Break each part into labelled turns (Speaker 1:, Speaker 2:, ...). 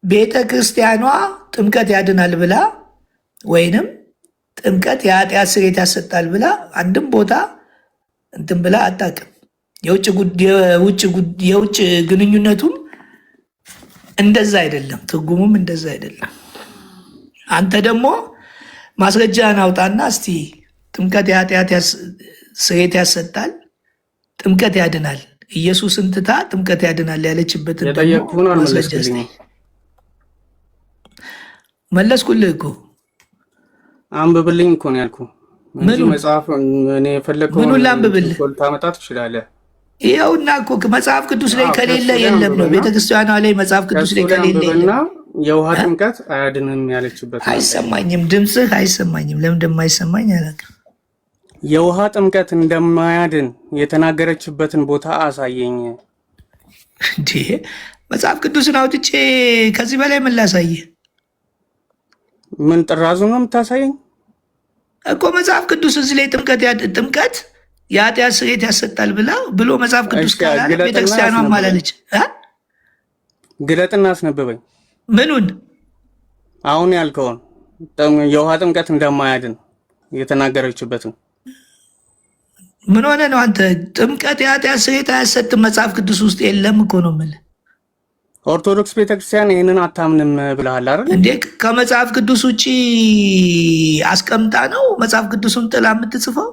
Speaker 1: ቤተ ክርስቲያኗ ጥምቀት ያድናል ብላ ወይንም ጥምቀት የኃጢአት ስርየት ያሰጣል ብላ አንድም ቦታ እንትን ብላ አታውቅም። የውጭ ግንኙነቱም እንደዛ አይደለም፣ ትርጉሙም እንደዛ አይደለም። አንተ ደግሞ ማስረጃህን አውጣና እስቲ ጥምቀት የኃጢአት ስርየት ያሰጣል፣ ጥምቀት ያድናል፣ ኢየሱስን ትታ ጥምቀት ያድናል ያለችበትን ማስረጃ እስቲ። መለስኩልህ እኮ
Speaker 2: አንብብልኝ እኮ ነው ያልኩህ። መጽሐፍ እኔ የፈለግከው
Speaker 1: ምኑን ላንብብልህ?
Speaker 2: ታመጣ ትችላለህ።
Speaker 1: ይኸውና እኮ መጽሐፍ ቅዱስ ላይ ከሌለ የለም ነው። ቤተክርስቲያኗ ላይ መጽሐፍ ቅዱስ ላይ ከሌለ የለም።
Speaker 2: የውሃ ጥምቀት አያድንም ያለችበት
Speaker 1: አይሰማኝም፣ ድምፅህ አይሰማኝም። ለምን እንደማይሰማኝ አላውቅም።
Speaker 2: የውሃ ጥምቀት እንደማያድን የተናገረችበትን ቦታ አሳየኝ።
Speaker 1: እንዴ መጽሐፍ ቅዱስን አውጥቼ ከዚህ በላይ ምን ላሳየህ?
Speaker 2: ምን ጥራዙ ነው የምታሳየኝ
Speaker 1: እኮ? መጽሐፍ ቅዱስ እዚህ ላይ ጥምቀት የኃጢአት ስርየት ያሰጣል ብሎ መጽሐፍ ቅዱስ ካላለ ቤተክርስቲያኗ ማላለች።
Speaker 2: ግለጥና አስነበበኝ።
Speaker 1: ምኑን?
Speaker 2: አሁን ያልከውን የውሃ ጥምቀት እንደማያድን የተናገረችበትን።
Speaker 1: ምን ሆነ ነው አንተ? ጥምቀት የኃጢአት ስርየት አያሰጥም መጽሐፍ ቅዱስ ውስጥ የለም እኮ ነው የምልህ።
Speaker 2: ኦርቶዶክስ ቤተክርስቲያን ይህንን አታምንም ብለሃል አይደል
Speaker 1: እንዴ? ከመጽሐፍ ቅዱስ ውጭ አስቀምጣ ነው መጽሐፍ ቅዱስን ጥላ የምትጽፈው?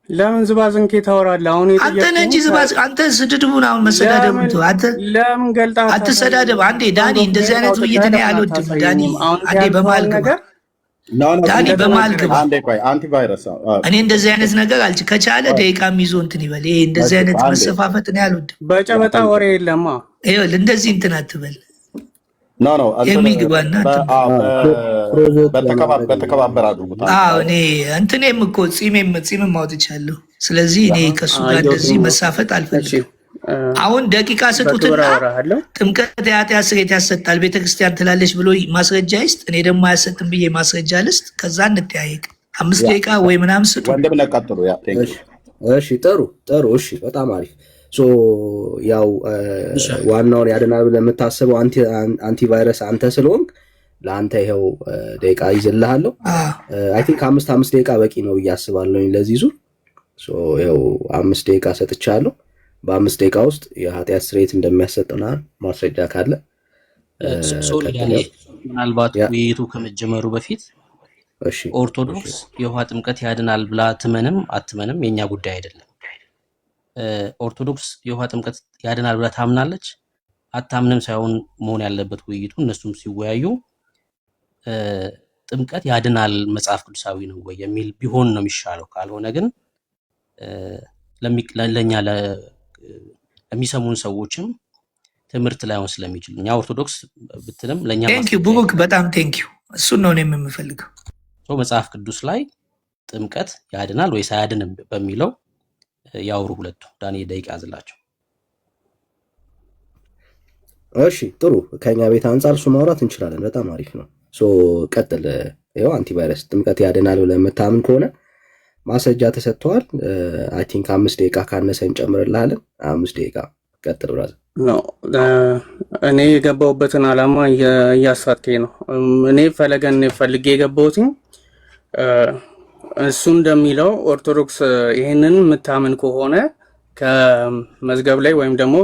Speaker 2: ለምን ዝባዝንኬ ታወራለህ? አሁን
Speaker 1: አንተ ነህ እንጂ አንተ ስድድቡን አሁን መሰዳደብ አንተ
Speaker 2: ለምን ገልጣ
Speaker 1: አትሰዳደብ። አንዴ ዳኒ እንደዚህ አይነት ውይይት እኔ አልወድም። ዳኒ አንዴ በመሀል ግባ። ዳኒ በመሀል ግባ። እኔ እንደዚህ አይነት ነገር ከቻለ ደቂቃም ይዞ እንትን ይበል። ይሄ እንደዚህ አይነት መሰፋፈት እኔ አልወድም።
Speaker 2: በጨበጣ ወሬ የለማ።
Speaker 1: ይኸውልህ እንደዚህ እንትን አትበል። የሚግባና
Speaker 3: በተከባበር አድርጉት።
Speaker 1: እኔ እንትኔም እኮ ጺምም አውጥቻለሁ። ስለዚህ እኔ ከእሱ ጋር እንደዚህ መሳፈጥ አልፈልግም። አሁን ደቂቃ ስጡትና ጥምቀት የኃጢአት ስርየት ያሰጣል ቤተክርስቲያን ትላለች ብሎ ማስረጃ ይስጥ። እኔ ደግሞ አያሰጥም ብዬ ማስረጃ ልስጥ። ከዛ እንተያየቅ። 5 ደቂቃ ወይ ምናምን ስጡ።
Speaker 4: እሺ ጥሩ። እሺ በጣም አሪፍ። ያው ዋናውን ያድናል ብለህ የምታስበው አንቲቫይረስ አንተ ስለሆንክ ለአንተ ይኸው ደቂቃ ይዝልሃለሁ። አይ ቲንክ 5 ደቂቃ በቂ ነው ብዬ አስባለሁ ለዚህ ዙር። ይኸው 5 ደቂቃ ሰጥቻለሁ። በ5 ደቂቃ ውስጥ የኃጢአት ስርየት እንደሚያሰጥና ማስረጃ ካለ
Speaker 5: ምናልባት ውይይቱ ከመጀመሩ በፊት ኦርቶዶክስ የውሃ ጥምቀት ያድናል ብላ ትመንም አትመንም የኛ ጉዳይ አይደለም። ኦርቶዶክስ የውሃ ጥምቀት ያድናል ብላ ታምናለች አታምንም ሳይሆን መሆን ያለበት ውይይቱ እነሱም ሲወያዩ ጥምቀት ያድናል መጽሐፍ ቅዱሳዊ ነው ወይ የሚል ቢሆን ነው የሚሻለው። ካልሆነ ግን ለኛ ለሚሰሙን ሰዎችም ትምህርት ላይሆን ስለሚችል እኛ ኦርቶዶክስ ብትልም ለኛ
Speaker 1: ቡሩክ በጣም ቴንኪው። እሱን ነው የምፈልገው።
Speaker 5: መጽሐፍ ቅዱስ ላይ ጥምቀት ያድናል ወይስ አያድንም በሚለው ያውሩ ሁለቱ። ዳኒ ደቂቃ ያዝላቸው።
Speaker 4: እሺ ጥሩ። ከኛ ቤት አንፃር እሱ ማውራት እንችላለን። በጣም አሪፍ ነው። ቀጥል። ይኸው አንቲቫይረስ ጥምቀት ያድናል ብለህ የምታምን ከሆነ ማስረጃ ተሰጥተዋል። አይ ቲንክ 5 ደቂቃ ካነሰ እንጨምርልሃለን። 5 ደቂቃ ቀጥል ብራዘር።
Speaker 2: እኔ የገባሁበትን ዓላማ እያሳትከኝ ነው። እኔ ፈለገን ፈልጌ የገባሁትኝ እሱ እንደሚለው ኦርቶዶክስ ይህንን የምታምን ከሆነ ከመዝገብ ላይ ወይም ደግሞ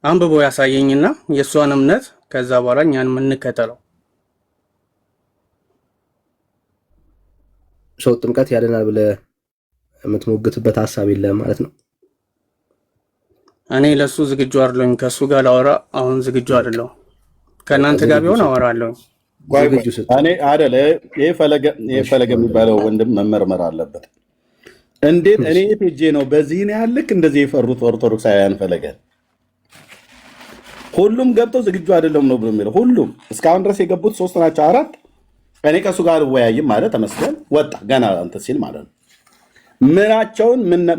Speaker 2: አንብቦ ያሳየኝና የእሷን እምነት ከዛ በኋላ እኛን የምንከተለው።
Speaker 4: ጥምቀት ያድናል ብለህ የምትሞግትበት ሀሳብ የለም ማለት ነው?
Speaker 2: እኔ ለሱ ዝግጁ አይደለሁም። ከሱ ጋር ላወራ አሁን ዝግጁ አይደለሁም። ከእናንተ ጋር ቢሆን አወራለሁ።
Speaker 3: እኔ አይደለ ይሄ ፈለገ የሚባለው ወንድም መመርመር አለበት። እንዴት እኔ ፔጄ ነው በዚህ ነው ያልክ እንደዚህ የፈሩት ኦርቶዶክሳውያን ፈለገ ሁሉም ገብተው ዝግጁ አይደለም ነው ብሎ የሚለው ሁሉም እስካሁን ድረስ የገቡት 3 ናቸው 4። እኔ ከሱ ጋር ወያይም ማለት ተመስገን ወጣ ገና አንተ ሲል ማለት ነው።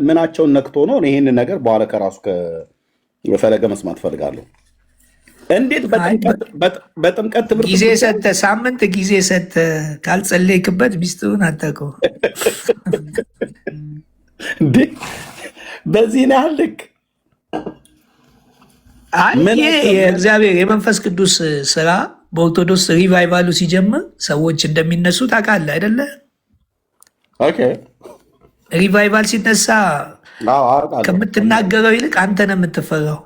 Speaker 3: ምናቸውን ነክቶ ነው ይሄንን ነገር በኋላ ከራሱ ከፈለገ መስማት ፈልጋለሁ። እንዴት በጥምቀት ትምህርት
Speaker 1: ጊዜ ሰጥተህ ሳምንት ጊዜ ሰጥተህ ካልጸለይክበት ሚስትህን አታውቀውም
Speaker 3: እንዴ? በዚህ ነው ያልክ
Speaker 1: ይሄ የእግዚአብሔር የመንፈስ ቅዱስ ስራ በኦርቶዶክስ ሪቫይቫሉ ሲጀምር ሰዎች እንደሚነሱ ታውቃለህ አይደለ? ሪቫይቫል ሲነሳ ከምትናገረው ይልቅ አንተ ነው የምትፈራው።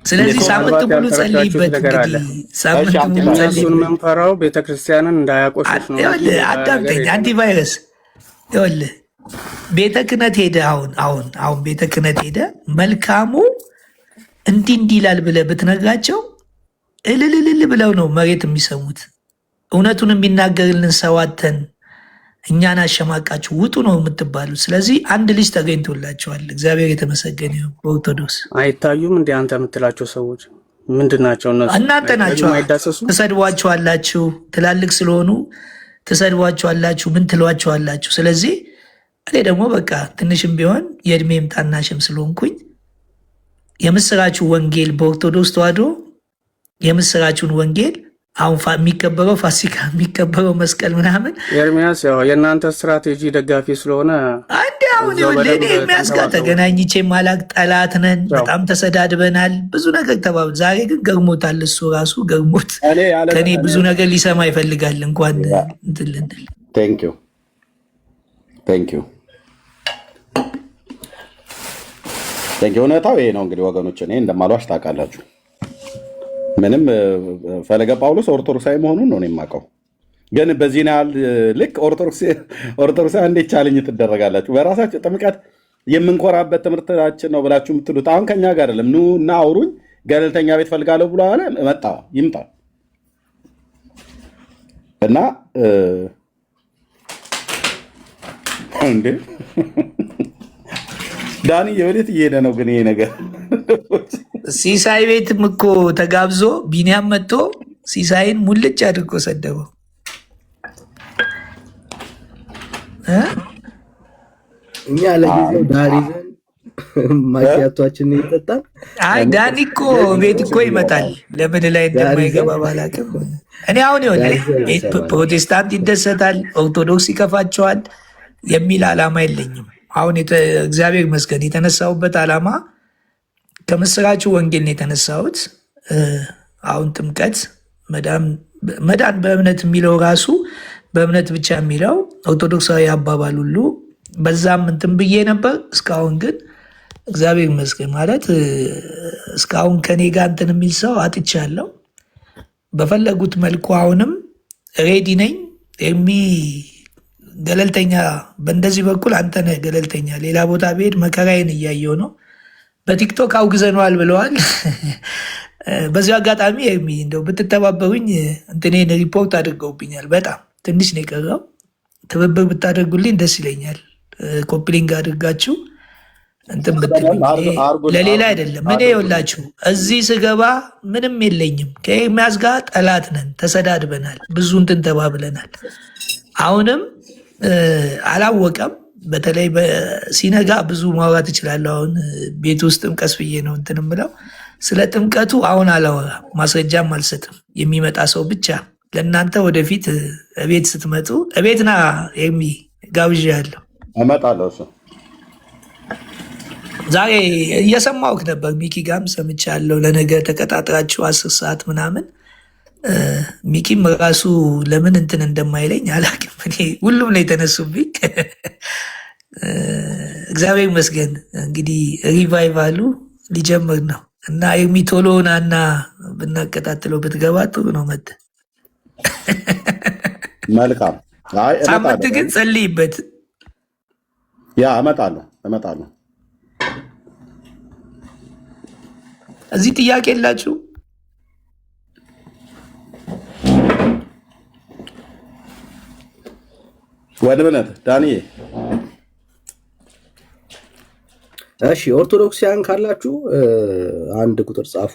Speaker 1: ስለዚህ ሳምንት ሙሉ ጸልይበት። እንግዲህ ሳምንት ሙሉ
Speaker 2: ጸልይበት። የምንፈራው ቤተክርስቲያንን እንዳያቆሽሽ ነው።
Speaker 1: አዳምጠኝ። አንቲቫይረስ ይኸውልህ ቤተ ክህነት ሄደ አሁን ቤተ ክህነት ሄደ መልካሙ እንዲህ ይላል ብለህ ብትነግራቸው እልልልል ብለው ነው መሬት የሚሰሙት። እውነቱን የሚናገርልን ሰው አተን እኛን አሸማቃችሁ ውጡ ነው የምትባሉት። ስለዚህ አንድ ልጅ ተገኝቶላቸዋል። እግዚአብሔር የተመሰገነ ይሁን። በኦርቶዶክስ
Speaker 2: አይታዩም እንደ አንተ የምትላቸው ሰዎች ምንድን ናቸው?
Speaker 1: እናንተ ናቸው። ትሰድቧቸዋላችሁ፣ ትላልቅ ስለሆኑ ትሰድቧቸዋላችሁ፣ ምን ትሏቸዋላችሁ። ስለዚህ እኔ ደግሞ በቃ ትንሽም ቢሆን የእድሜም ታናሽም ስለሆንኩኝ የምስራችሁ ወንጌል በኦርቶዶክስ ተዋሕዶ የምስራችሁን ወንጌል አሁን የሚከበረው ፋሲካ የሚከበረው መስቀል ምናምን
Speaker 2: ኤርሚያስ ያው የእናንተ ስትራቴጂ ደጋፊ ስለሆነ
Speaker 1: አንድ አሁን እኔ ኤርሚያስ ጋር ተገናኝቼ ማላቅ ጠላት ነን። በጣም ተሰዳድበናል፣ ብዙ ነገር ተባብለን። ዛሬ ግን ገርሞታል። እሱ ራሱ ገርሞት ከኔ ብዙ ነገር ሊሰማ ይፈልጋል። እንኳን እንትልንል
Speaker 3: ቴንኪው እውነታው ይሄ ነው። እንግዲህ ወገኖች እኔ እንደማልዋሽ ታውቃላችሁ። ምንም ፈለገ ጳውሎስ ኦርቶዶክሳዊ መሆኑን ነው የማውቀው። ግን በዚህ ያህል ልክ ኦርቶዶክሳዊ እንዴት ቻልኝ ትደረጋላችሁ? በራሳችሁ ጥምቀት የምንኮራበት ትምህርታችን ነው ብላችሁ የምትሉት አሁን ከኛ ጋር አይደለም። ኑ እና አውሩኝ፣ ገለልተኛ ቤት ፈልጋለሁ ብሎ አለ ይምጣ እና እንዴ ዳኒ የወዴት እየሄደ ነው ግን ይሄ ነገር?
Speaker 1: ሲሳይ ቤትም እኮ ተጋብዞ ቢኒያም መጥቶ ሲሳይን ሙልጭ አድርጎ ሰደበው።
Speaker 4: እኛ ለጊዜው ዳር ይዘን ማኪያቷችንን ይጠጣል።
Speaker 1: አይ ዳኒ እኮ ቤት እኮ ይመጣል። ለምን ላይ እንደማይገባ ባላቅም እኔ አሁን ይሆን ፕሮቴስታንት ይደሰታል፣ ኦርቶዶክስ ይከፋቸዋል የሚል ዓላማ የለኝም። አሁን እግዚአብሔር ይመስገን የተነሳሁበት ዓላማ ከምስራቹ ወንጌል ነው የተነሳሁት። አሁን ጥምቀት መዳን በእምነት የሚለው ራሱ በእምነት ብቻ የሚለው ኦርቶዶክሳዊ አባባል ሁሉ በዛም እንትን ብዬ ነበር። እስካሁን ግን እግዚአብሔር ይመስገን ማለት እስካሁን ከኔ ጋር እንትን የሚል ሰው አጥቻለሁ። በፈለጉት መልኩ አሁንም ሬዲ ነኝ። ገለልተኛ በእንደዚህ በኩል አንተ ነህ ገለልተኛ። ሌላ ቦታ ብሄድ መከራዬን እያየው ነው። በቲክቶክ አውግዘነዋል ብለዋል። በዚሁ አጋጣሚ እንደው ብትተባበሩኝ እንትኔን ሪፖርት አድርገውብኛል። በጣም ትንሽ ነው የቀረው። ትብብር ብታደርጉልኝ ደስ ይለኛል። ኮፕሊንግ አድርጋችሁ እንትን ብትሉኝ ለሌላ አይደለም። እኔ የወላችሁ እዚህ ስገባ ምንም የለኝም። ከኤርሚያስ ጋር ጠላት ነን፣ ተሰዳድበናል፣ ብዙ እንትን ተባብለናል። አሁንም አላወቀም። በተለይ ሲነጋ ብዙ ማውራት እችላለሁ። አሁን ቤት ውስጥም ቀስ ብዬ ነው እንትን የምለው። ስለ ጥምቀቱ አሁን አላወራም፣ ማስረጃም አልሰጥም። የሚመጣ ሰው ብቻ ለእናንተ ወደፊት እቤት ስትመጡ እቤት ና ኤርሚ ጋብዣለሁ፣
Speaker 3: እመጣለሁ። እሱ
Speaker 1: ዛሬ እየሰማሁህ ነበር፣ ሚኪ ጋርም ሰምቻለሁ። ለነገ ተቀጣጥራችሁ 10 ሰዓት ምናምን ሚኪም ራሱ ለምን እንትን እንደማይለኝ አላውቅም። እኔ ሁሉም ነው የተነሱብኝ። እግዚአብሔር ይመስገን። እንግዲህ ሪቫይቫሉ ሊጀምር ነው እና የሚቶሎና እና ብናቀጣጥለው ብትገባ ጥሩ ነው።
Speaker 3: መልካም
Speaker 1: ሳምንት ግን ጸልይበት።
Speaker 3: ያ እመጣለሁ።
Speaker 1: እዚህ ጥያቄ የላችሁ?
Speaker 3: ወድብነት ዳንኤ።
Speaker 4: እሺ ኦርቶዶክሲያን ካላችሁ አንድ ቁጥር ጻፉ።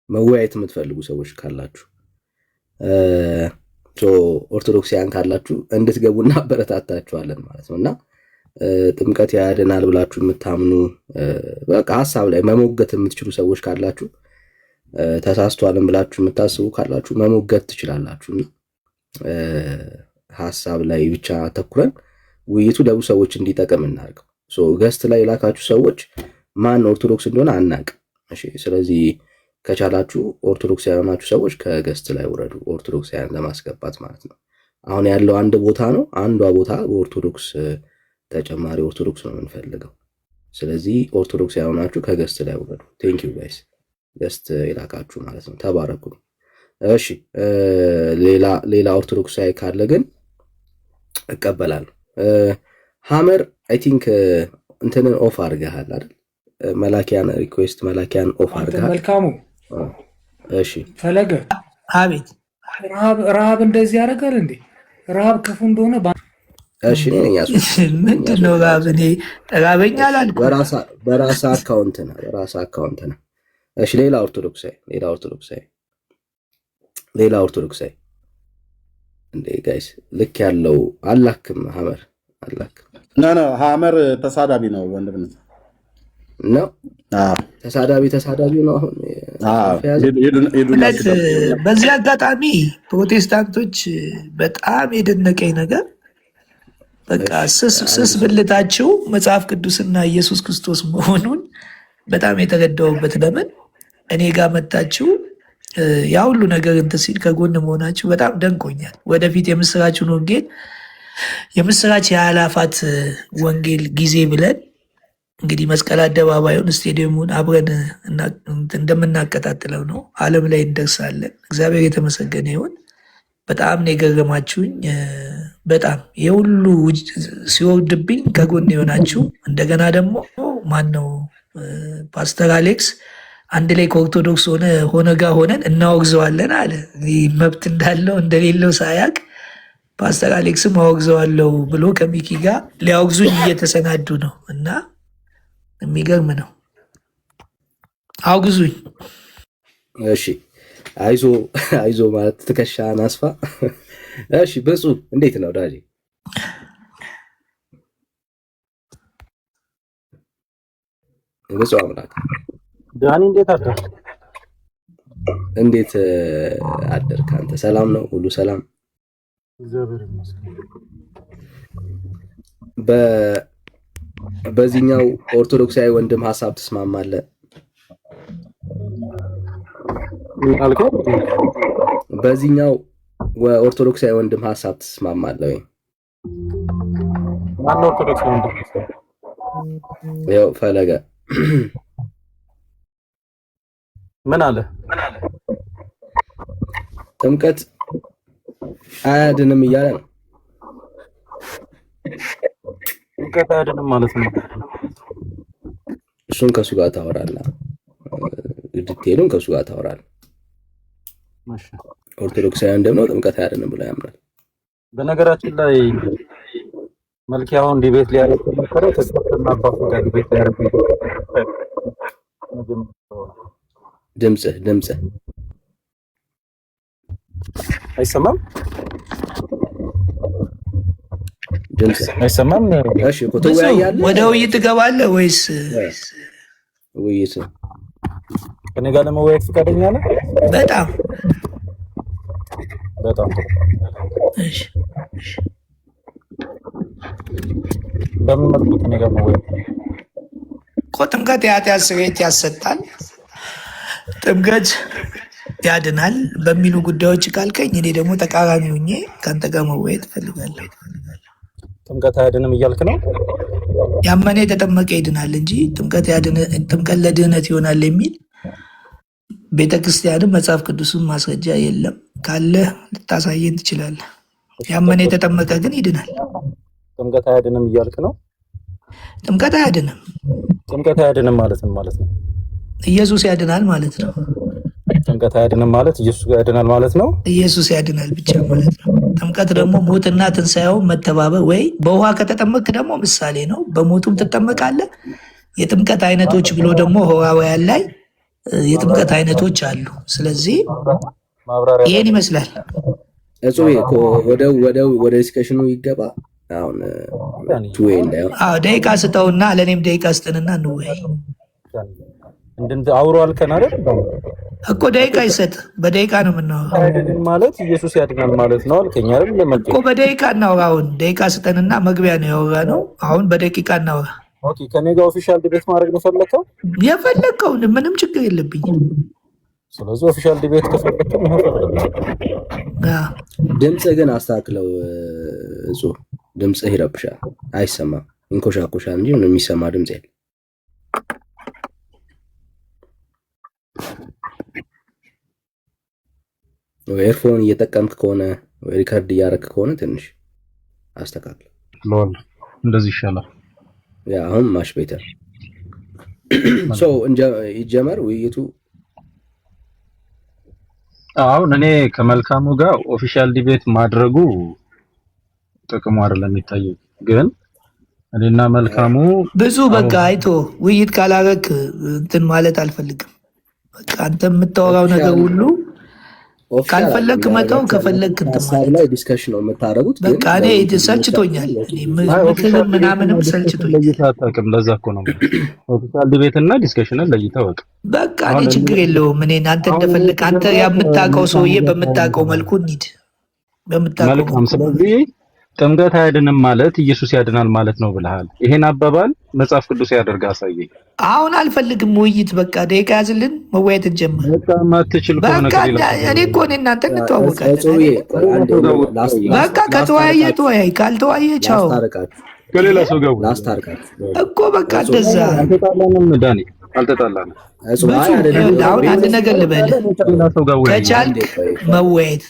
Speaker 4: መወያየት የምትፈልጉ ሰዎች ካላችሁ ኦርቶዶክሲያን ካላችሁ እንድትገቡ እናበረታታችኋለን ማለት ነው። እና ጥምቀት ያድናል ብላችሁ የምታምኑ በቃ ሀሳብ ላይ መሞገት የምትችሉ ሰዎች ካላችሁ ተሳስቷልን ብላችሁ የምታስቡ ካላችሁ መሞገት ትችላላችሁ። እና ሀሳብ ላይ ብቻ አተኩረን ውይይቱ ለብዙ ሰዎች እንዲጠቅም እናድርገው። ገስት ላይ የላካችሁ ሰዎች ማን ኦርቶዶክስ እንደሆነ አናውቅም። እሺ፣ ስለዚህ ከቻላችሁ ኦርቶዶክስ ያልሆናችሁ ሰዎች ከገስት ላይ ውረዱ፣ ኦርቶዶክሳውያን ለማስገባት ማለት ነው። አሁን ያለው አንድ ቦታ ነው። አንዷ ቦታ በኦርቶዶክስ ተጨማሪ ኦርቶዶክስ ነው የምንፈልገው። ስለዚህ ኦርቶዶክስ ያልሆናችሁ ከገስት ላይ ውረዱ። ቴንክ ዩ ጋይስ፣ ገስት የላካችሁ ማለት ነው። ተባረኩ። እሺ፣ ሌላ ኦርቶዶክሳዊ ካለ ግን እቀበላለሁ። ሀመር አይ ቲንክ እንትንን ኦፍ አድርገሃል አይደል? መላኪያን ሪኩዌስት መላኪያን ኦፍ አድርገሃል።
Speaker 6: መልካሙ
Speaker 4: እሺ፣
Speaker 6: ፈለገ
Speaker 1: አቤት።
Speaker 6: ረሃብ እንደዚህ ያደርጋል እንዴ? ረሃብ ክፉ እንደሆነ
Speaker 4: እሺ፣ እኔ
Speaker 1: ምንድን ነው ረሃብ? እኔ ራበኛ አላልኩም።
Speaker 4: በራስ አካውንት ነው። እሺ፣ ሌላ ኦርቶዶክሳዊ እንዴ ጋይስ፣ ልክ ያለው አላክም። ሀመር አላክም።
Speaker 3: ሀመር ተሳዳቢ ነው ወንድምነት
Speaker 4: ነው። ተሳዳቢ ነው። አሁን
Speaker 1: በዚህ አጋጣሚ ፕሮቴስታንቶች በጣም የደነቀኝ ነገር በቃ ስስ ብልታችሁ መጽሐፍ ቅዱስና ኢየሱስ ክርስቶስ መሆኑን በጣም የተረዳውበት። ለምን እኔ ጋር መጣችሁ ያ ሁሉ ነገር እንትን ሲል ከጎን መሆናችሁ በጣም ደንቆኛል። ወደፊት የምስራችን ወንጌል የምስራች የአላፋት ወንጌል ጊዜ ብለን እንግዲህ መስቀል አደባባዩን ስቴዲየሙን አብረን እንደምናቀጣጥለው ነው። ዓለም ላይ እንደርሳለን። እግዚአብሔር የተመሰገነ ይሁን። በጣም ነው የገረማችሁኝ። በጣም የሁሉ ሲወርድብኝ ከጎን የሆናችሁ እንደገና ደግሞ ማን ነው ፓስተር አሌክስ አንድ ላይ ከኦርቶዶክስ ሆነ ጋር ሆነን እናወግዘዋለን አለ። መብት እንዳለው እንደሌለው ሳያቅ ፓስተር አሌክስም አወግዘዋለሁ ብሎ ከሚኪ ጋር ሊያወግዙኝ እየተሰናዱ ነው እና የሚገርም ነው። አውግዙኝ።
Speaker 4: እሺ፣ አይዞ ማለት ትከሻህን አስፋ። እሺ፣ ብፁ እንዴት ነው ዳጂ? ብፁ አምላክ
Speaker 7: ዳኒ እንዴት አደርክ?
Speaker 4: እንዴት አደርክ አንተ? ሰላም ነው? ሁሉ ሰላም?
Speaker 7: እግዚአብሔር ይመስገን።
Speaker 4: በዚህኛው ኦርቶዶክሳዊ ወንድም ሀሳብ ትስማማለህ? በዚህኛው ኦርቶዶክሳዊ ወንድም ሀሳብ ትስማማለህ ወይ?
Speaker 7: ማነው ኦርቶዶክሳዊ ወንድም?
Speaker 4: ያው ፈለገ
Speaker 7: ምን አለ?
Speaker 4: ጥምቀት አያድንም እያለ ነው።
Speaker 7: ጥምቀት አያድንም ማለት ነው።
Speaker 4: እሱን ከሱ ጋር ታወራለህ። ዲቴሉን ከሱ ጋር ታወራለህ።
Speaker 7: እሺ፣
Speaker 4: ኦርቶዶክሳውያን ደግሞ ጥምቀት አያድንም ብለው ያምናል።
Speaker 7: በነገራችን ላይ መልኪ አሁን ዲቤት ሊያደርግ ተመከረ ተስፋና አባቱ ጋር ዲቤት ሊያደርግ
Speaker 4: ድምጽህ
Speaker 7: አይሰማም?
Speaker 4: እሺ፣ ትወያያለህ?
Speaker 1: ወደ ውይይት ትገባለህ ወይስ
Speaker 4: ውይይት?
Speaker 7: ከኔ ጋር ለመወያየት ፈቃደኛ ነህ?
Speaker 1: በጣም እሺ።
Speaker 7: በምን መልኩ ከኔ ጋር መወያየት?
Speaker 1: ጥምቀት የኃጢአት ስርየት ያሰጣል፣ ጥምቀት ያድናል በሚሉ ጉዳዮች ካልከኝ እኔ ደግሞ ተቃራኒ ሆኜ ከአንተ ጋር መወያየት እፈልጋለሁ።
Speaker 7: ጥምቀት አያድንም እያልክ ነው?
Speaker 1: ያመነ የተጠመቀ ይድናል እንጂ ጥምቀት ለድህነት ይሆናል የሚል ቤተክርስቲያንም መጽሐፍ ቅዱስም ማስረጃ የለም። ካለ ልታሳየን ትችላለህ። ያመነ የተጠመቀ ግን ይድናል።
Speaker 7: ጥምቀት አያድንም እያልክ ነው?
Speaker 1: ጥምቀት አያድንም።
Speaker 7: ጥምቀት አያድንም ማለት ነው
Speaker 1: ኢየሱስ ያድናል ማለት ነው።
Speaker 7: ጥምቀት አያድንም ማለት ኢየሱስ ያድናል ማለት ነው።
Speaker 1: ኢየሱስ ያድናል ብቻ ማለት ነው። ጥምቀት ደግሞ ሞትና ትንሣኤውን መተባበር ወይ በውሃ ከተጠመቅ ደግሞ ምሳሌ ነው። በሞቱም ትጠመቃለህ። የጥምቀት አይነቶች ብሎ ደግሞ ሐዋርያት ላይ የጥምቀት አይነቶች አሉ። ስለዚህ ይሄን ይመስላል።
Speaker 4: እጹቤ ወደ ዲስከሽኑ ይገባ። አሁን
Speaker 1: ደቂቃ ስጠውና ለእኔም ደቂቃ ስጠንና እንወያይ።
Speaker 7: አውሮ አልከን አይደል
Speaker 1: እኮ ደቂቃ ይሰጥ። በደቂቃ ነው የምናወራው።
Speaker 7: አያድንም ማለት ኢየሱስ ያድናል ማለት ነው አልከኝ አይደል?
Speaker 1: እኮ በደቂቃ እናውራ። አሁን ደቂቃ ስጠንና መግቢያ ነው ያወራነው። አሁን በደቂቃ እናውራ።
Speaker 7: ኦኬ ከኔ ጋር ኦፊሻል ዲቤት ማድረግ ነው ፈለከው?
Speaker 1: የፈለከው ምንም ችግር የለብኝም።
Speaker 7: ስለዚህ ኦፊሻል ዲቤት ከፈለከው
Speaker 4: ድምጽ ግን አስተካክለው። እጹ ድምጽህ ይረብሻል፣ አይሰማም፣ እንኮሻኮሻል እንጂ ምንም የሚሰማ ድምጽ የለም። ኤርፎን እየጠቀምክ ከሆነ ወይ ሪከርድ እያደረክ ከሆነ ትንሽ አስተካክል።
Speaker 7: ሎል እንደዚህ ይሻላል።
Speaker 4: ያ አሁን ማሽ ቤተር ይጀመር ውይይቱ።
Speaker 7: አሁን እኔ ከመልካሙ ጋር ኦፊሻል ዲቤት ማድረጉ ጥቅሙ አይደለም የሚታየው፣ ግን እኔና መልካሙ
Speaker 1: ብዙ በቃ አይቶ ውይይት ካላረክ እንትን ማለት አልፈልግም። በቃ አንተ የምታወራው ነገር ሁሉ ካልፈለክ መተው ከፈለክ እንትን ማለት
Speaker 4: ላይ ዲስከሽን ነው የምታረጉት።
Speaker 1: በቃ እኔ ሰልችቶኛል፣ ምክር ምናምንም ሰልችቶኛል።
Speaker 7: ለዛ እኮ ነው ኦፊሻል ዲቤት እና ዲስከሽንን ለይተህ ወቅ።
Speaker 1: በቃ እኔ ችግር የለውም። እኔ አንተ እንደፈለክ አንተ የምታውቀው ሰውዬ በምታውቀው መልኩ እንሂድ። በምታውቀው
Speaker 7: መልካም። ስለዚህ ጥምቀት አያድንም ማለት ኢየሱስ ያድናል ማለት ነው ብለሃል። ይሄን አባባል መጽሐፍ ቅዱስ ያደርግ አሳየኝ።
Speaker 1: አሁን አልፈልግም ውይይት። በቃ ደቂቃ ያዝልን፣ መወያየት እንጀምር።
Speaker 7: በቃ ማትችል ከሆነ
Speaker 1: እኔ እኮ እናንተ እንተዋወቃለን። በቃ ከተወያየ ተወያይ፣ ካልተወያየ ቻው።
Speaker 7: ከሌላ ሰው ጋር
Speaker 4: ላስታርቃችሁ
Speaker 1: እኮ በቃ እንደዛ።
Speaker 7: አልተጣላንም ዳኒ፣ አልተጣላንም።
Speaker 1: አሁን አንድ ነገር ልበልህ፣ ከቻልክ መወያየት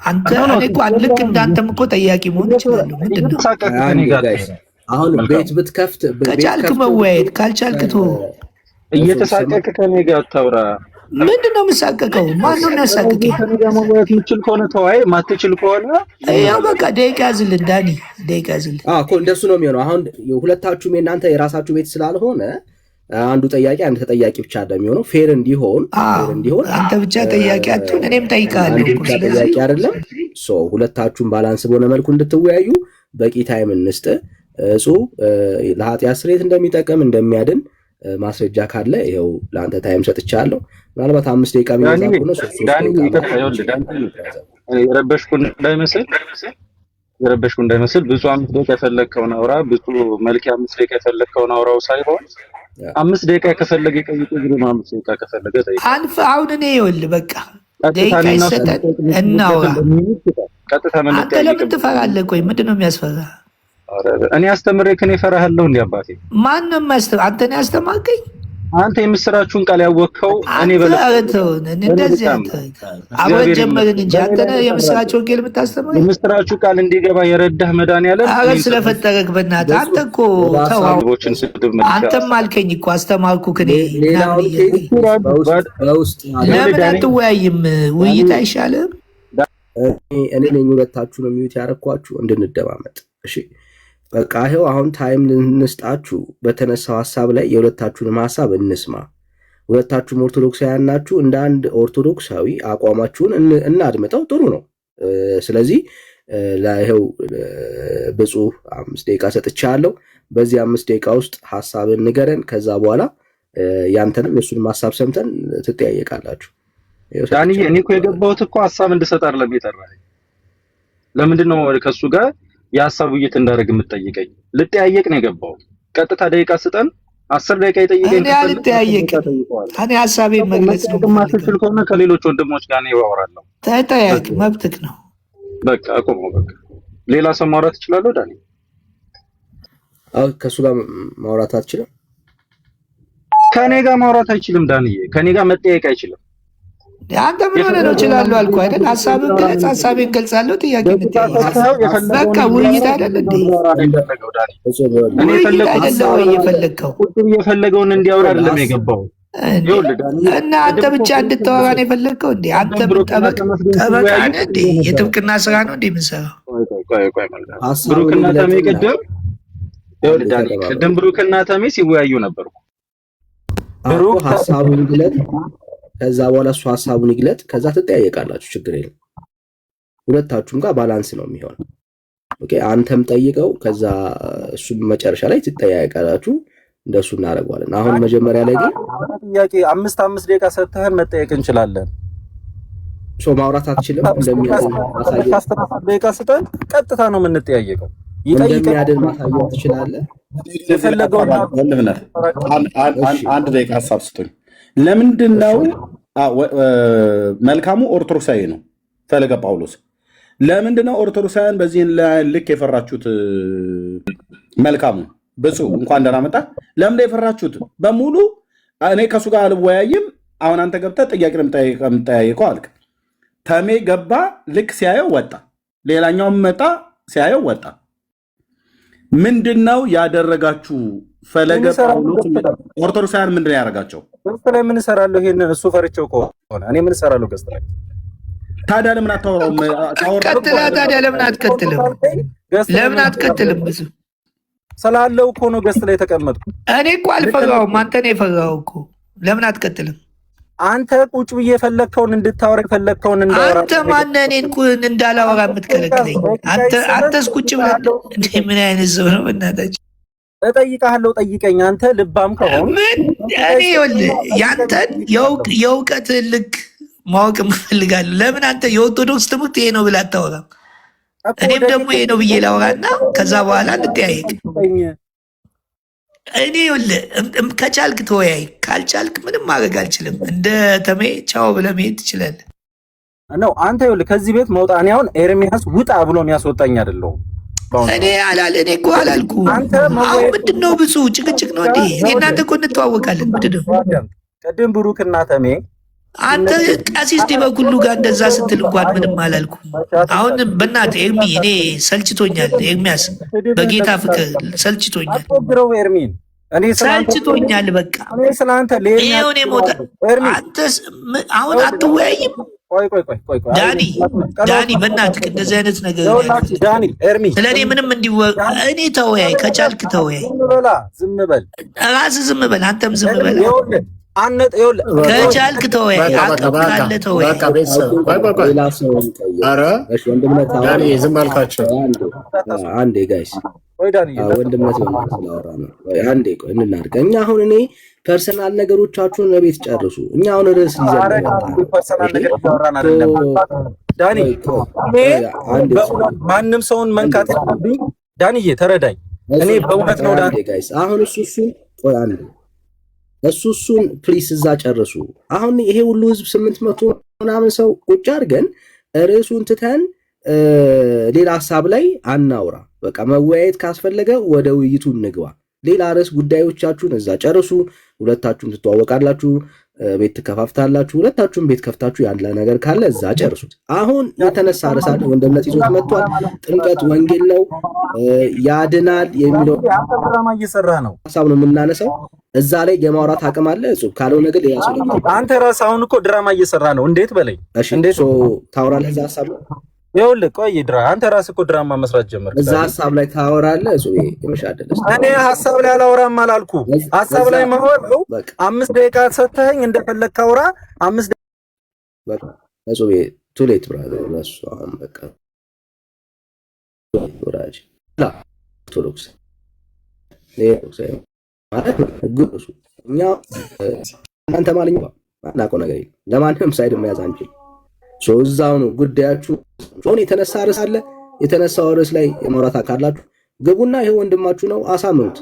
Speaker 1: አንተ እኔ እኮ ልክ እንዳንተም እኮ ጠያቂ መሆን እችላለሁ። ምንድን ነው
Speaker 4: አሁን ቤት ብትከፍት
Speaker 1: ከቻልክ መወያየት፣ ካልቻልክ ቶ
Speaker 7: እየተሳቀቅ ከኔ ጋር አታውራ።
Speaker 1: ምንድን ነው የምሳቀቀው? ማነው የሚያሳቅቀኝ?
Speaker 7: ከኔ ጋር መወያየት የምትችል ከሆነ ተወያይ፣ ማትችል ከሆነ
Speaker 1: ያው በቃ ደቂቃ ያዝልን ዳኒ፣ ደቂቃ ያዝልን።
Speaker 4: እኮ እንደሱ ነው የሚሆነው። አሁን ሁለታችሁም የእናንተ የራሳችሁ ቤት ስላልሆነ አንዱ ጠያቂ አንድ ተጠያቂ ብቻ እንደሚሆነው ፌር እንዲሆን
Speaker 1: አንተ ብቻ ጠያቂ አትሁን፣ እኔም ጠይቃለሁ።
Speaker 4: ጠያቂ አይደለም። ሁለታችሁም ባላንስ በሆነ መልኩ እንድትወያዩ በቂ ታይም እንስጥ። እጹ ለኃጢአት ስርየት እንደሚጠቅም እንደሚያድን ማስረጃ ካለ ይኸው ለአንተ ታይም ሰጥቻለሁ። ምናልባት 5 ደቂቃ ቢሆን
Speaker 7: የረበሽኩ እንዳይመስል ብዙ 5 ደቂቃ የፈለግከውን አውራ፣ ብዙ መልክ 5 ደቂቃ የፈለግከውን አውራው ሳይሆን 5 ደቂቃ ከፈለገ ይጠይቅ፣ ግን 5 ደቂቃ ከፈለገ ጠይቅ።
Speaker 1: አሁን እኔ ይኸውልህ በቃ ደቂቃ ይሰጠን እናውራ። አንተ ለምን ትፈራለህ? ቆይ ምንድን ነው የሚያስፈራ?
Speaker 7: እኔ አስተምሬ ከኔ እፈራለሁ እንዴ? አባቴ
Speaker 1: ማን ነው የሚያስተምር? አንተ ነው ያስተማርከኝ።
Speaker 7: አንተ የምስራቹን ቃል ያወቅኸው እኔ
Speaker 1: እንደዚህ አብረን ጀመርን እንጂ አንተ ነህ የምስራቹ ወንጌል የምታስተምረኝ።
Speaker 7: የምስራቹ ቃል እንዲገባ የረዳህ መድኃኒዓለም
Speaker 1: ኧረ ስለፈጠረህ በእናትህ አንተ እኮ ተው። አንተም አልከኝ እኮ አስተማርኩህ እኔ። ለምን አትወያይም? ውይይት አይሻልም?
Speaker 4: እኔ ነኝ ሁለታችሁ ነው የሚዩት ያረኳችሁ እንድንደማመጥ። እሺ በቃ ይኸው አሁን ታይም ልንስጣችሁ። በተነሳው ሀሳብ ላይ የሁለታችሁንም ሀሳብ እንስማ። ሁለታችሁም ኦርቶዶክሳውያን ናችሁ። እንደ አንድ ኦርቶዶክሳዊ አቋማችሁን እናድምጠው። ጥሩ ነው። ስለዚህ ይኸው ብፁዕ 5 ደቂቃ ሰጥቻለሁ። በዚህ 5 ደቂቃ ውስጥ ሀሳብን ንገረን። ከዛ በኋላ ያንተንም የእሱንም ሀሳብ ሰምተን ትጠያየቃላችሁ።
Speaker 7: ዳኒ እኔ እኮ የገባሁት እኮ ሀሳብ እንድሰጥ አይደለም የጠራኸኝ። ለምንድን ነው ከእሱ ጋር የሀሳብ ውይይት እንዳደረግ የምትጠይቀኝ? ልጠያየቅ ነው የገባሁት። ቀጥታ ደቂቃ ስጠን። 10 ደቂቃ ይጠይቀኝ።
Speaker 1: እኔ አልጠያየቅም። እኔ ሀሳቤን መግለጽ ነው።
Speaker 7: ማትችል ከሆነ ከሌሎች ወንድሞች ጋር ነው ያወራለሁ።
Speaker 1: ተጠያየቅ፣ መብትህ ነው።
Speaker 7: በቃ አቆመው። በቃ ሌላ ሰው ማውራት እችላለሁ ዳኒ?
Speaker 4: ከእሱ ጋር ማውራት አትችልም?
Speaker 7: ከኔ ጋር ማውራት አይችልም ዳንዬ። ከኔ ጋር መጠያየቅ አይችልም።
Speaker 1: አንተ ምን ሆነህ ነው? እችላለሁ አልኩህ አይደል? ሀሳብን ገለጽ፣ ሀሳቤን ገልጻለሁ። ጥያቄ በቃ ውይይት አይደል እንዴ? ውይይት አይደለም ወይ የፈለግከው?
Speaker 7: የፈለገውን እንዲያወራ አይደለም የገባው
Speaker 1: እና አንተ ብቻ እንድታወራ ነው የፈለግከው እንዴ? አንተ ጠበቃ ነህ እንዴ? የጥብቅና ስራ ነው እንዴ የምንሰራው?
Speaker 7: ብሩክና ተሜ ቅድም ብሩክና ተሜ ሲወያዩ ነበርኩ።
Speaker 4: ብሩክ ሀሳቡን ይግለጥ፣ ከዛ በኋላ እሱ ሀሳቡን ይግለጥ፣ ከዛ ትጠያየቃላችሁ። ችግር የለም። ሁለታችሁም ጋር ባላንስ ነው የሚሆነው። ኦኬ፣ አንተም ጠይቀው፣ ከዛ እሱም መጨረሻ ላይ ትጠያየቃላችሁ። እንደሱ እናደርገዋለን። አሁን መጀመሪያ ላይ ግን
Speaker 7: ጥያቄ 5 ደቂቃ ሰጥተህን መጠየቅ እንችላለን።
Speaker 4: ማውራት አትችልም። እንደሚያሳየው
Speaker 7: ደቂቃ ስጠን፣ ቀጥታ ነው የምንጠያየቀው።
Speaker 4: እንደሚያድን ማሳየት ትችላለህ።
Speaker 7: የፈለገውን
Speaker 3: አንድ ደቂቃ ሀሳብ ስጡኝ። ለምንድን ነው መልካሙ ኦርቶዶክሳዊ ነው ፈለገ ጳውሎስ? ለምንድን ነው ኦርቶዶክሳውያን በዚህን ልክ የፈራችሁት? መልካሙ ብፁዕ እንኳን ደህና መጣ። ለምንድን የፈራችሁት? በሙሉ እኔ ከእሱ ጋር አልወያይም። አሁን አንተ ገብተህ ጥያቄ የምጠያየቀው አልክ። ተሜ ገባ፣ ልክ ሲያየው ወጣ። ሌላኛውም መጣ፣ ሲያየው ወጣ። ምንድን ነው ያደረጋችሁ? ፈለገ ጳውሎስ ኦርቶዶክሳውያን ምንድን ነው ያደረጋቸው?
Speaker 7: ገስት ላይ ምን እሰራለሁ? ይሄንን እሱ ፈርቼው ከሆነ እኔ ምን እሰራለሁ ገስት ላይ?
Speaker 3: ታዲያ ለምን አታወራውም?
Speaker 1: ታዲያ ለምን አትቀጥልም? ለምን አትቀጥልም? ብዙ
Speaker 7: ስላለው እኮ ነው ገስት ላይ ተቀመጥኩ።
Speaker 1: እኔ እኮ አልፈራውም፣ አንተ ነው የፈራው እኮ። ለምን አትቀጥልም?
Speaker 7: አንተ ቁጭ ብዬ የፈለግከውን እንድታወራ የፈለግከውን እንዳወራ።
Speaker 1: አንተ ማነህ እኔን እንዳላወራ የምትከለክለኝ? አንተስ ቁጭ ብለህ ምን አይነት ሰው ነው? በእናታችን
Speaker 7: እጠይቅሃለሁ፣ ጠይቀኝ። አንተ ልባም ከሆነ
Speaker 1: ምን እኔ ይኸውልህ ያንተን የእውቀት ልክ ማወቅ እፈልጋለሁ። ለምን አንተ የኦርቶዶክስ ትምህርት ይሄ ነው ብለህ አታወራም? እኔም ደግሞ ይሄ ነው ብዬ ላወራና ከዛ በኋላ እንጠያየቅ። እኔ ይኸውልህ ከቻልክ ተወያይ፣ ካልቻልክ ምንም ማድረግ አልችልም። እንደ ተሜ ቻው ብለህ መሄድ ትችላለህ
Speaker 7: ነው። አንተ ይኸውልህ ከዚህ ቤት መውጣ እኔ አሁን ኤርሚያስ ውጣ ብሎ የሚያስወጣኝ አይደለሁም።
Speaker 1: እኔ እኮ አላልኩም። አሁን ምንድን ነው ብዙ ጭቅጭቅ ነው እንዴ? እኔ እናንተ እኮ እንተዋወቃለን። ምንድን ነው
Speaker 7: ቅድም ብሩክና ተሜ
Speaker 1: አንተ ቀሲስ ዲበኩሉ ጋር እንደዛ ስትል እንኳን ምንም አላልኩም። አሁን በእናትህ ኤርሚ እኔ ሰልችቶኛል። ኤርሚያስ በጌታ ፍቅር ሰልችቶኛል፣ ሰልችቶኛል። በቃ ይኸው እኔ ሞተ። አንተስ አሁን አትወያይም? ዳኒ በእናትህ እንደዚህ አይነት ነገር ስለ እኔ ምንም እኔ ተወያይ፣ ከቻልክ ተወያይ። ራስህ ዝም በል፣ አንተም ዝም በል። ከቻልክ ተወያይ፣ አቅም ካለ ተወያይ።
Speaker 4: ዝም አልካቸው። አንዴ ጋይስ ወንድምነት ስላወራ ነው። አንዴ ቆይ እንናድርግ። እኛ አሁን እኔ ፐርሰናል ነገሮቻችሁን ለቤት ጨርሱ። እኛ አሁን ርዕስ
Speaker 7: ማንም ሰውን መንካት ዳንዬ ተረዳኝ። እኔ በእውነት ነው
Speaker 4: ጋይስ። አሁን እሱን ፕሊስ እዛ ጨርሱ። አሁን ይሄ ሁሉ ህዝብ 800 ምናምን ሰው ቁጭ አድርገን ርዕሱን ትተን ሌላ ሀሳብ ላይ አናውራ። በቃ መወያየት ካስፈለገ ወደ ውይይቱ እንግባ። ሌላ ርዕስ ጉዳዮቻችሁን እዛ ጨርሱ። ሁለታችሁም ትተዋወቃላችሁ፣ ቤት ትከፋፍታላችሁ። ሁለታችሁም ቤት ከፍታችሁ ያለ ነገር ካለ እዛ ጨርሱት። አሁን የተነሳ ርዕስ አለ፣ ወንድምነት ይዞት መጥቷል። ጥምቀት ወንጌል ነው ያድናል የሚለው
Speaker 7: ድራማ እየሰራ ነው
Speaker 4: ሀሳብ ነው የምናነሳው። እዛ ላይ የማውራት አቅም አለ እጹብ። ካልሆነ ግን ሌላ ሰው
Speaker 7: አንተ ራስህ አሁን እኮ ድራማ እየሰራ ነው። እንዴት በለኝ።
Speaker 4: እንዴት ታወራለህ እዛ ሀሳብ ነው?
Speaker 7: ይኸውልህ ቆይ አንተ ራስህ እኮ ድራማ መስራት ጀመርክ።
Speaker 4: እዛ ሀሳብ ላይ ታወራለህ እጹብ። የመሻደለስ
Speaker 7: እኔ ሀሳብ ላይ አላወራም አላልኩም። ሀሳብ ላይ መሆን ነው። 5 ደቂቃ ሰተኸኝ እንደፈለግህ ካውራ 5
Speaker 4: በቃ እጹብ። ቱ ሌት ብራዘር። ለሱ አሁን በቃ ወራጅ ኦርቶዶክስ ማለት ግሩሱ እኛ እናንተ ማለኝ አናውቀው ነገር የለም። ለማንም ሳይድ መያዝ አንችል። እዛው ነው ጉዳያችሁ። የተነሳ ርዕስ አለ። የተነሳው ርዕስ ላይ የማውራት አካላችሁ ግቡና ይሄ ወንድማችሁ ነው አሳምኑት።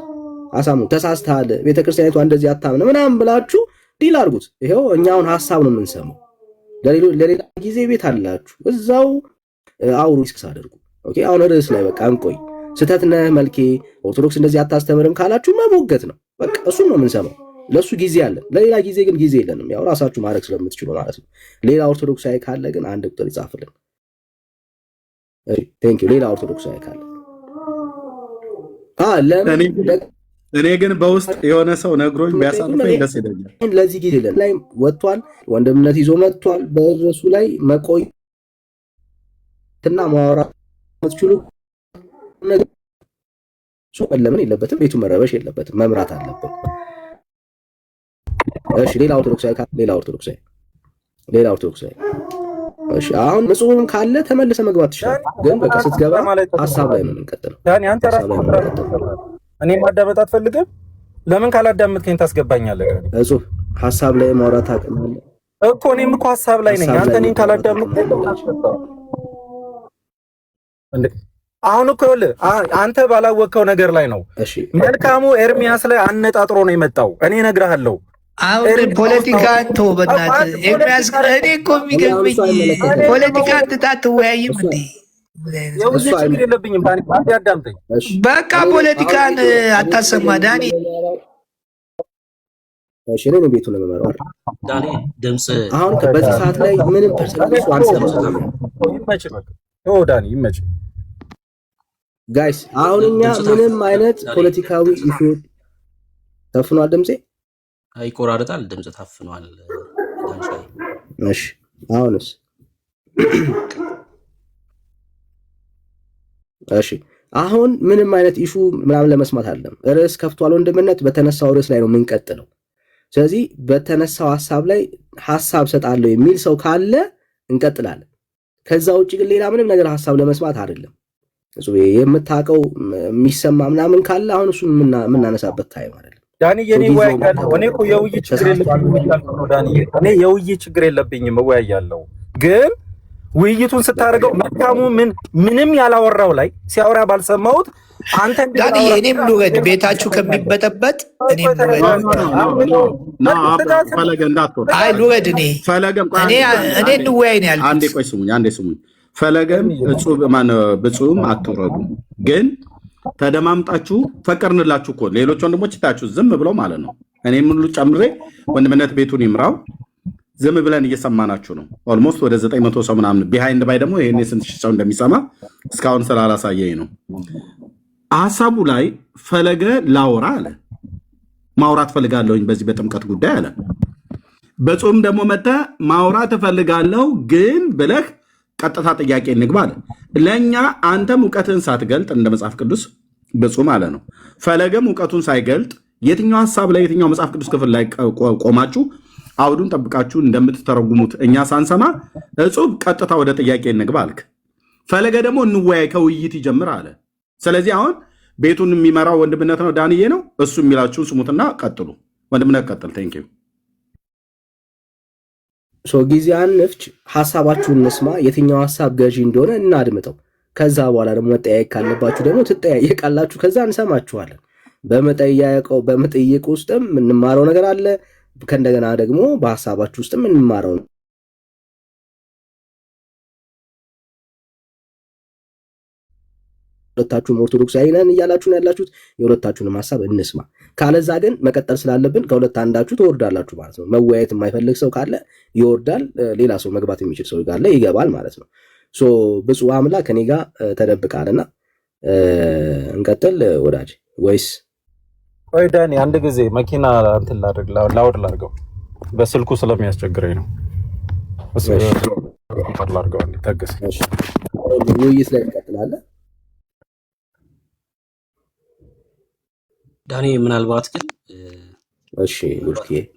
Speaker 4: ተሳስተሃል፣ ቤተክርስቲያኒቷ እንደዚህ አታምን ምናምን ብላችሁ ዲል አድርጉት። ይሄው እኛውን ሀሳብ ነው የምንሰማው። ለሌላ ጊዜ ቤት አላችሁ እዛው አውሩ፣ ዲስክስ አድርጉ። ኦኬ አሁን ርዕስ ላይ በቃ እንቆይ። ስተት ነህ መልኬ ኦርቶዶክስ እንደዚህ አታስተምርም ካላችሁ መሞገት ነው በቃ። እሱን ነው የምንሰማው። ለሱ ጊዜ አለ፣ ለሌላ ጊዜ ግን ጊዜ የለንም። ያው ራሳችሁ ማድረግ ስለምትችሉ ማለት ነው። ሌላ ኦርቶዶክሳዊ ካለ ግን አንድ ቁጥር ይጻፍልን። ቴንክ ዩ። ሌላ ኦርቶዶክሳዊ ካለ
Speaker 3: እኔ ግን በውስጥ የሆነ ሰው ነግሮኝ ቢያሳልፈኝ ደስ ይለኛል።
Speaker 4: ለዚህ ጊዜ ላይ ወጥቷል፣ ወንድምነት ይዞ መጥቷል። በእርሱ ላይ መቆየትና ማውራት የምትችሉ ለምን የለበትም። ቤቱ መረበሽ የለበትም። መምራት አለበት። እሺ ሌላ ኦርቶዶክሳዊ እሺ አሁን ንጹህም ካለ ተመልሰ መግባት ይችላል። ግን በቃ ስትገባ ሀሳብ ላይ ነው የምንቀጥለው።
Speaker 7: ዳኒ አንተ ራስህ እኔ ማዳመጥ አትፈልግም? ለምን ካላዳመጥከኝ ታስገባኛለህ?
Speaker 4: እጹብ ሀሳብ ላይ ማውራት አቅም አለ
Speaker 7: እኮ። እኔም እኮ ሀሳብ ላይ ነኝ። አንተ እኔን ካላዳመጥከኝ አሁን እኮ ይኸውልህ አንተ ባላወቅከው ነገር ላይ ነው። መልካሙ ኤርሚያስ ላይ አነጣጥሮ ነው የመጣው። እኔ እነግርሃለሁ።
Speaker 1: አሁን ፖለቲካ አንተ በእናትህ ኤርሚያስ፣ እኔ እኮ የሚገርምኝ ፖለቲካ አንተ አትወያይም እንዴ?
Speaker 7: የውይይት ችግር የለብኝም። ባንዴ አዳምጠኝ
Speaker 1: በቃ። ፖለቲካን አታሰማ ዳኒ።
Speaker 4: እሺ እኔ ነው ቤቱን ለመመራው
Speaker 5: ዳኒ ድምጽ
Speaker 4: አሁን በዚህ ሰዓት ላይ ምንም ፐርሰናል አንሰማም።
Speaker 7: ይመችህ በቃ ዳኒ ይመችህ።
Speaker 4: ጋይስ አሁን እኛ ምንም አይነት ፖለቲካዊ ኢሹ ታፍኗል። ድምጼ
Speaker 5: ይቆራረጣል። ድምጽ ታፍኗል።
Speaker 4: እሺ አሁንስ እሺ አሁን ምንም አይነት ኢሹ ምናምን ለመስማት አይደለም። ርዕስ ከፍቷል ወንድምነት። በተነሳው ርዕስ ላይ ነው የምንቀጥለው። ስለዚህ በተነሳው ሐሳብ ላይ ሐሳብ ሰጣለሁ የሚል ሰው ካለ እንቀጥላለን። ከዛ ውጭ ግን ሌላ ምንም ነገር ሐሳብ ለመስማት አይደለም። እሱ የምታውቀው የሚሰማ ምናምን ካለ አሁን እሱ የምናነሳበት ታይም አይደለም።
Speaker 7: ዳኒ የኔ ወያያለሁ። እኔ እኮ የውይይት ችግር የለብኝም። ዳኒ እኔ የውይይት ችግር የለብኝም፣ እወያያለሁ። ግን ውይይቱን ስታደርገው መልካሙ ምንም ያላወራው ላይ ሲያወራ ባልሰማሁት አንተ
Speaker 1: ዳኒ እኔም ልውረድ ቤታችሁ ከሚበጠበጥ እኔም ልውረድ። እኔ እንወያይ ነው ያልኩት።
Speaker 3: አንዴ ቆይ ስሙኝ፣ አንዴ ስሙኝ። ፈለገም ብፁዕም አትውረዱ፣ ግን ተደማምጣችሁ ፈቀርንላችሁ እኮ ሌሎች ወንድሞች ታያችሁ ዝም ብለው ማለት ነው። እኔም ሁሉ ጨምሬ ወንድምነት ቤቱን ይምራው ዝም ብለን እየሰማናችሁ ነው። ኦልሞስት ወደ 900 ሰው ምናምን ቢሃይንድ ባይ ደግሞ ይሄን ስንት ሺህ ሰው እንደሚሰማ እስካሁን ስላላሳየኝ ነው። ሐሳቡ ላይ ፈለገ ላወራ አለ፣ ማውራት ፈልጋለሁኝ በዚህ በጥምቀት ጉዳይ አለ። በጾም ደግሞ መጣ ማውራት እፈልጋለሁ ግን ብለህ ቀጥታ ጥያቄ እንግባ አለ። ለኛ አንተም እውቀትን ሳትገልጥ እንደ መጽሐፍ ቅዱስ በጾም አለ ነው። ፈለገም እውቀቱን ሳይገልጥ የትኛው ሐሳብ ላይ የትኛው መጽሐፍ ቅዱስ ክፍል ላይ ቆማችሁ አውዱን ጠብቃችሁ እንደምትተረጉሙት እኛ ሳንሰማ እጹብ ቀጥታ ወደ ጥያቄ እንግባ አልክ። ፈለገ ደግሞ እንወያይ ከውይይት ይጀምር አለ። ስለዚህ አሁን ቤቱን የሚመራው ወንድምነት ነው ዳንዬ ነው። እሱ የሚላችሁን ስሙትና ቀጥሉ። ወንድምነት ቀጥል። ቴንኪው።
Speaker 4: ጊዜ አንፍች፣ ሐሳባችሁን እንስማ። የትኛው ሐሳብ ገዢ እንደሆነ እናድምጠው። ከዛ በኋላ ደግሞ መጠያየቅ ካለባችሁ ደግሞ ትጠያየቃላችሁ። ከዛ እንሰማችኋለን። በመጠየቅ ውስጥም የምንማረው ነገር አለ። ከእንደገና ደግሞ በሐሳባችሁ ውስጥም የምንማረው ነው። ሁለታችሁም ኦርቶዶክሳዊ ነን እያላችሁ ነው ያላችሁት። የሁለታችሁንም ሐሳብ እንስማ። ካለዛ ግን መቀጠል ስላለብን ከሁለት አንዳችሁ ትወርዳላችሁ ማለት ነው። መወያየት የማይፈልግ ሰው ካለ ይወርዳል። ሌላ ሰው መግባት የሚችል ሰው ካለ ይገባል ማለት ነው። ብፁዕ አምላክ እኔ ጋር ተደብቃልና እንቀጥል ወዳጅ ወይስ?
Speaker 7: ቆይ ዳኒ አንድ ጊዜ መኪና እንትን ላውድ ላድርገው፣ በስልኩ ስለሚያስቸግረኝ ነው። ላድርገው አንዴ ታገስ።
Speaker 4: ውይይት ላይ እንቀጥላለን።
Speaker 5: ዳኒ ምናልባት ግን
Speaker 4: እሺ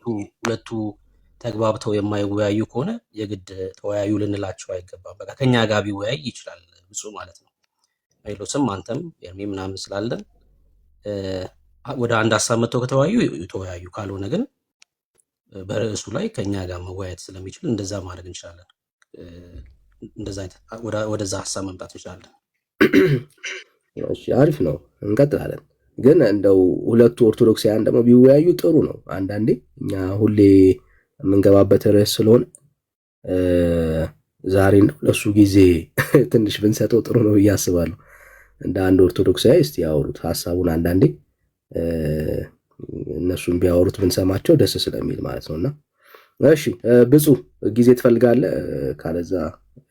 Speaker 5: ሁለቱ ተግባብተው የማይወያዩ ከሆነ የግድ ተወያዩ ልንላቸው አይገባም። በቃ ከኛ ጋር ቢወያይ ይችላል ብፁዕ ማለት ነው። ሜሎስም አንተም ኤርሚ ምናምን ስላለን ወደ አንድ ሀሳብ መጥተው ከተወያዩ ካልሆነ ግን በርዕሱ ላይ ከኛ ጋር መወያየት ስለሚችል እንደዛ ማድረግ እንችላለን። እንደዛ ወደዛ ሀሳብ መምጣት እንችላለን።
Speaker 4: እሺ አሪፍ ነው፣ እንቀጥላለን። ግን እንደው ሁለቱ ኦርቶዶክሳውያን ደግሞ ቢወያዩ ጥሩ ነው። አንዳንዴ እኛ ሁሌ የምንገባበት ርዕስ ስለሆነ ዛሬ ለሱ ጊዜ ትንሽ ብንሰጠው ጥሩ ነው ብዬ አስባለሁ። እንደ አንድ ኦርቶዶክሳዊ እስቲ ያወሩት ሀሳቡን አንዳንዴ እነሱን ቢያወሩት ብንሰማቸው ደስ ስለሚል ማለት ነውና። እሺ ብፁዕ ጊዜ ትፈልጋለህ? ካለዛ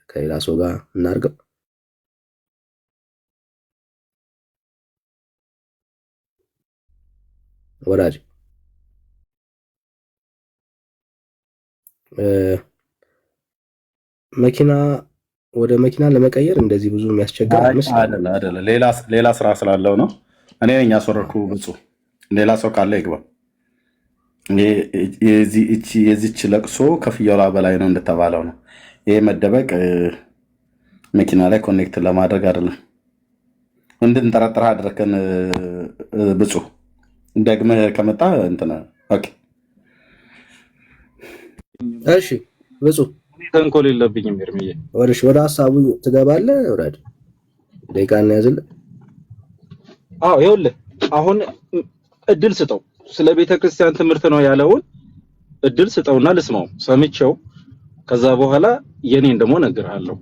Speaker 4: ከሌላ ሰው ጋር እናርገው። ወዳጅ መኪና ወደ መኪና ለመቀየር እንደዚህ ብዙ የሚያስቸግር
Speaker 3: አይደለም። ሌላ ስራ ስላለው ነው። እኔ ነኝ ያስወረድኩ። ብፁዕ ሌላ ሰው ካለ ይግባ። የዚች ለቅሶ ከፍየሏ በላይ ነው እንደተባለው ነው። ይሄ መደበቅ መኪና ላይ ኮኔክት ለማድረግ አይደለም። እንድንጠረጥር አድረከን ብፁዕ ደግመህ ከመጣ እንትና ኦኬ።
Speaker 4: እሺ ብፁዕ
Speaker 7: ተንኮል የለብኝም ኤርሚዬ።
Speaker 4: ወደ ሀሳቡ ትገባለህ ወዳጅ? ደቂቃን ያዝልህ።
Speaker 7: አዎ ይኸውልህ አሁን እድል ስጠው። ስለ ቤተክርስቲያን ትምህርት ነው ያለውን እድል ስጠውና ልስማው ሰምቼው ከዛ በኋላ የኔን ደግሞ እነግርሃለሁ።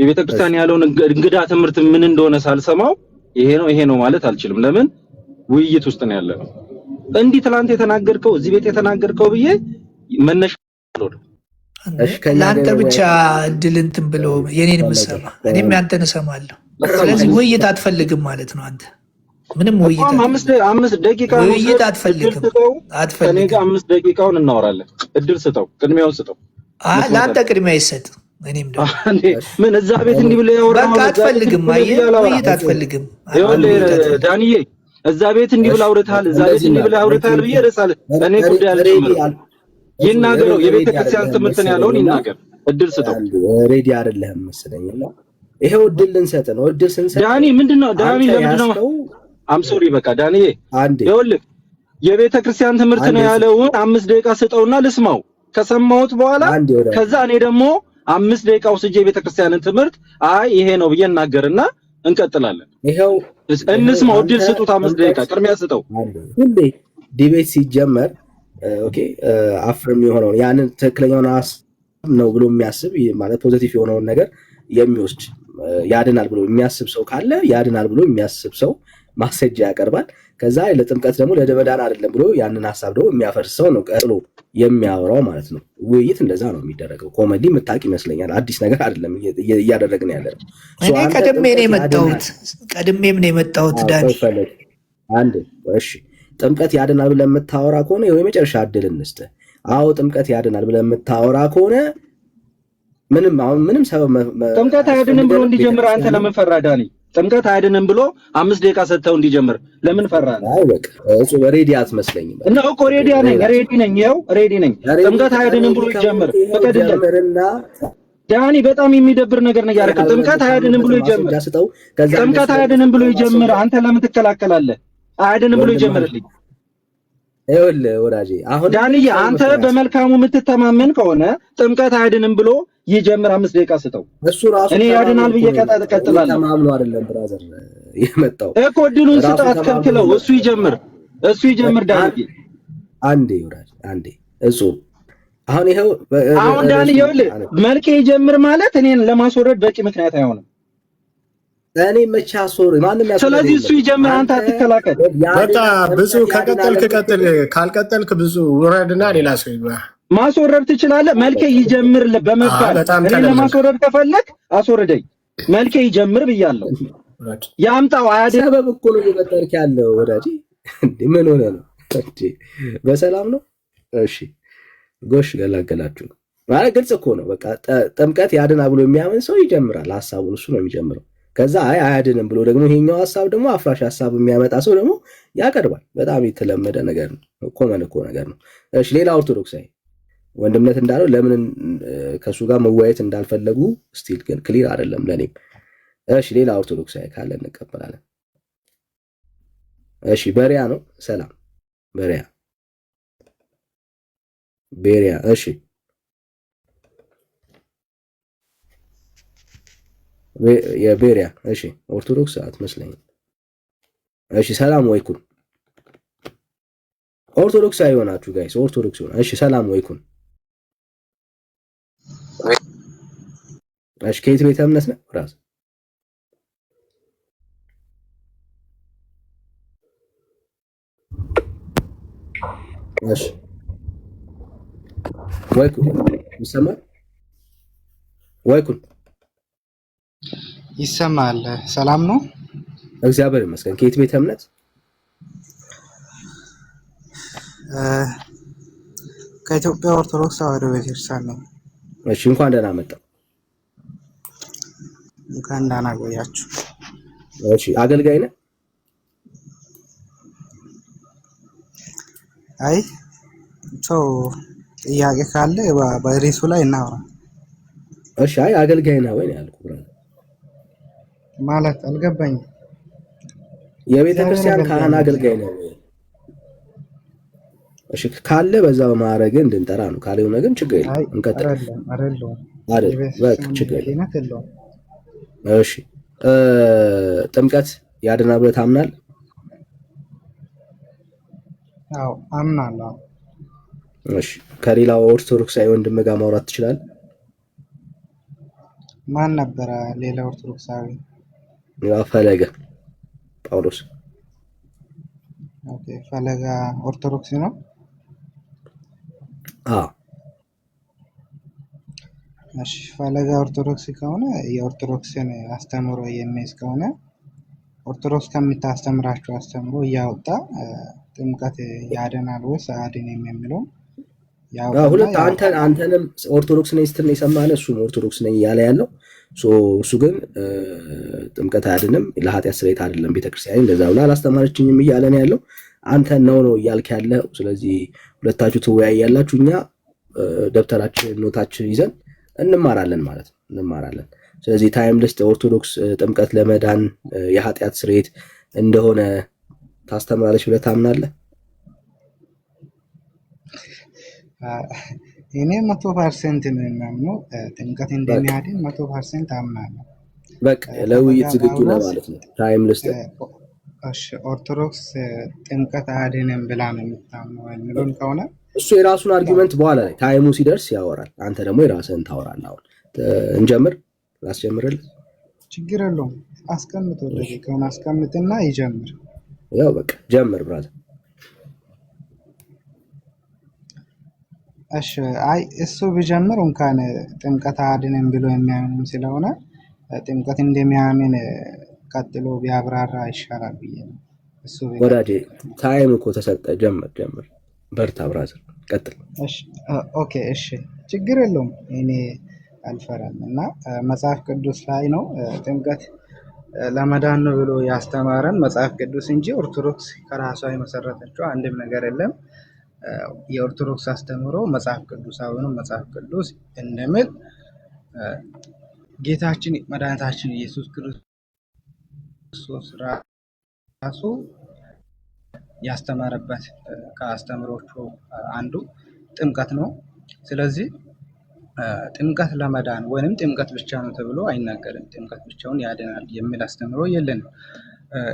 Speaker 7: የቤተክርስቲያን ያለውን እንግዳ ትምህርት ምን እንደሆነ ሳልሰማው ይሄ ነው ማለት አልችልም። ለምን ውይይት ውስጥ ነው ያለነው። እንዲህ ትላንት የተናገርከው እዚህ ቤት የተናገርከው ብዬ መነሻ ነው።
Speaker 1: ለአንተ ብቻ እድል እንትን ብሎ የኔን የምሰማ እኔም ያንተን እሰማለሁ። ስለዚህ ውይይት አትፈልግም ማለት ነው አንተ። ምንም ውይይት
Speaker 7: አምስት ደቂቃ
Speaker 1: ውይይት አትፈልግም።
Speaker 7: እኔ ጋር 5 ደቂቃውን እናወራለን። እድል ስጠው፣ ቅድሚያውን ስጠው።
Speaker 1: ለአንተ ቅድሚያ ይሰጥ። እኔም ደግሞ
Speaker 7: ምን እዛ ቤት እንዲህ ብለህ ያወራው
Speaker 1: በቃ አትፈልግም። አየህ ውይይት አትፈልግም።
Speaker 7: ይኸውልህ ዳንዬ እዛ ቤት እንዲህ ብለህ አውርተሃል፣ እዛ ቤት እንዲህ ብለህ አውርተሃል ብዬ እረሳለሁ። እኔ ጉዳይ አልጀምርም። ይናገረው የቤተክርስቲያን ትምህርት ነው ያለውን ይናገር። እድል ስጠው።
Speaker 4: ሬዲ አይደለህም መሰለኝና ይሄው እድል ልንሰጥ ነው። እድል ስንሰጥ
Speaker 7: ዳኒ ምንድነው ለምንድነው አም ሶሪ በቃ ዳንዬ ይኸውልህ የቤተክርስቲያን ትምህርት ነው ያለውን 5 ደቂቃ ስጠውና ልስማው። ከሰማሁት በኋላ ከዛ እኔ ደግሞ 5 ደቂቃ ወስጄ የቤተክርስቲያንን ትምህርት ይሄ ነው ብዬ እናገርና እንቀጥላለን።
Speaker 4: ይሄው
Speaker 7: እንስማው። እድል ስጡት። 5 ደቂቃ ቅድሚያ ስጠው።
Speaker 4: ሁሌ ዲቤት ሲጀመር ኦኬ አፍርም የሆነው ያንን ትክክለኛውን ነው ብሎ የሚያስብ ማለት ፖዚቲቭ የሆነውን ነገር የሚወስድ ያድናል ብሎ የሚያስብ ሰው ካለ ያድናል ብሎ የሚያስብ ሰው ማስረጃ ያቀርባል። ከዛ ለጥምቀት ደግሞ ለደመዳን አይደለም ብሎ ያንን ሐሳብ ደግሞ የሚያፈርስ ሰው ነው ቀጥሎ የሚያወራው ማለት ነው። ውይይት እንደዛ ነው የሚደረገው። ኮሜዲ ምታቂ ይመስለኛል። አዲስ ነገር አይደለም እያደረግን ያለ ነው።
Speaker 1: እኔ ቀድሜም ነው የመጣሁት ዳኒ።
Speaker 4: አንዴ እሺ ጥምቀት ያድናል ብለህ የምታወራ ከሆነ የመጨረሻ እድል እንስጥህ። አዎ ጥምቀት ያድናል ብለህ የምታወራ ከሆነ ምንም ሰበብ
Speaker 7: ጥምቀት አያድንም ብሎ እንዲጀምር አንተ ለምን ፈራ ዳኒ? ጥምቀት አያድንም ብሎ 5 ደቂቃ ሰጥተው እንዲጀምር ለምን ፈራ?
Speaker 4: አይ በቃ እሱ ሬዲ አትመስለኝም
Speaker 7: እና እኮ ሬዲ ነኝ። ይኸው ሬዲ ነኝ። ጥምቀት አያድንም ብሎ ይጀምር ፈቀድልኝ ዳኒ። በጣም የሚደብር ነገር ነው ያደረገው። ጥምቀት አያድንም ብሎ ይጀምር። ጥምቀት አያድንም ብሎ ይጀምር። አንተ ለምን ትከላከላለህ? አያድንም ብሎ ይጀምርልኝ።
Speaker 4: ይኸውልህ ወዳጄ አሁን
Speaker 7: ዳንዬ አንተ በመልካሙ የምትተማመን ከሆነ ጥምቀት አያድንም ብሎ ይጀምር። 5 ደቂቃ ስጠው።
Speaker 4: እሱ ራሱ
Speaker 7: እኔ ያድናል ብዬ እቀጥላለሁ።
Speaker 4: ተማምኖ አይደለም ብራዘር የመጣው
Speaker 7: እኮ እድሉን ስጠው፣ አትከልክለው። እሱ ይጀምር ዳንዬ።
Speaker 4: አንዴ ወዳጄ አንዴ እሱ
Speaker 7: አሁን ዳንዬ ይኸውልህ መልኬ ይጀምር ማለት እኔን ለማስወረድ በቂ ምክንያት አይሆንም።
Speaker 4: እኔ መቻ ሶሪ ማንንም ያስፈልግ።
Speaker 7: ስለዚህ እሱ ይጀምር፣ አንተ አትከላከል።
Speaker 2: በቃ ብዙ ከቀጠልክ ቀጥል፣ ካልቀጠልክ ብዙ ውረድና ሌላ ሰው ይግባ።
Speaker 7: ማስወረድ ትችላለህ። መልኬ ይጀምር በመባል እኔ ለማስወረድ ከፈለክ አስወርደኝ። መልኬ ይጀምር ብያለሁ። ያምጣው።
Speaker 4: ሰበብ እኮ ነው እየቀጠልክ ያለው ወዳጄ። ምን ሆነ ነው እንዴ? በሰላም ነው? እሺ ጎሽ ገላገላችሁ ማለት ግልጽ እኮ ነው። በቃ ጥምቀት ያድና ብሎ የሚያምን ሰው ይጀምራል ሐሳቡን፣ እሱ ነው የሚጀምረው። ከዛ አያድንም ብሎ ደግሞ ይሄኛው ሐሳብ ደግሞ አፍራሽ ሐሳብ የሚያመጣ ሰው ደግሞ ያቀርባል። በጣም የተለመደ ነገር ነው፣ ኮመን እኮ ነገር ነው። እሺ ሌላ ኦርቶዶክሳዊ ወንድምነት እንዳለው ለምን ከሱ ጋር መወያየት እንዳልፈለጉ ስቲል ግን ክሊር አይደለም ለኔም። እሺ ሌላ ኦርቶዶክሳዊ ካለ እንቀበላለን። እሺ በሪያ ነው። ሰላም ቤሪያ እሺ የቤሪያ እሺ ኦርቶዶክስ አትመስለኝም። እሺ ሰላም ወይኩን ኦርቶዶክስ አይሆናችሁ ጋይስ ኦርቶዶክስ ሆና። እሺ ሰላም ወይኩን እሺ ከየት ቤተ እምነት ነው ራስ? እሺ ወይኩን ይሰማል? ወይኩን
Speaker 8: ይሰማል? ሰላም ነው?
Speaker 4: እግዚአብሔር ይመስገን። ከየት ቤተ እምነት?
Speaker 8: ከኢትዮጵያ ኦርቶዶክስ ተዋሕዶ ቤተክርስቲያን ነው።
Speaker 4: እሺ እንኳን ደህና መጣ።
Speaker 8: እንኳን ደህና ቆያችሁ።
Speaker 4: እሺ አገልጋይ ነህ?
Speaker 8: አይ ሰው ጥያቄ ካለ በሪሱ ላይ እናወራ።
Speaker 4: እሺ አይ አገልጋይ ነህ ወይ ያልኩህ ብራዘር
Speaker 8: ማለት አልገባኝም።
Speaker 4: የቤተ ክርስቲያን ካህን አገልጋይ ነው ወይ? እሺ ካለ በዛ በማዕረግ እንድንጠራ ነው። ካልሆነ ግን ችግር የለም እንቀጥል።
Speaker 8: አይደለም
Speaker 4: አይደል በቃ ችግር የለም። እሺ ጥምቀት ያድናል ብለህ ታምናለህ?
Speaker 8: አዎ አምናለሁ።
Speaker 4: እሺ ከሌላው ኦርቶዶክሳዊ ወንድም ጋር ማውራት ትችላለህ?
Speaker 8: ማን ነበረ ሌላ ኦርቶዶክሳዊ?
Speaker 4: ያው ፈለገ ጳውሎስ።
Speaker 8: ኦኬ ፈለገ ኦርቶዶክስ ነው?
Speaker 4: አዎ።
Speaker 8: እሺ ፈለገ ኦርቶዶክስ ከሆነ የኦርቶዶክስን አስተምሮ የሚይዝ ከሆነ ኦርቶዶክስ ከምታስተምራቸው አስተምሮ እያወጣ ጥምቀት ያድናል ወይስ አያድንም የሚለው
Speaker 4: ሁለት አንተንም ኦርቶዶክስ ነኝ ስትል ነው የሰማነው። እሱም ኦርቶዶክስ ነኝ እያለ ያለው እሱ ግን ጥምቀት አያድንም ለኃጢአት ስርየት አይደለም ቤተክርስቲያን እንደዛ ብላ አላስተማረችኝም እያለ ነው ያለው። አንተ ነው እያልክ ያለው። ስለዚህ ሁለታችሁ ትወያያላችሁ፣ እኛ ደብተራችን ኖታችን ይዘን እንማራለን ማለት ነው። እንማራለን። ስለዚህ ታይምለስ ኦርቶዶክስ ጥምቀት ለመዳን የኃጢአት ስርየት እንደሆነ ታስተምራለች ብለህ ታምናለህ?
Speaker 8: እኔ 100% ነው የማምነው። ጥምቀት እንደሚያድን 100% አምናለሁ።
Speaker 4: በቃ ለውይይት ዝግጁ ነው ማለት ነው። ታይምለስ
Speaker 8: እሺ ኦርቶዶክስ ጥምቀት አያድንም ብላ ነው የምታምነው የሚለውን ከሆነ
Speaker 4: እሱ የራሱን አርጊመንት በኋላ ላይ ታይሙ ሲደርስ ያወራል። አንተ ደግሞ የራስህን ታወራለህ። አሁን እንጀምር። ላስጀምርልህ?
Speaker 8: ችግር የለውም። አስቀምጥ፣ ደቂቃውን አስቀምጥና ይጀምር።
Speaker 4: ያው በቃ ጀምር ብራዘር።
Speaker 8: እሺ አይ እሱ ቢጀምር እንኳን ጥምቀት አያድንም ብሎ የሚያምን ስለሆነ ጥምቀት እንደሚያምን ቀጥሎ ቢያብራራ ይሻላል ብዬ ነው። እሱ
Speaker 4: ወዳጄ ታይም እኮ ተሰጠ። ጀምር። በርታ ብራዘር፣ ቀጥል።
Speaker 8: እሺ ኦኬ እሺ ችግር የለውም። እኔ አልፈራም እና መጽሐፍ ቅዱስ ላይ ነው ጥምቀት ለመዳን ነው ብሎ ያስተማረን መጽሐፍ ቅዱስ እንጂ ኦርቶዶክስ ከራሷ የመሰረተችው አንድም ነገር የለም። የኦርቶዶክስ አስተምሮ መጽሐፍ ቅዱሳዊ ነው። መጽሐፍ ቅዱስ እንደሚል ጌታችን መድኃኒታችን ኢየሱስ ክርስቶስ ራሱ ያስተማረበት ከአስተምሮቹ አንዱ ጥምቀት ነው። ስለዚህ ጥምቀት ለመዳን ወይንም ጥምቀት ብቻ ነው ተብሎ አይናገርም። ጥምቀት ብቻውን ያድናል የሚል አስተምሮ የለንም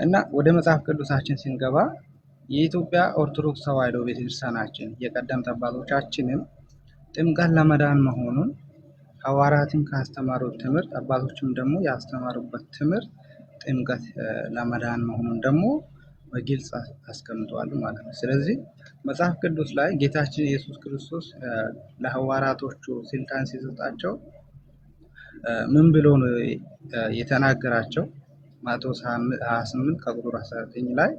Speaker 8: እና ወደ መጽሐፍ ቅዱሳችን ስንገባ የኢትዮጵያ ኦርቶዶክስ ተዋሕዶ ቤተክርስቲያናችን የቀደምት አባቶቻችንም ጥምቀት ለመዳን መሆኑን ሐዋርያትን ካስተማሩት ትምህርት አባቶችም ደግሞ ያስተማሩበት ትምህርት ጥምቀት ለመዳን መሆኑን ደግሞ በግልጽ አስቀምጠዋል ማለት ነው። ስለዚህ መጽሐፍ ቅዱስ ላይ ጌታችን ኢየሱስ ክርስቶስ ለሐዋርያቶቹ ስልጣን ሲሰጣቸው ምን ብሎ ነው የተናገራቸው? ማቴዎስ 28 ከቁጥር 19 ላይ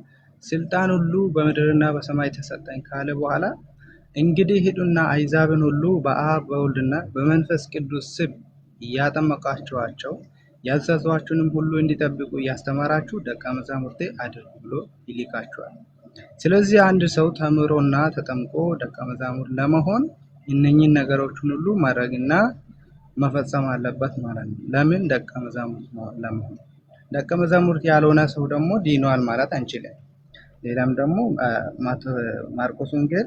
Speaker 8: ስልጣን ሁሉ በምድርና በሰማይ ተሰጠኝ ካለ በኋላ እንግዲህ ሂዱና አሕዛብን ሁሉ በአብ በወልድና በመንፈስ ቅዱስ ስም እያጠመቃችኋቸው ያዘዟችሁንም ሁሉ እንዲጠብቁ እያስተማራችሁ ደቀ መዛሙርቴ አድርጉ ብሎ ይልካችኋል። ስለዚህ አንድ ሰው ተምሮና ተጠምቆ ደቀ መዛሙርት ለመሆን እነኚህን ነገሮችን ሁሉ ማድረግና መፈጸም አለበት ማለት ነው። ለምን? ደቀ መዛሙርት ለመሆን። ደቀ መዛሙርት ያልሆነ ሰው ደግሞ ዲኗል ማለት አንችልም። ሌላም ደግሞ ማርቆስ ወንጌል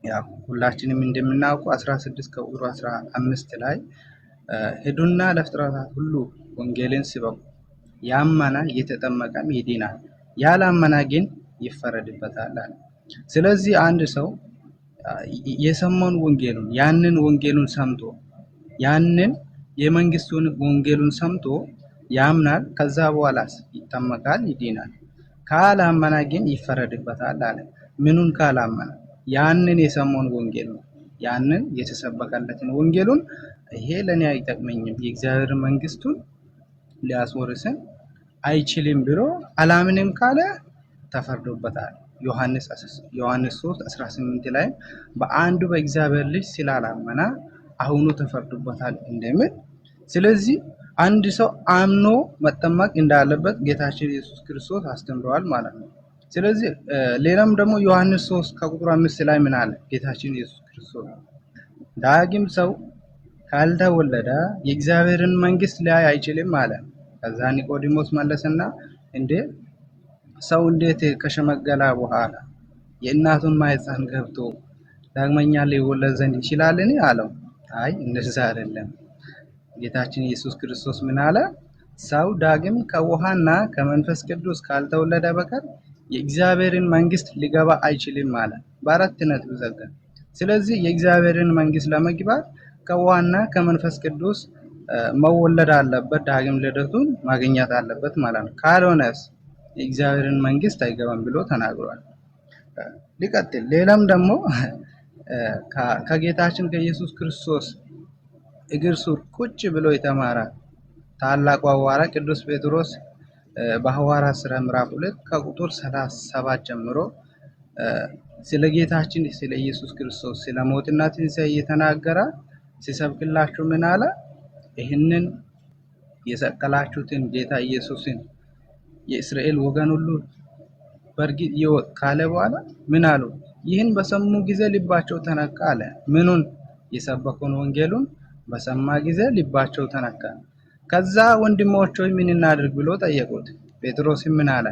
Speaker 8: ያው ሁላችንም እንደምናውቁ 16 ከቁጥር 15 ላይ ሂዱና ለፍጥረታት ሁሉ ወንጌልን ስበኩ፣ ያመነ የተጠመቀም ይድናል፣ ያላመነ ግን ይፈረድበታል አለ። ስለዚህ አንድ ሰው የሰማውን ወንጌሉን ያንን ሰምቶ ያንን የመንግስቱን ወንጌሉን ሰምቶ ያምናል፣ ከዛ በኋላስ ይጠመቃል፣ ይድናል። ካላመነ ግን ይፈረድበታል አለ። ምኑን ካላመነ? ያንን የሰማውን ወንጌል ነው። ያንን የተሰበከለትን ወንጌሉን ይሄ ለኔ አይጠቅመኝም፣ የእግዚአብሔር መንግስቱን ሊያስወርስን አይችልም ብሎ አላምንም ካለ ተፈርዶበታል። ዮሐንስ 3:18 ላይ በአንዱ በእግዚአብሔር ልጅ ስላላመነ አሁኑ ተፈርዶበታል እንደሚል። ስለዚህ አንድ ሰው አምኖ መጠመቅ እንዳለበት ጌታችን ኢየሱስ ክርስቶስ አስተምረዋል ማለት ነው። ስለዚህ ሌላም ደግሞ ዮሐንስ 3 ከቁጥር 5 ላይ ምን አለ? ጌታችን ኢየሱስ ክርስቶስ ዳግም ሰው ካልተወለደ የእግዚአብሔርን መንግስት ሊያይ አይችልም አለ። ከዛ ኒቆዲሞስ መለሰና እንዴ ሰው እንዴት ከሸመገለ በኋላ የእናቱን ማህፀን ገብቶ ዳግመኛ ሊወለድ ዘንድ ይችላልን? አለው። አይ እንደዛ አይደለም። ጌታችን ኢየሱስ ክርስቶስ ምን አለ? ሰው ዳግም ከውሃና ከመንፈስ ቅዱስ ካልተወለደ በቀር የእግዚአብሔርን መንግስት ሊገባ አይችልም አለ። በአራት ነጥብ ዘጋ። ስለዚህ የእግዚአብሔርን መንግስት ለመግባት ከውሃና ከመንፈስ ቅዱስ መወለድ አለበት፣ ዳግም ልደቱን ማግኘት አለበት ማለት ነው። ካልሆነስ የእግዚአብሔርን መንግስት አይገባም ብሎ ተናግሯል። ሊቀጥል ሌላም ደግሞ ከጌታችን ከኢየሱስ ክርስቶስ እግር ስር ቁጭ ብሎ የተማረ ታላቁ ሐዋርያ ቅዱስ ጴጥሮስ በሐዋርያት ሥራ ምዕራፍ 2 ከቁጥር 37 ጀምሮ ስለ ጌታችን ስለ ኢየሱስ ክርስቶስ ስለ ሞትና ትንሣኤ እየተናገረ ሲሰብክላችሁ ምን አለ? ይህንን የሰቀላችሁትን ጌታ ኢየሱስን የእስራኤል ወገን ሁሉ በእርግጥ ይወቅ ካለ በኋላ ምን አሉ? ይህን በሰሙ ጊዜ ልባቸው ተነካ አለ። ምኑን? የሰበከውን ወንጌሉን በሰማ ጊዜ ልባቸው ተነካ። ከዛ ወንድሞች ሆይ ምን እናድርግ ብሎ ጠየቁት። ጴጥሮስ ምን አለ?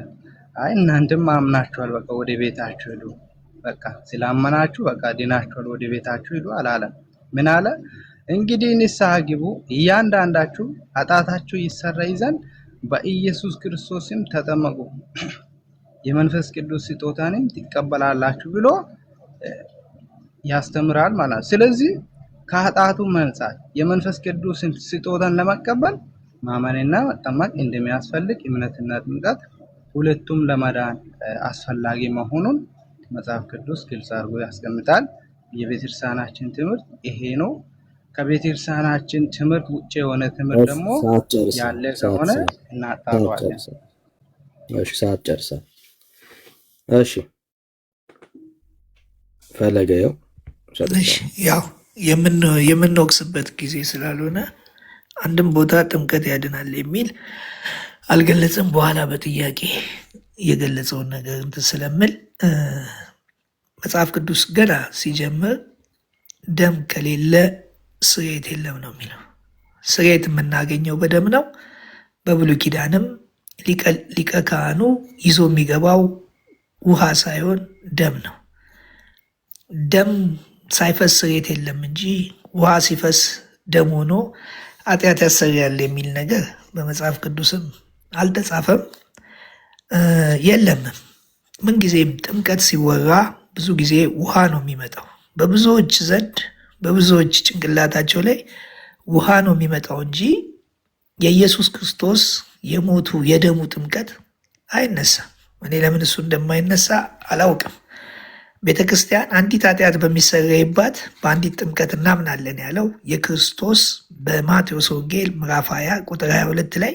Speaker 8: አይ እናንተም አምናችኋል፣ በቃ ወደ ቤታችሁ ሂዱ። በቃ ስላመናችሁ በቃ ድናችኋል፣ ወደ ቤታችሁ ሂዱ አላለም። ምን አለ? እንግዲህ ንስሐ ግቡ፣ እያንዳንዳችሁ ኃጢአታችሁ ይሰረይ ዘንድ በኢየሱስ ክርስቶስ ስም ተጠመቁ፣ የመንፈስ ቅዱስ ስጦታንም ትቀበላላችሁ ብሎ ያስተምራል ማለት ነው። ስለዚህ ከኃጢአቱ መንጻት የመንፈስ ቅዱስ ስጦታን ለመቀበል ማመንና መጠመቅ እንደሚያስፈልግ እምነትና ጥምቀት ሁለቱም ለመዳን አስፈላጊ መሆኑን መጽሐፍ ቅዱስ ግልጽ አድርጎ ያስቀምጣል። የቤተክርስቲያናችን ትምህርት ይሄ ነው። ከቤተክርስቲያናችን ትምህርት ውጭ የሆነ ትምህርት ደግሞ ያለ ከሆነ እናጣራዋለን።
Speaker 4: እሺ፣ ሰዓት ጨርሳ። እሺ ፈለገው
Speaker 1: ያው የምንወቅስበት ጊዜ ስላልሆነ አንድም ቦታ ጥምቀት ያድናል የሚል አልገለጽም። በኋላ በጥያቄ የገለጸውን ነገር እንትን ስለምል መጽሐፍ ቅዱስ ገና ሲጀምር ደም ከሌለ ስርየት የለም ነው የሚለው። ስርየት የምናገኘው በደም ነው። በብሉይ ኪዳንም ሊቀ ካህኑ ይዞ የሚገባው ውሃ ሳይሆን ደም ነው። ደም ሳይፈስ ስርየት የለም እንጂ ውሃ ሲፈስ ደም ሆኖ ኃጢአት ያሰሪያል የሚል ነገር በመጽሐፍ ቅዱስም አልተጻፈም የለምም። ምንጊዜም ጥምቀት ሲወራ ብዙ ጊዜ ውሃ ነው የሚመጣው። በብዙዎች ዘንድ በብዙዎች ጭንቅላታቸው ላይ ውሃ ነው የሚመጣው እንጂ የኢየሱስ ክርስቶስ የሞቱ የደሙ ጥምቀት አይነሳም። እኔ ለምን እሱ እንደማይነሳ አላውቅም። ቤተ ክርስቲያን አንዲት ኃጢአት በሚሰረይባት በአንዲት ጥምቀት እናምናለን ያለው የክርስቶስ በማቴዎስ ወንጌል ምዕራፍ 20 ቁጥር 22 ላይ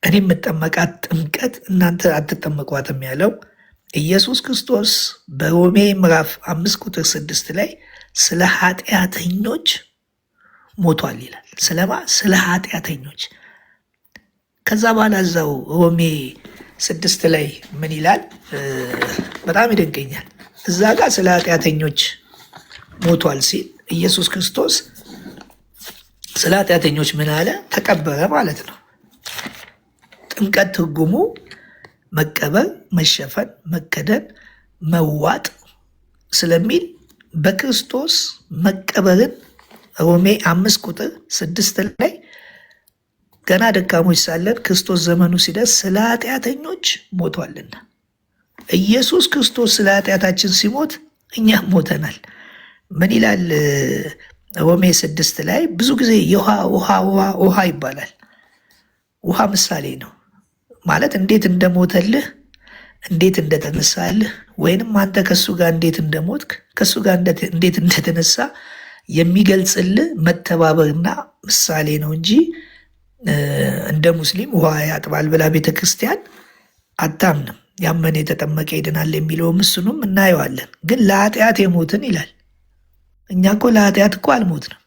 Speaker 1: እኔ የምጠመቃት ጥምቀት እናንተ አትጠመቋትም ያለው ኢየሱስ ክርስቶስ በሮሜ ምዕራፍ 5 ቁጥር 6 ላይ ስለ ኃጢአተኞች ሞቷል ይላል። ስለ ኃጢአተኞች። ከዛ በኋላ እዛው ሮሜ 6 ላይ ምን ይላል? በጣም ይደንቀኛል። እዛ ጋር ስለ ኃጢአተኞች ሞቷል ሲል ኢየሱስ ክርስቶስ ስለ ኃጢአተኞች ምን አለ? ተቀበረ ማለት ነው። ጥምቀት ትርጉሙ መቀበር፣ መሸፈን፣ መከደን፣ መዋጥ ስለሚል በክርስቶስ መቀበርን ሮሜ 5 ቁጥር 6 ላይ ገና ደካሞች ሳለን ክርስቶስ ዘመኑ ሲደርስ ስለ ኃጢአተኞች ሞቷልና ኢየሱስ ክርስቶስ ስለ ኃጢአታችን ሲሞት እኛም ሞተናል። ምን ይላል ሮሜ 6 ላይ? ብዙ ጊዜ ውሃ ይባላል። ውሃ ምሳሌ ነው ማለት እንዴት እንደሞተልህ፣ እንዴት እንደተነሳልህ፣ ወይንም አንተ ከሱ ጋር እንዴት እንደሞትክ ከሱ ጋር እንዴት እንደተነሳ የሚገልጽልህ መተባበርና ምሳሌ ነው እንጂ እንደ ሙስሊም ውሃ ያጥባል ብላ ቤተክርስቲያን አታምንም። ያመነ የተጠመቀ ይድናል የሚለውም እሱንም እናየዋለን። ግን ለኃጢአት የሞትን ይላል። እኛ እኮ ለኃጢአት እኮ አልሞትንም።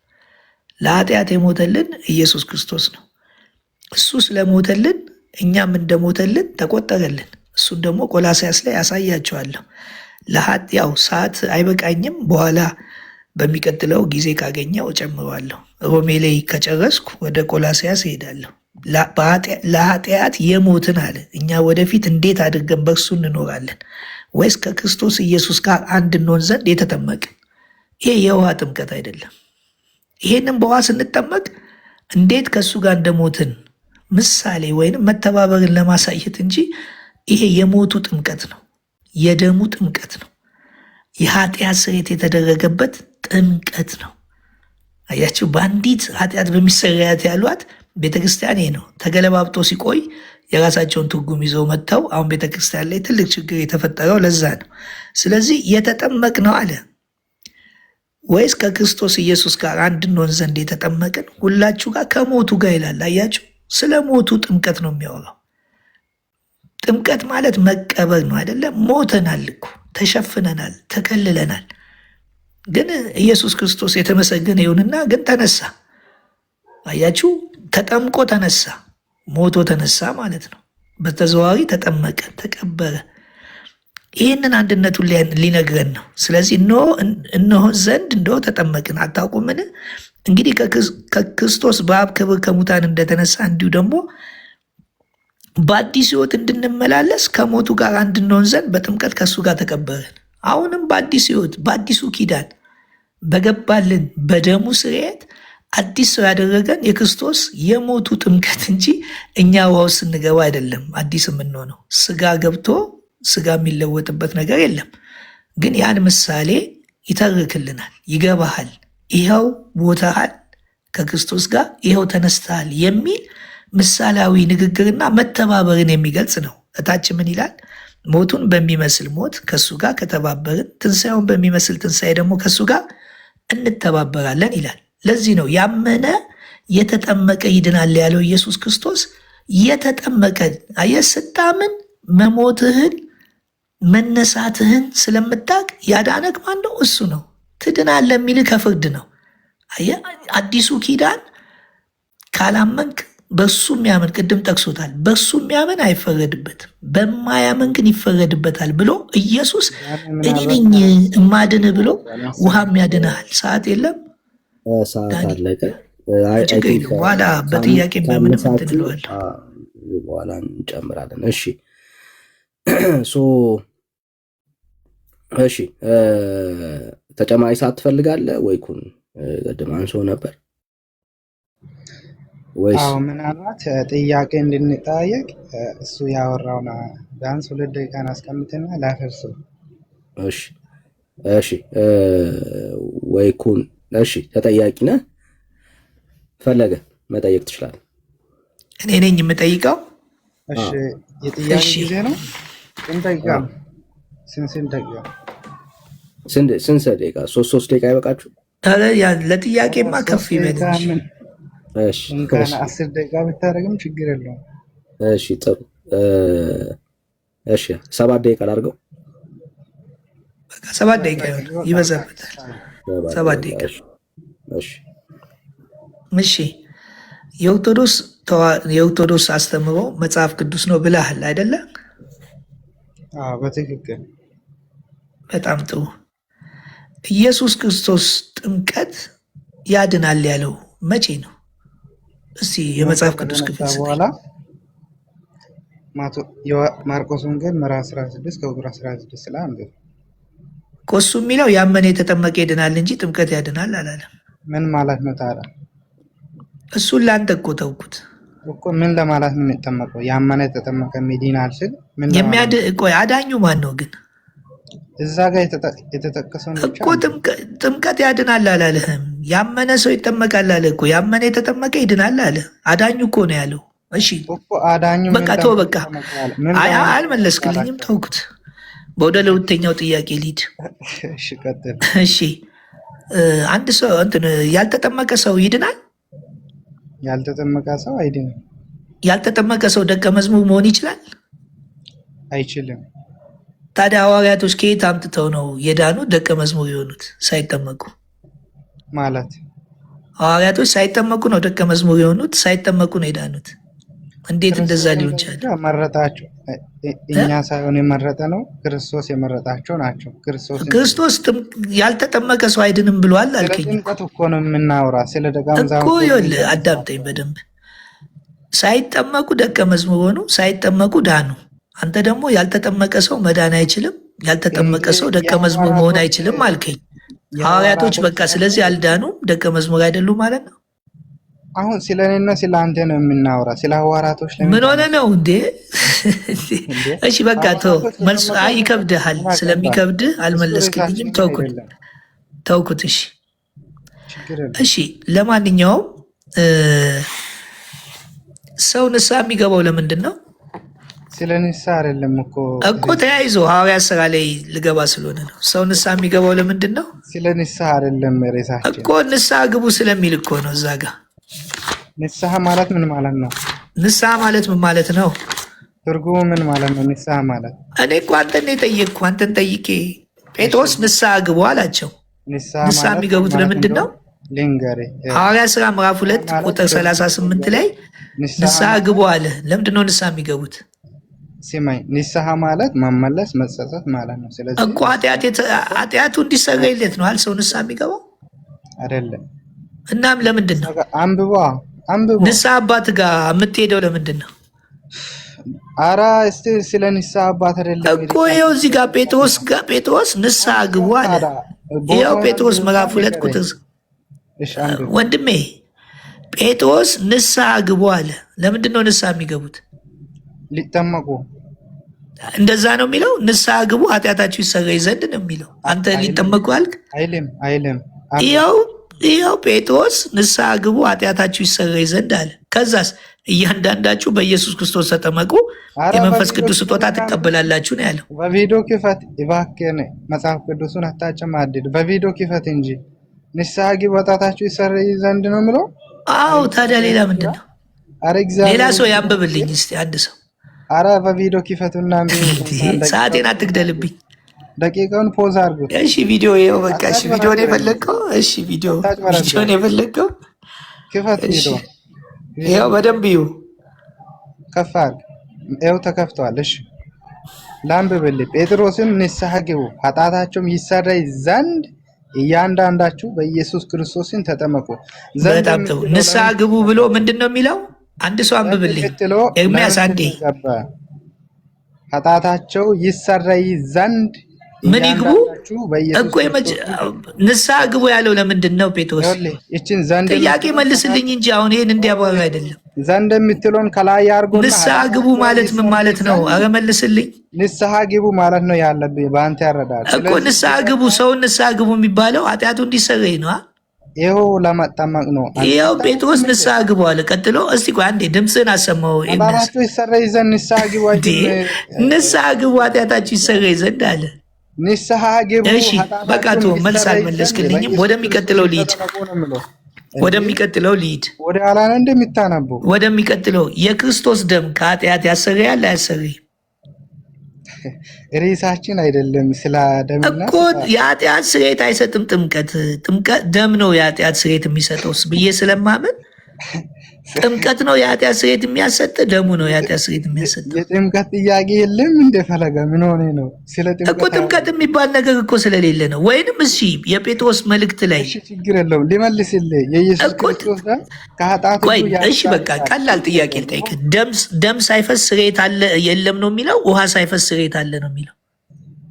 Speaker 1: ለኃጢአት የሞተልን ኢየሱስ ክርስቶስ ነው። እሱ ስለሞተልን እኛም እንደሞተልን ተቆጠረልን። እሱን ደግሞ ቆላስያስ ላይ ያሳያቸዋለሁ። ያው ሰዓት አይበቃኝም፣ በኋላ በሚቀጥለው ጊዜ ካገኘው እጨምረዋለሁ። ሮሜ ላይ ከጨረስኩ ወደ ቆላስያስ እሄዳለሁ። ለኃጢአት የሞትን አለ። እኛ ወደፊት እንዴት አድርገን በእርሱ እንኖራለን? ወይስ ከክርስቶስ ኢየሱስ ጋር አንድ እንሆን ዘንድ የተጠመቅን? ይሄ የውሃ ጥምቀት አይደለም። ይሄንን በውሃ ስንጠመቅ እንዴት ከእሱ ጋር እንደሞትን ምሳሌ ወይንም መተባበርን ለማሳየት እንጂ ይሄ የሞቱ ጥምቀት ነው፣ የደሙ ጥምቀት ነው፣ የኃጢአት ስርየት የተደረገበት ጥምቀት ነው። አያችሁ፣ በአንዲት ኃጢአት በሚሰሪያት ያሏት ቤተክርስቲያን ይሄ ነው። ተገለባብጦ ሲቆይ የራሳቸውን ትርጉም ይዘው መጥተው አሁን ቤተክርስቲያን ላይ ትልቅ ችግር የተፈጠረው ለዛ ነው። ስለዚህ የተጠመቅ ነው አለ ወይስ ከክርስቶስ ኢየሱስ ጋር አንድ እንሆን ዘንድ የተጠመቅን ሁላችሁ ጋር ከሞቱ ጋር ይላል። አያችሁ፣ ስለ ሞቱ ጥምቀት ነው የሚያወራው። ጥምቀት ማለት መቀበር ነው አይደለም? ሞተናል እኮ ተሸፍነናል፣ ተከልለናል። ግን ኢየሱስ ክርስቶስ የተመሰገነ ይሁንና ግን ተነሳ። አያችሁ፣ ተጠምቆ ተነሳ፣ ሞቶ ተነሳ ማለት ነው። በተዘዋዋሪ ተጠመቀ፣ ተቀበረ። ይህንን አንድነቱን ሊነግረን ነው። ስለዚህ እነሆ ዘንድ እንደው ተጠመቅን አታውቁምን? እንግዲህ ከክርስቶስ በአብ ክብር ከሙታን እንደተነሳ እንዲሁ ደግሞ በአዲስ ሕይወት እንድንመላለስ ከሞቱ ጋር አንድ እንሆን ዘንድ በጥምቀት ከእሱ ጋር ተቀበርን። አሁንም በአዲስ ሕይወት በአዲሱ ኪዳን በገባልን በደሙ ስርየት አዲስ ሰው ያደረገን የክርስቶስ የሞቱ ጥምቀት እንጂ እኛ ውሃው ስንገባ አይደለም አዲስ የምንሆነው። ስጋ ገብቶ ስጋ የሚለወጥበት ነገር የለም። ግን ያን ምሳሌ ይተርክልናል። ይገባሃል፣ ይኸው ሞተሃል ከክርስቶስ ጋር ይኸው ተነስተሃል የሚል ምሳሌያዊ ንግግርና መተባበርን የሚገልጽ ነው። እታች ምን ይላል? ሞቱን በሚመስል ሞት ከእሱ ጋር ከተባበርን ትንሣኤውን በሚመስል ትንሣኤ ደግሞ ከእሱ ጋር እንተባበራለን ይላል። ለዚህ ነው ያመነ የተጠመቀ ይድናል ያለው ኢየሱስ ክርስቶስ። የተጠመቀ አየህ፣ ስታምን መሞትህን መነሳትህን ስለምታቅ ያዳነክ ማን ነው? እሱ ነው። ትድናለህ የሚልህ ከፍርድ ነው። አየህ፣ አዲሱ ኪዳን ካላመንክ በሱ የሚያምን ቅድም ጠቅሶታል። በሱ የሚያምን አይፈረድበትም፣ በማያምን ግን ይፈረድበታል ብሎ ኢየሱስ እኔ ነኝ እማድንህ ብሎ ውሃም ያድንሃል። ሰዓት የለም፣
Speaker 4: ሰዓት አለቀ።
Speaker 1: በኋላ በጥያቄ በምንም እንትን እለዋለሁ፣
Speaker 4: በኋላ እንጨምራለን። እሺ እሺ፣ ተጨማሪ ሰዓት ትፈልጋለህ ወይ? ኩን ቅድም አንሶ ነበር ወይስ?
Speaker 8: አዎ፣ ምናልባት ጥያቄ እንድንጠያየቅ እሱ ያወራውን ቢያንስ 2 ደቂቃን አስቀምጥና ላፈርሰው።
Speaker 4: እሺ እሺ፣ ወይ ኩን እሺ፣ ተጠያቂ ነህ፣ ፈለገ መጠየቅ ትችላለህ።
Speaker 1: እኔ ነኝ የምጠይቀው።
Speaker 8: እሺ፣ የጥያቄ ጊዜ ነው። ስንት ደቂቃ? ስንት ደቂቃ?
Speaker 4: ስንት ደቂቃ? 3 ደቂቃ አይበቃችሁ?
Speaker 1: ለጥያቄማ ከፍ ይበል።
Speaker 4: እሺ፣
Speaker 8: እንኳን 10 ደቂቃ ብታደርግም ችግር የለውም።
Speaker 4: እሺ፣ ጥሩ። እሺ፣ 7 ደቂቃ ላድርገው።
Speaker 1: በቃ 7 ደቂቃ ይበዛበታል። 7 ደቂቃ።
Speaker 4: እሺ፣
Speaker 1: እሺ። የኦርቶዶክስ አስተምሮ መጽሐፍ ቅዱስ ነው ብለሃል አይደለ?
Speaker 8: አዎ፣ በትክክል።
Speaker 1: በጣም ጥሩ። ኢየሱስ ክርስቶስ ጥምቀት ያድናል ያለው መቼ ነው? እስቲ የመጽሐፍ ቅዱስ ክፍል
Speaker 8: በኋላ ማርቆስ ወንጌል ምዕራፍ 16 ከቁጥር 16 ላይ አንብብ።
Speaker 1: እሱ የሚለው ያመነ የተጠመቀ ይድናል እንጂ ጥምቀት ያድናል አላለም።
Speaker 8: ምን ማለት ነው ታዲያ?
Speaker 1: እሱን ለአንተ እኮ ተውኩት
Speaker 8: እኮ። ምን ለማለት ነው የሚጠመቀው? ያመነ የተጠመቀ ይድናል ስል
Speaker 1: ቆይ፣ አዳኙ ማን ነው ግን?
Speaker 8: እዛ ጋር የተጠቀሰው
Speaker 1: እኮ ጥምቀት ያድናል አላለህም። ያመነ ሰው ይጠመቃል አለ እኮ። ያመነ የተጠመቀ ይድናል አለ። አዳኙ እኮ ነው ያለው። እሺ በቃ ተው፣ በቃ አልመለስክልኝም፣ ተውኩት። ወደ ለሁለተኛው ጥያቄ ሊድ። እሺ፣ አንድ ሰው ያልተጠመቀ ሰው ይድናል?
Speaker 8: ያልተጠመቀ ሰው አይድንም።
Speaker 1: ያልተጠመቀ ሰው ደቀ መዝሙር መሆን ይችላል?
Speaker 8: አይችልም።
Speaker 1: ታዲያ ሐዋርያቶች ከየት አምጥተው ነው የዳኑት ደቀ መዝሙር የሆኑት ሳይጠመቁ?
Speaker 8: ማለት
Speaker 1: ሐዋርያቶች ሳይጠመቁ ነው ደቀ መዝሙር የሆኑት፣ ሳይጠመቁ ነው የዳኑት። እንዴት እንደዛ ሊሆን ይችላል?
Speaker 8: መረጣቸው። እኛ ሳይሆን የመረጠ ነው፣ ክርስቶስ የመረጣቸው ናቸው። ክርስቶስ
Speaker 1: ያልተጠመቀ ሰው አይድንም ብሏል አልከኝ
Speaker 8: እኮ ነው የምናወራ ስለ ደቀ መዛሙርቱ
Speaker 1: እኮ። ይኸውልህ አዳምጠኝ በደንብ። ሳይጠመቁ ደቀ መዝሙር ሆኑ፣ ሳይጠመቁ ዳኑ። አንተ ደግሞ ያልተጠመቀ ሰው መዳን አይችልም፣ ያልተጠመቀ ሰው ደቀ መዝሙር መሆን አይችልም አልከኝ። ሐዋርያቶች በቃ ስለዚህ አልዳኑም፣ ደቀ መዝሙር አይደሉም ማለት ነው።
Speaker 8: አሁን ስለ እኔና ስለ አንተ ነው የምናወራ። ስለ ሐዋርያቶች
Speaker 1: ምን ሆነ ነው እንዴ? እሺ በቃ ተው። መልስ ይከብድሃል። ስለሚከብድህ አልመለስክልኝም። ተውኩት። እሺ ለማንኛውም ሰው ንስሐ የሚገባው ለምንድን ነው?
Speaker 8: ስለ ንስሐ አይደለም እኮ
Speaker 1: ተያይዞ ሐዋርያት ሥራ ላይ ልገባ ስለሆነ ነው። ሰው ንስሐ የሚገባው ለምንድን ነው?
Speaker 8: ስለ ንስሐ አይደለም ሬሳችን
Speaker 1: እኮ ንስሐ ግቡ ስለሚል እኮ ነው እዛ ጋር።
Speaker 8: ንስሐ ማለት ምን ማለት ነው?
Speaker 1: ንስሐ ማለት ምን ማለት ነው?
Speaker 8: ትርጉሙ ምን ማለት ነው? ንስሐ ማለት
Speaker 1: እኔ እኮ አንተን የጠየቅኩ አንተን ጠይቄ ጴጥሮስ ንስሐ ግቡ አላቸው። ንስሐ የሚገቡት ለምንድን ነው? ሐዋርያት ሥራ ምዕራፍ 2 ቁጥር 38 ላይ ንስሐ ግቡ አለ። ለምንድን ነው ንስሐ የሚገቡት?
Speaker 8: ሲማኝ ንስሐ ማለት መመለስ መጸጸት ማለት ነው። ስለዚህ
Speaker 1: እኮ ኃጢአቱ እንዲሰረይለት ነው ሰው ንስሐ የሚገባው
Speaker 8: አይደለም።
Speaker 1: እናም ለምንድን ነው
Speaker 8: አንብባ
Speaker 1: ንስሐ አባት ጋር የምትሄደው ለምንድን ነው?
Speaker 8: አራ እስቲ ስለ ንስሐ አባት አይደለም
Speaker 1: እኮ ይኸው እዚህ ጋር ጴጥሮስ ንስሐ ግቡ አለ። ይኸው ጴጥሮስ ምዕራፍ 2 ቁጥር ወንድሜ ጴጥሮስ ንስሐ ግቡ አለ። ለምንድን ነው ንስሐ የሚገቡት?
Speaker 8: ሊጠመቁ።
Speaker 1: እንደዛ ነው የሚለው። ንስሐ ግቡ ኃጢአታችሁ ይሰረይ ዘንድ ነው የሚለው። አንተ ሊጠመቁ አልክ?
Speaker 8: አይልም።
Speaker 1: ይኸው ጴጥሮስ ንስሐ ግቡ ኃጢአታችሁ ይሰረይ ዘንድ አለ። ከዛስ እያንዳንዳችሁ በኢየሱስ ክርስቶስ ተጠመቁ የመንፈስ ቅዱስ ስጦታ ትቀበላላችሁ ነው ያለው።
Speaker 8: በቪዲዮ ክፈት እባክህን፣ መጽሐፍ ቅዱስን አታጨማድድ። በቪዲዮ ክፈት እንጂ ንስሐ ግቡ ኃጢአታችሁ ይሰረይ ዘንድ ነው የሚለው።
Speaker 1: አዎ ታዲያ ሌላ ምንድን ነው? ሌላ ሰው ያንብብልኝ እስቲ አንድ ሰው።
Speaker 8: አረ በቪዲዮ ክፈቱና
Speaker 1: ሰዓቴን አትግደልብኝ።
Speaker 8: ደቂቃውን ፖዝ አድርጉት።
Speaker 1: እሺ ቪዲዮ ይኸው በቃ። እሺ ቪዲዮ ነው የፈለግከው? እሺ ቪዲዮ ነው የፈለግከው?
Speaker 8: ክፈት ቪዲዮ
Speaker 1: ይኸው በደንብ ይሁ
Speaker 8: ከፍ አድርግ። ይኸው ተከፍቷል። እሺ ላንብብልህ። ጴጥሮስም ንስሐ ግቡ ኃጢአታችሁም ይሰረይ ዘንድ እያንዳንዳችሁ በኢየሱስ ክርስቶስን ተጠመቁ።
Speaker 1: በጣም ጥሩ። ንስሐ ግቡ ብሎ ምንድን ነው የሚለው? አንድ ሰው አንብብልኝ። ኤርምያስ አንዴ።
Speaker 8: ኃጢአታቸው ይሰረይ ዘንድ
Speaker 1: ምን ይግቡ እኮ ንስሐ ግቡ ያለው ለምንድን ነው? ጴጥሮስ ጥያቄ መልስልኝ እንጂ አሁን ይህን እንዲያባራ አይደለም።
Speaker 8: ዘንድ የምትለውን ከላይ ያርጎ
Speaker 1: ንስሐ ግቡ ማለት ምን ማለት ነው? አረ መልስልኝ።
Speaker 8: ንስሐ ግቡ ማለት ነው ያለብህ በአንተ ያረዳል
Speaker 1: እኮ። ንስሐ ግቡ ሰውን ንስሐ ግቡ የሚባለው ኃጢአቱ እንዲሰረይ ነው።
Speaker 8: ይኸው ለመጠመቅ ነው።
Speaker 1: ይኸው ጴጥሮስ ንስሐ ግቡ አለ። ቀጥሎ እስቲ ቆይ አንዴ ድምፅህን አሰማው።
Speaker 8: ኃጢአታችሁ ይሰረይ ዘንድ ንስሐ ግቡ።
Speaker 1: ንስሐ ግቡ ኃጢአታችሁ ይሰረይ ዘንድ አለ።
Speaker 8: ንስሐ ግቡ።
Speaker 1: እሺ በቃ ተው፣ መልስ አልመለስክልኝም። ወደሚቀጥለው ልሂድ።
Speaker 8: ወደ ኋላ ነው እንደሚታነቡ።
Speaker 1: ወደሚቀጥለው የክርስቶስ ደም ከኃጢአት ያሰረያል አያሰረይም?
Speaker 8: ሬሳችን አይደለም ስለ ደምና
Speaker 1: እኮ የኃጢአት ስርየት አይሰጥም። ጥምቀት ደም ነው የኃጢአት ስርየት የሚሰጠው ብዬ ስለማመን ጥምቀት ነው የኃጢአት ስርየት የሚያሰጥ፣ ደሙ ነው የኃጢአት ስርየት የሚያሰጥ።
Speaker 8: የጥምቀት ጥያቄ የለም እንደፈለገ ምን ሆነ ነው? ስለ
Speaker 1: ጥምቀት የሚባል ነገር እኮ ስለሌለ ነው። ወይንም እሺ የጴጥሮስ መልእክት ላይ
Speaker 8: ችግር የለውም ሊመልስልህ የኢየሱስ ክርስቶስ ከኃጢአቱ።
Speaker 1: እሺ በቃ ቀላል ጥያቄ ልጠይቅህ። ደም ሳይፈስ ስርየት አለ የለም ነው የሚለው? ውሃ ሳይፈስ ስርየት አለ ነው የሚለው?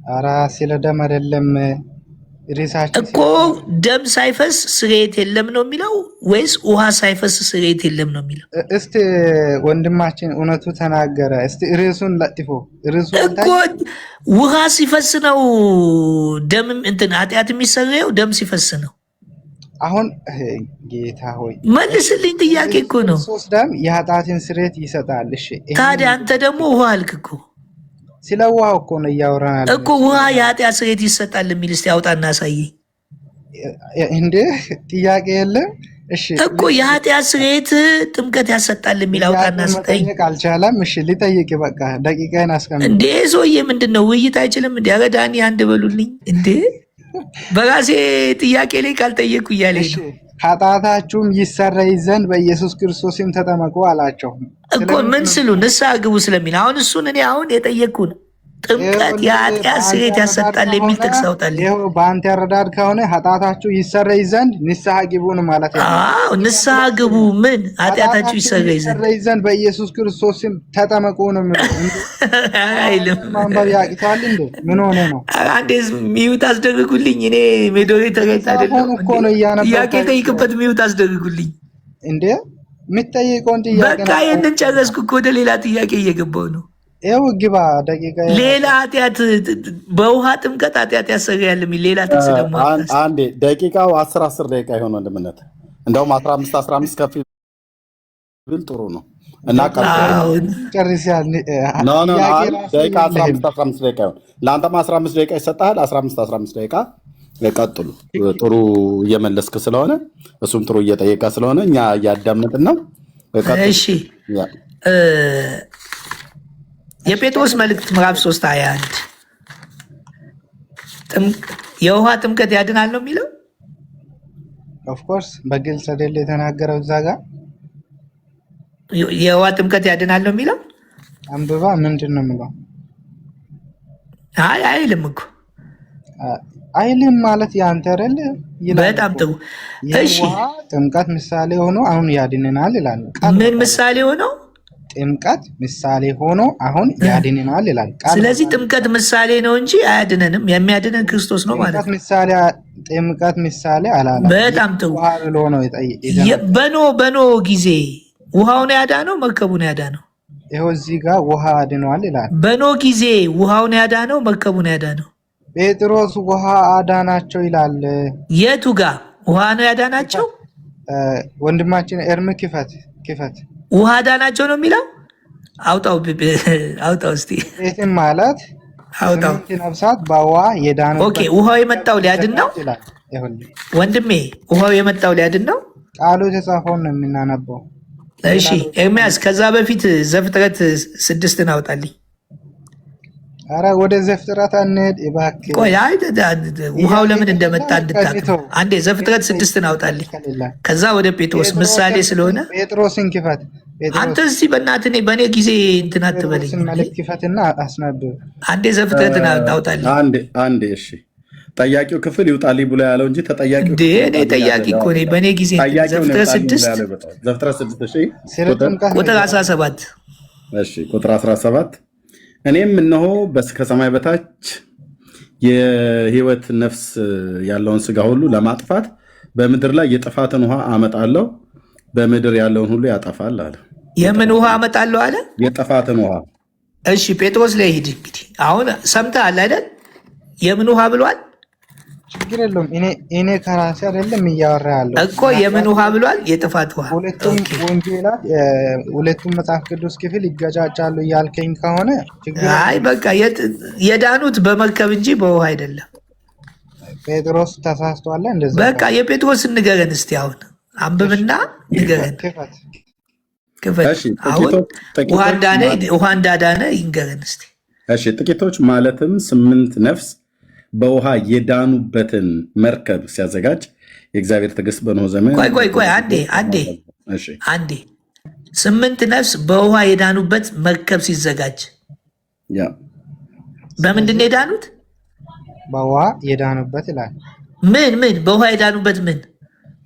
Speaker 8: ኧረ ስለ ደም አይደለም
Speaker 1: እኮ ደም ሳይፈስ ስርየት የለም ነው የሚለው ወይስ ውሃ ሳይፈስ ስርየት የለም ነው የሚለው?
Speaker 8: እስቲ ወንድማችን እውነቱ ተናገረ። እስቲ ርዕሱን ለጥፎ
Speaker 1: እኮ ውሃ ሲፈስ ነው ደም ኃጢአት የሚሰረየው፣ ደም ሲፈስ ነው።
Speaker 8: አሁን ጌታ ሆይ
Speaker 1: መልስልኝ፣ ጥያቄ እኮ ነው።
Speaker 8: ሶስት ደም የኃጢአትን ስርየት ይሰጣል። እሺ
Speaker 1: ታዲያ አንተ ደግሞ ውሃ አልክ እኮ።
Speaker 8: ስለ ውሃ እኮ ነው እያወራን
Speaker 1: እኮ። ውሃ የኃጢአት ስርየት ይሰጣል የሚል እስቲ አውጣና አሳየኝ።
Speaker 8: እንዴ ጥያቄ የለም። እሺ
Speaker 1: እኮ የኃጢአት ስርየት ጥምቀት ያሰጣል የሚል አውጣና ስጠኝ።
Speaker 8: አልቻለም። እሺ ሊጠይቅ በቃ ደቂቃን አስቀምጥ።
Speaker 1: እንዴ ሰውዬ ምንድን ነው ውይይት አይችልም እንዴ? ኧረ ዳኒ አንድ በሉልኝ እንዴ። በራሴ ጥያቄ ላይ ካልጠየቁ እያለኝ ነው።
Speaker 8: ኃጢአታችሁም ይሰረይ ዘንድ በኢየሱስ ክርስቶስም ተጠመቁ አላቸው
Speaker 1: እኮ። ምን ስሉ ንስሐ ግቡ ስለሚል አሁን እሱን እኔ አሁን የጠየቅኩ ነው። ጥምቀት የኃጢአት ስርየት ያሰጣል የሚል ጥቅስ አውጣልኝ።
Speaker 8: ይኸው በአንተ ያረዳድ ከሆነ ኃጢአታችሁ ይሰረይ ዘንድ ንስሐ ግቡ ነው ማለት ነው።
Speaker 1: አዎ ንስሐ ግቡ። ምን ኃጢአታችሁ ይሰረይ
Speaker 8: ዘንድ በኢየሱስ ክርስቶስም ተጠመቁ ነው
Speaker 1: አይልም።
Speaker 8: ማንበብ ያቅታል እንዴ? ምን ሆነ ነው?
Speaker 1: አንዴ ሚዩት አስደርጉልኝ። እኔ ሜዶሬ ተገኝታ አይደለም እኮ ነው ጥያቄ ጠይቅበት። ሚዩት አስደርጉልኝ
Speaker 8: እንዴ የምትጠይቀውን ጥያቄ
Speaker 1: በቃ ይህንን ጨረስኩ እኮ ወደ ሌላ ጥያቄ እየገባው ነው።
Speaker 8: ይኸው ግባ ደቂቃ
Speaker 1: ሌላ ኃጢአት በውሃ ጥምቀት ኃጢአት ያሰሪያል የሚል ሌላ ጥቅስ ደግሞ
Speaker 3: አንዴ ደቂቃው 10 ደቂቃ ይሆን ወንድምነት፣ እንደውም 15 ከፍ ብል ጥሩ ነው እና
Speaker 8: ጨርሻል።
Speaker 3: ደቂቃ 15 ደቂቃ ይሆን ለአንተም 15 ደቂቃ ይሰጣል። 15 ደቂቃ ቀጥሉ። ጥሩ እየመለስክ ስለሆነ እሱም ጥሩ እየጠየቀ ስለሆነ እኛ እያዳመጥን ነው።
Speaker 1: እሺ የጴጥሮስ መልእክት ምዕራፍ 3:21 የውሃ ጥምቀት ያድናል ነው የሚለው።
Speaker 8: ኦፍኮርስ በግልጽ አይደል የተናገረው እዛ ጋር
Speaker 1: የውሃ ጥምቀት ያድናል ነው የሚለው።
Speaker 8: አንብባ ምንድን ነው የሚለው?
Speaker 1: አይልም እኮ
Speaker 8: አይልም ማለት ያንተ አይደል?
Speaker 1: በጣም ጥሩ። እሺ
Speaker 8: ጥምቀት ምሳሌ ሆኖ አሁን ያድነናል ይላል።
Speaker 1: ምን ምሳሌ ሆኖ?
Speaker 8: ጥምቀት ምሳሌ ሆኖ አሁን ያድነናል ይላል።
Speaker 1: ስለዚህ ጥምቀት ምሳሌ ነው እንጂ አያድነንም። የሚያድነን ክርስቶስ ነው ማለት ነው።
Speaker 8: ጥምቀት ምሳሌ አላለም።
Speaker 1: በጣም ጥሩ። በኖ ጊዜ ውሃውን ያዳነው መርከቡን ያዳነው።
Speaker 8: ይኸው እዚህ ጋር ውሃ አድነዋል ይላል።
Speaker 1: በኖ ጊዜ ውሃውን ያዳነው መርከቡን ያዳነው።
Speaker 8: ጴጥሮስ ውሃ አዳናቸው ይላል።
Speaker 1: የቱ ጋር ውሃ ነው ያዳናቸው?
Speaker 8: ወንድማችን ኤርም ክፈት
Speaker 1: ውሃ አዳናቸው ነው የሚለው። አውጣው እስቲ
Speaker 8: እህትም ማለት
Speaker 1: አውጣው።
Speaker 8: ነፍሳት በውሃ የዳኑ።
Speaker 1: ኦኬ ውሃው የመጣው ሊያድን ነው ወንድሜ። ውሃው የመጣው ሊያድን ነው።
Speaker 8: ቃሉ የተጻፈውን ነው የምናነበው።
Speaker 1: እሺ ኤርሚያስ ከዛ በፊት ዘፍጥረት 6ን አውጣልኝ።
Speaker 8: አረ ወደ ዘፍጥረት አንሄድ እባክህ።
Speaker 1: ቆይ ውሃው ለምን እንደመጣ እንድታውቅ አንዴ ዘፍጥረት 6ን አውጣልኝ። ከዛ ወደ ጴጥሮስ ምሳሌ ስለሆነ
Speaker 8: ጴጥሮስን ክፈት።
Speaker 1: አንተ እዚህ በእናትህ በእኔ ጊዜ እንትን አትበለኝ።
Speaker 8: መልእክት ክፈትና አስነብብ።
Speaker 1: አንዴ ዘፍጥረትን አውጣልኝ።
Speaker 3: አንዴ እሺ። ጠያቂው ክፍል ይውጣልኝ ብሎ ያለው እንጂ ተጠያቂው
Speaker 1: እኔ ጠያቂ እኮ ነኝ። በእኔ ጊዜ ዘፍጥረት 6
Speaker 3: እሺ
Speaker 1: ቁጥር 17
Speaker 3: እሺ ቁጥር 17 እኔም እነሆ ከሰማይ በታች የሕይወት ነፍስ ያለውን ስጋ ሁሉ ለማጥፋት በምድር ላይ የጥፋትን ውሃ አመጣለሁ፣ በምድር ያለውን ሁሉ ያጠፋል አለ።
Speaker 1: የምን ውሃ አመጣለሁ አለ?
Speaker 3: የጥፋትን ውሃ።
Speaker 1: እሺ ጴጥሮስ ላይ ሂድ እንግዲህ። አሁን ሰምተሃል አይደል? የምን ውሃ ብሏል?
Speaker 8: ችግር የለውም። እኔ ከራሴ አይደለም እያወራ ያለው
Speaker 1: እኮ የምን ውሃ ብሏል? የጥፋት ውሃ።
Speaker 8: ሁለቱም ወንጌላት ሁለቱም መጽሐፍ ቅዱስ ክፍል ይገጫጫሉ እያልከኝ ከሆነ
Speaker 1: አይ በቃ የዳኑት በመርከብ እንጂ በውሃ አይደለም።
Speaker 8: ጴጥሮስ ተሳስቷል። እንደዛ
Speaker 1: በቃ የጴጥሮስን ንገረን እስቲ። አሁን አንብብና ንገረን። ክፈት። አሁን ውሃ እንዳዳነ ይንገረን እስቲ።
Speaker 3: እሺ ጥቂቶች ማለትም 8 ነፍስ በውሃ የዳኑበትን መርከብ ሲያዘጋጅ የእግዚአብሔር ትዕግስት በኖህ ዘመን።
Speaker 1: ቆይ አንዴ 8 ነፍስ በውሃ የዳኑበት መርከብ ሲዘጋጅ በምንድን ነው የዳኑት?
Speaker 8: በውሃ የዳኑበት ይላል።
Speaker 1: ምን በውሃ የዳኑበት ምን?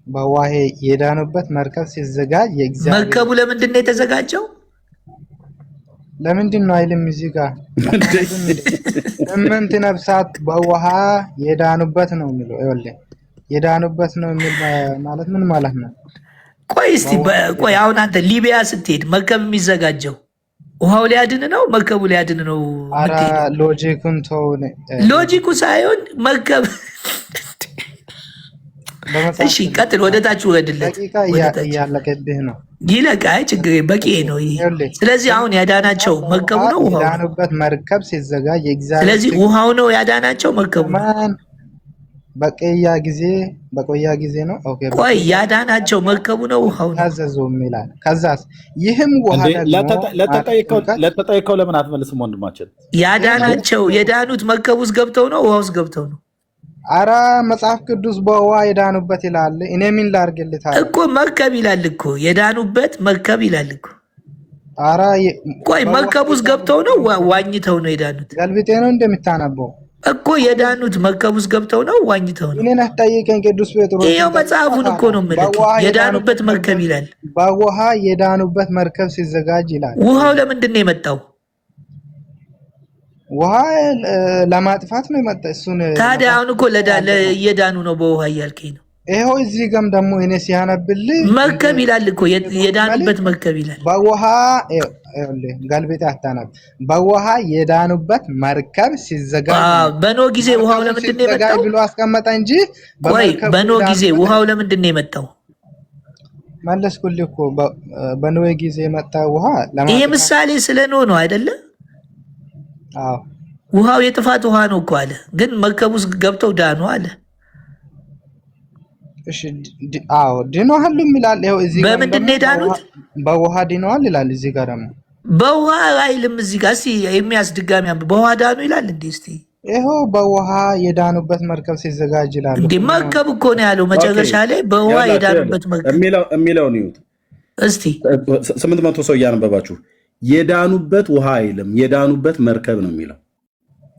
Speaker 8: በውሃ የዳኑበት መርከብ ሲዘጋጅ የእግዚአብሔር። መርከቡ
Speaker 1: ለምንድን ነው የተዘጋጀው?
Speaker 8: ለምንድን ነው አይልም እዚህ ጋር 8 ነፍሳት በውሃ የዳኑበት ነው የሚለው። ይኸውልህ የዳኑበት ነው የሚል ማለት ምን ማለት ነው?
Speaker 1: ቆይ አሁን አንተ ሊቢያ ስትሄድ መርከብ የሚዘጋጀው ውሃው ሊያድን ነው መርከቡ ሊያድን ነው?
Speaker 8: ኧረ ሎጂኩን ተው።
Speaker 1: ሎጂኩ ሳይሆን መርከብ እሺ ቀጥል፣ ወደ ታች ወረድለት።
Speaker 8: እያለቀብህ ነው።
Speaker 1: ይለቃ ችግር በቂ ነው። ስለዚህ አሁን ያዳናቸው መርከቡ ነው ውሃው?
Speaker 8: ያዳኑበት መርከብ ሲዘጋጅ የእግዚአብሔር።
Speaker 1: ስለዚህ ውሃው ነው ያዳናቸው መርከቡ ነው?
Speaker 8: በቆያ ጊዜ ነው። ኦኬ
Speaker 1: ቆይ ያዳናቸው መርከቡ ነው ውሃው ነው?
Speaker 8: ታዘዙም ይላል። ከዛስ ይህም ውሃ
Speaker 3: ለተጠየቀው ለምን አትመልስም ወንድማችን?
Speaker 1: ያዳናቸው የዳኑት መርከቡ ውስጥ ገብተው ነው ውሃ ውስጥ ገብተው ነው?
Speaker 8: አረ መጽሐፍ ቅዱስ በውሃ የዳኑበት ይላል። እኔ ምን ላድርግልህ
Speaker 1: እኮ መርከብ ይላል እኮ የዳኑበት መርከብ ይላል እኮ።
Speaker 8: አረ
Speaker 1: ቆይ መርከብ ውስጥ ገብተው ነው ዋኝተው ነው የዳኑት?
Speaker 8: ገልብጤ ነው እንደምታነበው
Speaker 1: እኮ የዳኑት መርከብ ውስጥ ገብተው ነው ዋኝተው ነው?
Speaker 8: እኔን አትጠይቀኝ ቅዱስ ጴጥሮስ።
Speaker 1: ይኸው መጽሐፉን እኮ ነው የምልህ። የዳኑበት መርከብ ይላል።
Speaker 8: በውሃ የዳኑበት መርከብ ሲዘጋጅ ይላል።
Speaker 1: ውሃው ለምንድን ነው የመጣው?
Speaker 8: ውሃ ለማጥፋት ነው የመጣ። እሱን
Speaker 1: ታዲያ አሁን እኮ እየዳኑ ነው በውሃ እያልከኝ ነው?
Speaker 8: ይኸው እዚህ ጋም ደግሞ እኔ ሲያነብልህ
Speaker 1: መርከብ ይላል እኮ የዳኑበት መርከብ ይላል።
Speaker 8: በውሃ ጋልቤታ አታነብ። በውሃ የዳኑበት መርከብ ሲዘጋጅ
Speaker 1: በኖህ ጊዜ ውሃው ለምንድን ነው የመጣው
Speaker 8: ብሎ አስቀመጠ እንጂ
Speaker 1: በኖህ ጊዜ ውሃው ለምንድን ነው የመጣው?
Speaker 8: መለስኩልህ እኮ በኖህ ጊዜ የመጣ ውሃ
Speaker 1: ይሄ ምሳሌ ስለ ኖህ ነው አይደለ?
Speaker 8: አዎ
Speaker 1: ውሃው የጥፋት ውሃ ነው እኮ አለ። ግን መርከብ ውስጥ ገብተው ዳኑ አለ።
Speaker 8: እሺ አዎ ድነዋል ይላል። ይኸው እዚህ ጋር
Speaker 1: በምንድን ነው የዳኑት?
Speaker 8: በውሃ ድነዋል ይላል። እዚህ ጋር ደግሞ
Speaker 1: በውሃ አይልም። እዚህ ጋር እስኪ የሚያስድጋሚ በውሃ ዳኑ ይላል እንዴ? እስኪ
Speaker 8: ይኸው በውሃ የዳኑበት መርከብ ሲዘጋጅ ይላል
Speaker 1: እንዴ? መርከብ እኮ ነው ያለው መጨረሻ ላይ በውሃ የዳኑበት መርከብ
Speaker 3: የሚለውን ይዩት
Speaker 1: እስቲ።
Speaker 3: 800 ሰው እያነበባችሁ የዳኑበት ውሃ አይልም፣ የዳኑበት መርከብ ነው የሚለው።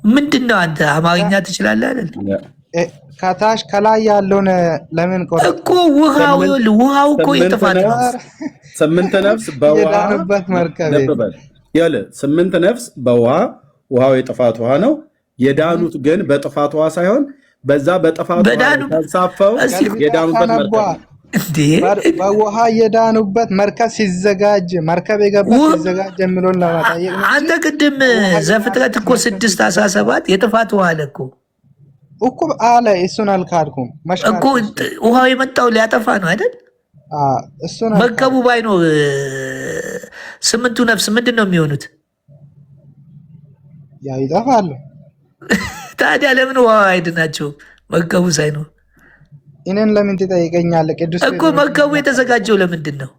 Speaker 1: ምንድነው? አንተ አማርኛ ትችላለህ አይደል?
Speaker 8: ከታች ከላይ ያለውን ለምን ቆረጥ
Speaker 1: እኮ ውሃው እኮ የጥፋት ነው።
Speaker 3: 8 ነፍስ በውሃ
Speaker 8: የዳኑበት መርከብ
Speaker 3: ያለ 8 ነፍስ በውሃ ውሃው የጥፋት ውሃ ነው። የዳኑት ግን በጥፋት ውሃ ሳይሆን በዛ በጥፋት ውሃ ተሳፈው የዳኑበት መርከብ
Speaker 8: በውሃ የዳኑበት መርከብ ሲዘጋጅ መርከብ የገባ ሲዘጋጅ የሚለውን ለማጠየቅ ነው።
Speaker 1: አንተ ቅድም ዘፍጥረት እኮ 6:17 የጥፋት ውሃ አለ እኮ
Speaker 8: አለ። እሱን አልካድኩም
Speaker 1: እኮ ውሃው የመጣው ሊያጠፋ ነው አይደል?
Speaker 8: እሱን
Speaker 1: መርከቡ ባይኖር 8ቱ ነፍስ ምንድን ነው የሚሆኑት?
Speaker 8: ያው ይጠፋሉ።
Speaker 1: ታዲያ ለምን ውሃ አይድናቸውም? መርከቡ ሳይኖር
Speaker 8: እኔን ለምን ትጠይቀኛለህ? ቅዱስ
Speaker 1: እኮ መርከቡ የተዘጋጀው ለምንድን ነው?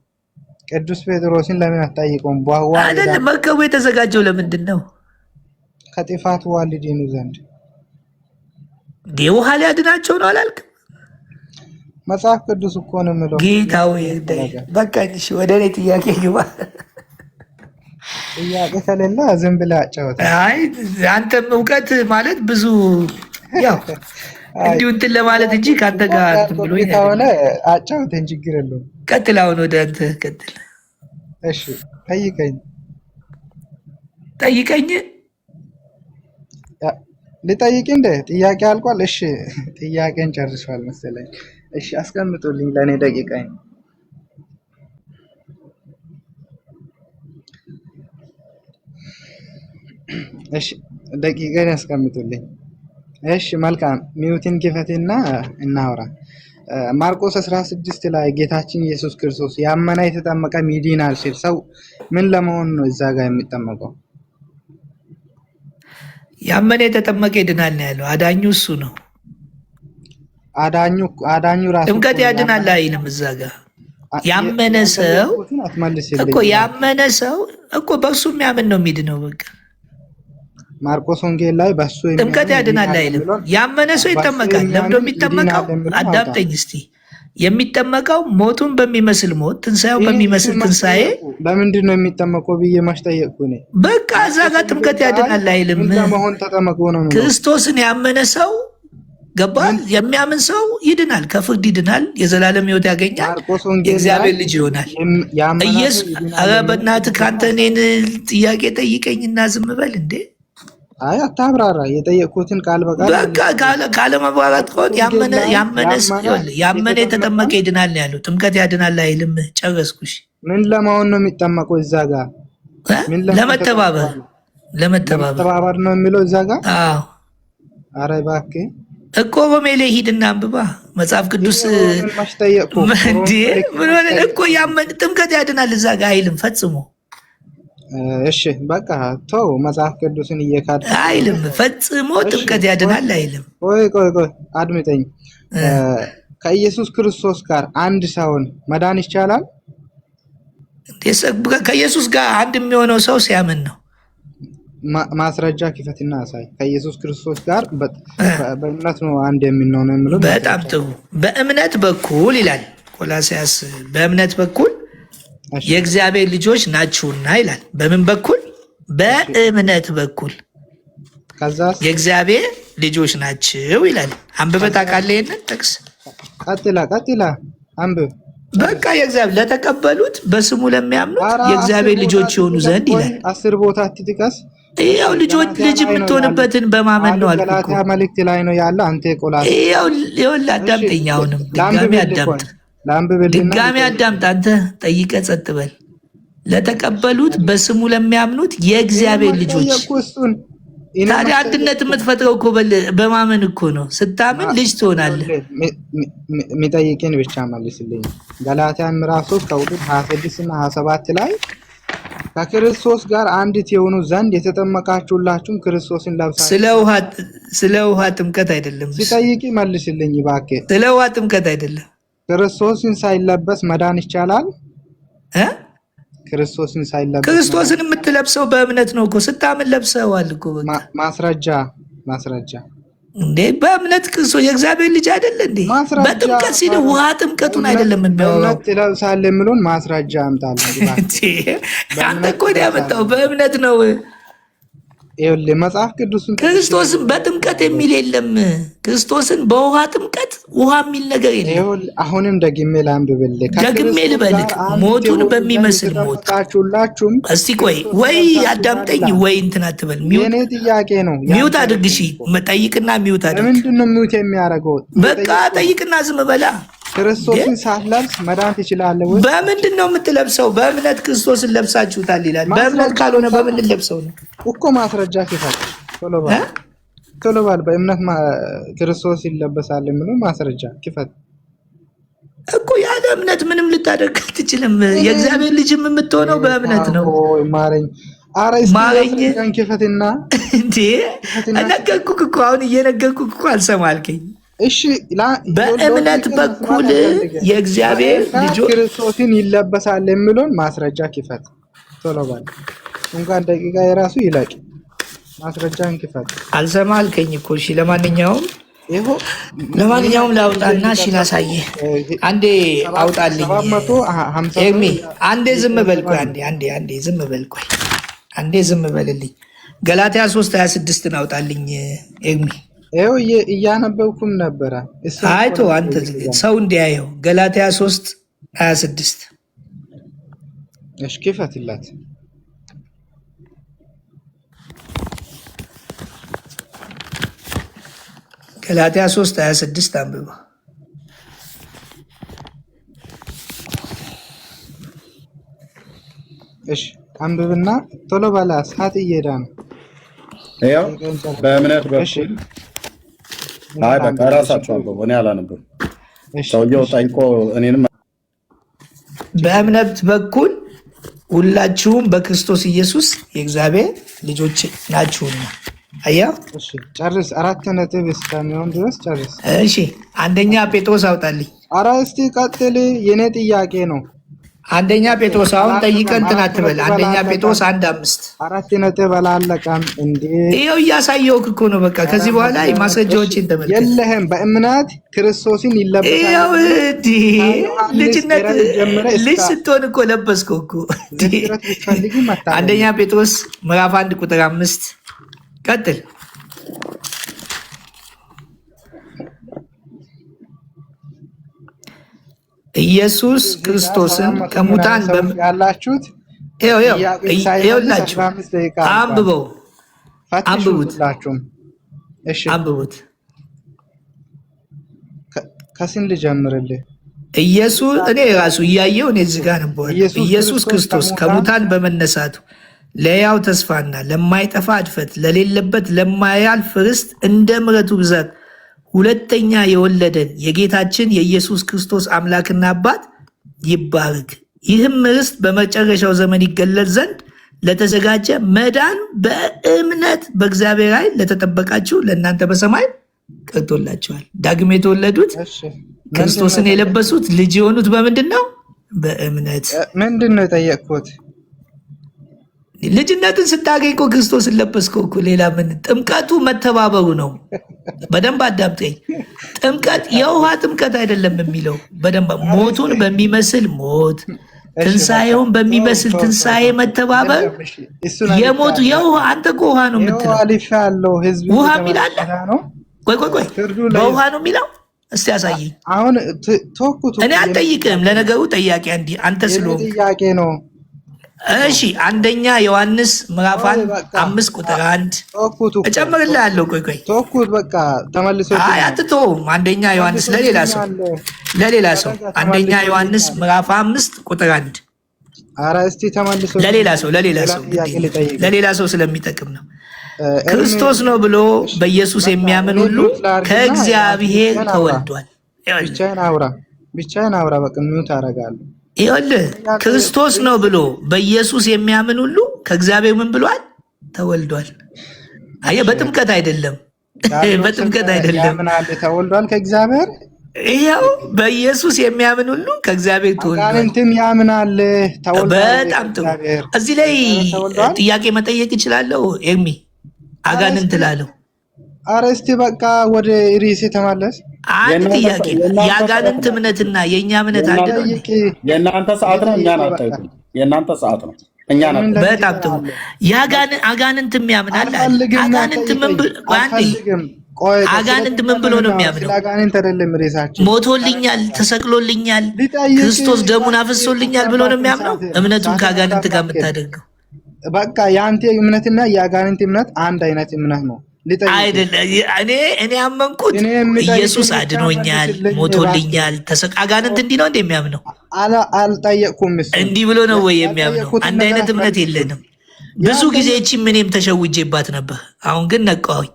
Speaker 8: ቅዱስ ጴጥሮስን ለምን አትጠይቀውም?
Speaker 1: አይደለም መርከቡ የተዘጋጀው ለምንድን ነው?
Speaker 8: ከጥፋት ውሃ ሊድኑ ዘንድ።
Speaker 1: ውሃ ሊያድናቸው ነው አላልክም?
Speaker 8: መጽሐፍ ቅዱስ እኮ ነው የምለው።
Speaker 1: ጌታ ወይ በቃ እሺ፣ ወደ እኔ ጥያቄ ግባ።
Speaker 8: ጥያቄ ከሌለ ዝም ብለህ አጫወት።
Speaker 1: አይ አንተም እውቀት ማለት ብዙ ያው እንዲሁ እንትን ለማለት እንጂ ከአንተ ጋር እንትን ብሎ
Speaker 8: ከሆነ አጫውተን ችግር የለውም።
Speaker 1: ቀጥል፣ አሁን ወደ አንተ ቀጥል።
Speaker 8: እሺ ጠይቀኝ። ልጠይቅ እንደ ጥያቄ አልቋል። እሺ ጥያቄን ጨርሷል መሰለኝ። እሺ አስቀምጡልኝ ለእኔ ደቂቃኝ። እሺ ደቂቃን ያስቀምጡልኝ። እሺ መልካም ሚውቲን ክፈትና እናውራ። ማርቆስ 16 ላይ ጌታችን ኢየሱስ ክርስቶስ ያመነ የተጠመቀ ይድናል ሲል ሰው ምን ለመሆን ነው እዛ ጋር የሚጠመቀው?
Speaker 1: ያመነ የተጠመቀ ይድናል ነው ያለው። አዳኙ እሱ ነው።
Speaker 8: አዳኙ ራሱ
Speaker 1: ጥምቀት ያድናል አይልም እዛ ጋር። ያመነ ሰው እኮ ያመነ ሰው እኮ በሱ የሚያምን ነው የሚድነው። በቃ
Speaker 8: ማርቆስ ወንጌል ላይ በሱ
Speaker 1: ጥምቀት ያድናል አይልም። ያመነ ሰው ይጠመቃል። ለምንድነው የሚጠመቀው? አዳምጠኝ እስቲ። የሚጠመቀው ሞቱን በሚመስል ሞት፣ ትንሳኤውን በሚመስል ትንሳኤ።
Speaker 8: ለምንድን ነው የሚጠመቀው ብዬ ማስጠየቅኩ እኔ።
Speaker 1: በቃ እዛ ጋር ጥምቀት ያድናል አይልም።
Speaker 8: ለመሆን ተጠመቁ ነው።
Speaker 1: ክርስቶስን ያመነ ሰው ገባ። የሚያምን ሰው ይድናል፣ ከፍርድ ይድናል፣ የዘላለም ሕይወት ያገኛል፣ የእግዚአብሔር ልጅ ይሆናል። ኢየሱስ ኧረ በእናትህ ከአንተ እኔን ጥያቄ ጠይቀኝና ዝም በል እንዴ!
Speaker 8: አይ አታብራራ። የጠየቁትን ቃል በቃል
Speaker 1: በቃ ካለ መብራራት ከሆነ ያመነ የተጠመቀ ይድናል ነው ያለው። ጥምቀት ያድናል አይልም። ጨረስኩሽ።
Speaker 8: ምን ለማውን ነው የሚጠመቀው እዛ ጋር? ለመተባበር ነው የሚለው እዛ ጋር።
Speaker 1: አዎ
Speaker 8: ኧረ እባክህ
Speaker 1: እኮ ሮሜ ላይ ሂድና አንብባ መጽሐፍ ቅዱስ። ምን ሆነ እኮ ጥምቀት ያድናል እዛ ጋር አይልም ፈጽሞ።
Speaker 8: እሺ በቃ ተው፣ መጽሐፍ ቅዱስን እየካድ
Speaker 1: አይልም ፈጽሞ። ጥምቀት ያድናል አይልም።
Speaker 8: ቆይ አድምጠኝ። ከኢየሱስ ክርስቶስ ጋር አንድ ሰውን መዳን ይቻላል?
Speaker 1: ከኢየሱስ ጋር አንድ የሚሆነው ሰው ሲያምን ነው።
Speaker 8: ማስረጃ ክፈትና አሳይ። ከኢየሱስ ክርስቶስ ጋር በእምነት ነው አንድ የሚሆነው የሚለው።
Speaker 1: በጣም ጥሩ። በእምነት በኩል ይላል ቆላስይስ፣ በእምነት በኩል የእግዚአብሔር ልጆች ናችሁና ይላል። በምን በኩል? በእምነት በኩል የእግዚአብሔር ልጆች ናችሁ ይላል። አንብበህ ታውቃለህ ይሄንን ጥቅስ?
Speaker 8: ቀጥላ አንብብ።
Speaker 1: በቃ የእግዚአብሔር ለተቀበሉት በስሙ ለሚያምኑት የእግዚአብሔር ልጆች የሆኑ ዘንድ ይላል።
Speaker 8: 10 ቦታ አትጥቀስ።
Speaker 1: ይኸው ልጆች ልጅ የምትሆንበትን በማመን ነው አልኩህ እኮ።
Speaker 8: ገላትያ መልእክት ላይ ነው ያለ። አንተ ቆላስ
Speaker 1: ይኸውልህ አዳምጠኝ። አሁንም ድጋሚ አዳምጥ። አንተ ጠይቀህ ጸጥ በል። ለተቀበሉት በስሙ ለሚያምኑት የእግዚአብሔር ልጆች። ታዲያ አንድነት የምትፈጥረው እኮ በማመን እኮ ነው። ስታምን ልጅ ትሆናለህ።
Speaker 8: የሚጠይቅን ብቻ መልስልኝ። ገላትያ ምዕራፍ 3 ከቁጥር 26 እና 27 ላይ ከክርስቶስ ጋር አንዲት የሆኑ ዘንድ የተጠመቃችሁላችሁም ክርስቶስን ለብሳችሁ።
Speaker 1: ስለ ውሃ ጥምቀት አይደለም።
Speaker 8: ሲጠይቅ መልስልኝ እባክህ።
Speaker 1: ስለ ውሃ ጥምቀት አይደለም።
Speaker 8: ክርስቶስን ሳይለበስ መዳን ይቻላል? ክርስቶስን ሳይለበስ
Speaker 1: ክርስቶስን የምትለብሰው በእምነት ነው እኮ። ስታምን ለብሰዋል እኮ። በቃ
Speaker 8: ማስረጃ
Speaker 1: እንዴ! በእምነት ክርስቶስ የእግዚአብሔር ልጅ አይደለ እንዴ? በጥምቀት ሲል ውሃ ጥምቀቱን አይደለም የሚያወራው።
Speaker 8: ትለብሳለህ የሚለውን ማስረጃ አምጣልህ።
Speaker 1: አንተ እኮ ነው ያመጣው። በእምነት ነው።
Speaker 8: ይኸውልህ መጽሐፍ ቅዱስን
Speaker 1: ክርስቶስን በጥምቀት የሚል የለም። ክርስቶስን በውሃ ጥምቀት ውሃ የሚል ነገር የለም።
Speaker 8: ይኸውልህ አሁንም ደግሜ ላንብብልህ።
Speaker 1: ደግሜ ልበልህ። ሞቱን በሚመስል ሞት። እስቲ ቆይ ወይ አዳምጠኝ ወይ እንትን አትበል።
Speaker 8: የኔ ጥያቄ ነው።
Speaker 1: ሚውት አድርግ። እሺ ጠይቅና ሚውት አድርግ።
Speaker 8: ምንድን ነው ሚውት የሚያደርገው?
Speaker 1: በቃ ጠይቅና ዝም በላ።
Speaker 8: ክርስቶስን ሳትለብስ መዳን ትችላለህ ወይ?
Speaker 1: በምንድን ነው የምትለብሰው? በእምነት ክርስቶስን ለብሳችሁታል ይላል። በእምነት ካልሆነ በምን ለብሰው ነው
Speaker 8: እኮ? ማስረጃ ክፈት። ቶሎ በል። በእምነት ክርስቶስ ይለበሳል የሚለው ማስረጃ ክፈት
Speaker 1: እኮ። ያለ እምነት ምንም ልታደርግ አትችልም። የእግዚአብሔር ልጅም የምትሆነው በእምነት ነው።
Speaker 8: ማረኝ።
Speaker 1: ማረኝ
Speaker 8: ክፈትና
Speaker 1: እንዴ! ነገርኩህ እኮ። አሁን እየነገርኩህ እኮ አልሰማ አልከኝ።
Speaker 8: እሺ
Speaker 1: በእምነት በኩል የእግዚአብሔር ልጆች
Speaker 8: ክርስቶስን ይለበሳል የሚለውን ማስረጃ ክፈት። ቶሎ በል። እንኳን ደቂቃ የራሱ ይለቅ። ማስረጃን ክፈት።
Speaker 1: አልሰማ አልከኝ እኮ። እሺ ለማንኛውም ላውጣና እሺ ላሳየህ። አንዴ አውጣልኝ ኤርሚ። አንዴ ዝም በል ቆይ። አንዴ ዝም በል ቆይ። አንዴ ዝም በልልኝ። ገላትያ 3:26 አውጣልኝ ኤርሚ።
Speaker 8: ይኸው እያነበብኩም ነበረ።
Speaker 1: አይቶ አንተ ሰው እንዲያየው ገላትያ 3:26
Speaker 8: እሺ ክፈትላት።
Speaker 1: ገላትያ 3:26 አንብባ።
Speaker 8: እሺ አንብብና ቶሎ በላ። ሰዓት እየሄደ ነው።
Speaker 3: ያው በእምነት በኩል አይ በቃ ራሳቸው አንብቡ። እኔ አላነብም። ሰውየው ጠይቆ እኔንም
Speaker 1: በእምነት በኩል ሁላችሁም በክርስቶስ ኢየሱስ የእግዚአብሔር ልጆች ናችሁና። አያ
Speaker 8: እሺ ጨርስ። 4 ነጥብ እስከሚሆን ድረስ ጨርስ።
Speaker 1: እሺ አንደኛ ጴጥሮስ አውጣልኝ።
Speaker 8: ኧረ እስቲ ቀጥል። የኔ ጥያቄ ነው።
Speaker 1: አንደኛ ጴጥሮስ አሁን ጠይቀህ እንትን አትበል። አንደኛ ጴጥሮስ 1:5
Speaker 8: 4 ነጥብ አላለቀም እንዴ?
Speaker 1: ይኸው እያሳየሁህ እኮ ነው። በቃ ከዚህ በኋላ ማስረጃዎችን ተመልከት።
Speaker 8: የለህም በእምነት ክርስቶስን ይለበሳል።
Speaker 1: ይኸው ልጅነት ልጅ ስትሆን እኮ ለበስከው እኮ። አንደኛ ጴጥሮስ ምዕራፍ 1 ቁጥር 5 ቀጥል። ኢየሱስ ክርስቶስን ከሙታን
Speaker 8: ያላችሁት
Speaker 1: ይኸውላችሁ፣ አንብቡት።
Speaker 8: ከስንት ልጀምርልህ?
Speaker 1: ኢየሱስ እኔ ራሱ እያየው እኔ እዚህ ጋር ነበር። ኢየሱስ ክርስቶስ ከሙታን በመነሳቱ ለሕያው ተስፋና ለማይጠፋ እድፈት ለሌለበት ለማያልፍ ርስት እንደ ምሕረቱ ብዛት ሁለተኛ የወለደን የጌታችን የኢየሱስ ክርስቶስ አምላክና አባት ይባረክ። ይህም ርስት በመጨረሻው ዘመን ይገለጽ ዘንድ ለተዘጋጀ መዳን በእምነት በእግዚአብሔር ኃይል ለተጠበቃችሁ ለእናንተ በሰማይ ቀርቶላችኋል። ዳግም የተወለዱት ክርስቶስን የለበሱት ልጅ የሆኑት በምንድን ነው? በእምነት።
Speaker 8: ምንድን ነው የጠየቅኩት?
Speaker 1: ልጅነትን ስታገኝ እኮ ክርስቶስን ለበስከው እኮ። ሌላ ምን? ጥምቀቱ መተባበሩ ነው። በደንብ አዳምጠኝ። ጥምቀት የውሃ ጥምቀት አይደለም የሚለው በደንብ ሞቱን በሚመስል ሞት፣ ትንሣኤውን በሚመስል ትንሣኤ መተባበር። የሞቱ የውሃ አንተ እኮ ውሃ ነው የምትለው። ውሃ የሚል አለ? ቆይ በውሃ ነው የሚለው? እስቲ ያሳየኝ።
Speaker 8: አሁን
Speaker 1: እኔ አልጠይቅም። ለነገሩ ጠያቂ አንተ ስለሆንክ
Speaker 8: ጥያቄ ነው።
Speaker 1: እሺ አንደኛ ዮሐንስ ምዕራፍ 5 ቁጥር 1 እጨምርልሃለሁ። ቆይ
Speaker 8: ተወኩት በቃ ተመልሶ
Speaker 1: አይ አትተውም። አንደኛ ዮሐንስ ለሌላ ሰው አንደኛ ዮሐንስ ምዕራፍ 5 ቁጥር 1
Speaker 8: ኧረ እስቲ ተመልሶ
Speaker 1: ለሌላ ሰው ስለሚጠቅም ነው። ክርስቶስ ነው ብሎ በኢየሱስ የሚያምን ሁሉ ከእግዚአብሔር ተወልዷል።
Speaker 8: ብቻዬን አውራ በቃ ሚውት አደርጋለሁ።
Speaker 1: ይኸውልህ ክርስቶስ ነው ብሎ በኢየሱስ የሚያምን ሁሉ ከእግዚአብሔር ምን ብሏል? ተወልዷል። አየህ፣ በጥምቀት አይደለም፣ በጥምቀት አይደለም።
Speaker 8: ያምናል ተወልዷል ከእግዚአብሔር።
Speaker 1: ይኸው በኢየሱስ የሚያምን ሁሉ ከእግዚአብሔር ተወልዷል።
Speaker 8: አጋንንትም ያምናል ተወልዷል።
Speaker 1: በጣም ጥሩ። እዚህ ላይ ጥያቄ መጠየቅ እችላለሁ ኤርሚ? አጋንንት ላለው
Speaker 8: ኧረ እስቲ በቃ ወደ ርዕሴ ተመለስ።
Speaker 1: አንድ ጥያቄ፣ የአጋንንት እምነትና የእኛ እምነት አንድ ነው?
Speaker 3: የእናንተ ሰዓት ነው፣ እኛን አታውቁም። የእናንተ ሰዓት ነው፣ እኛን አታውቁም።
Speaker 1: በጣም ጥሩ። አጋንንት የሚያምናል አለ። አጋንንት ምን ብሎ ነው የሚያምነው? ሞቶልኛል፣ ተሰቅሎልኛል፣ ክርስቶስ ደሙን አፍሶልኛል ብሎ ነው የሚያምነው? እምነቱን ከአጋንንት ጋር የምታደርገው
Speaker 8: በቃ የአንተ እምነትና የአጋንንት እምነት አንድ አይነት እምነት ነው
Speaker 1: አይደለም። እኔ ያመንኩት ኢየሱስ አድኖኛል፣ ሞቶልኛል፣ አጋንንት እንዲህ ነው እንደሚያምነው?
Speaker 8: አልጠየቅኩም።
Speaker 1: እንዲህ ብሎ ነው ወይ የሚያምነው? አንድ አይነት እምነት የለንም። ብዙ ጊዜ እቺም እኔም ተሸውጄባት ነበር። አሁን ግን ነቃሁኝ።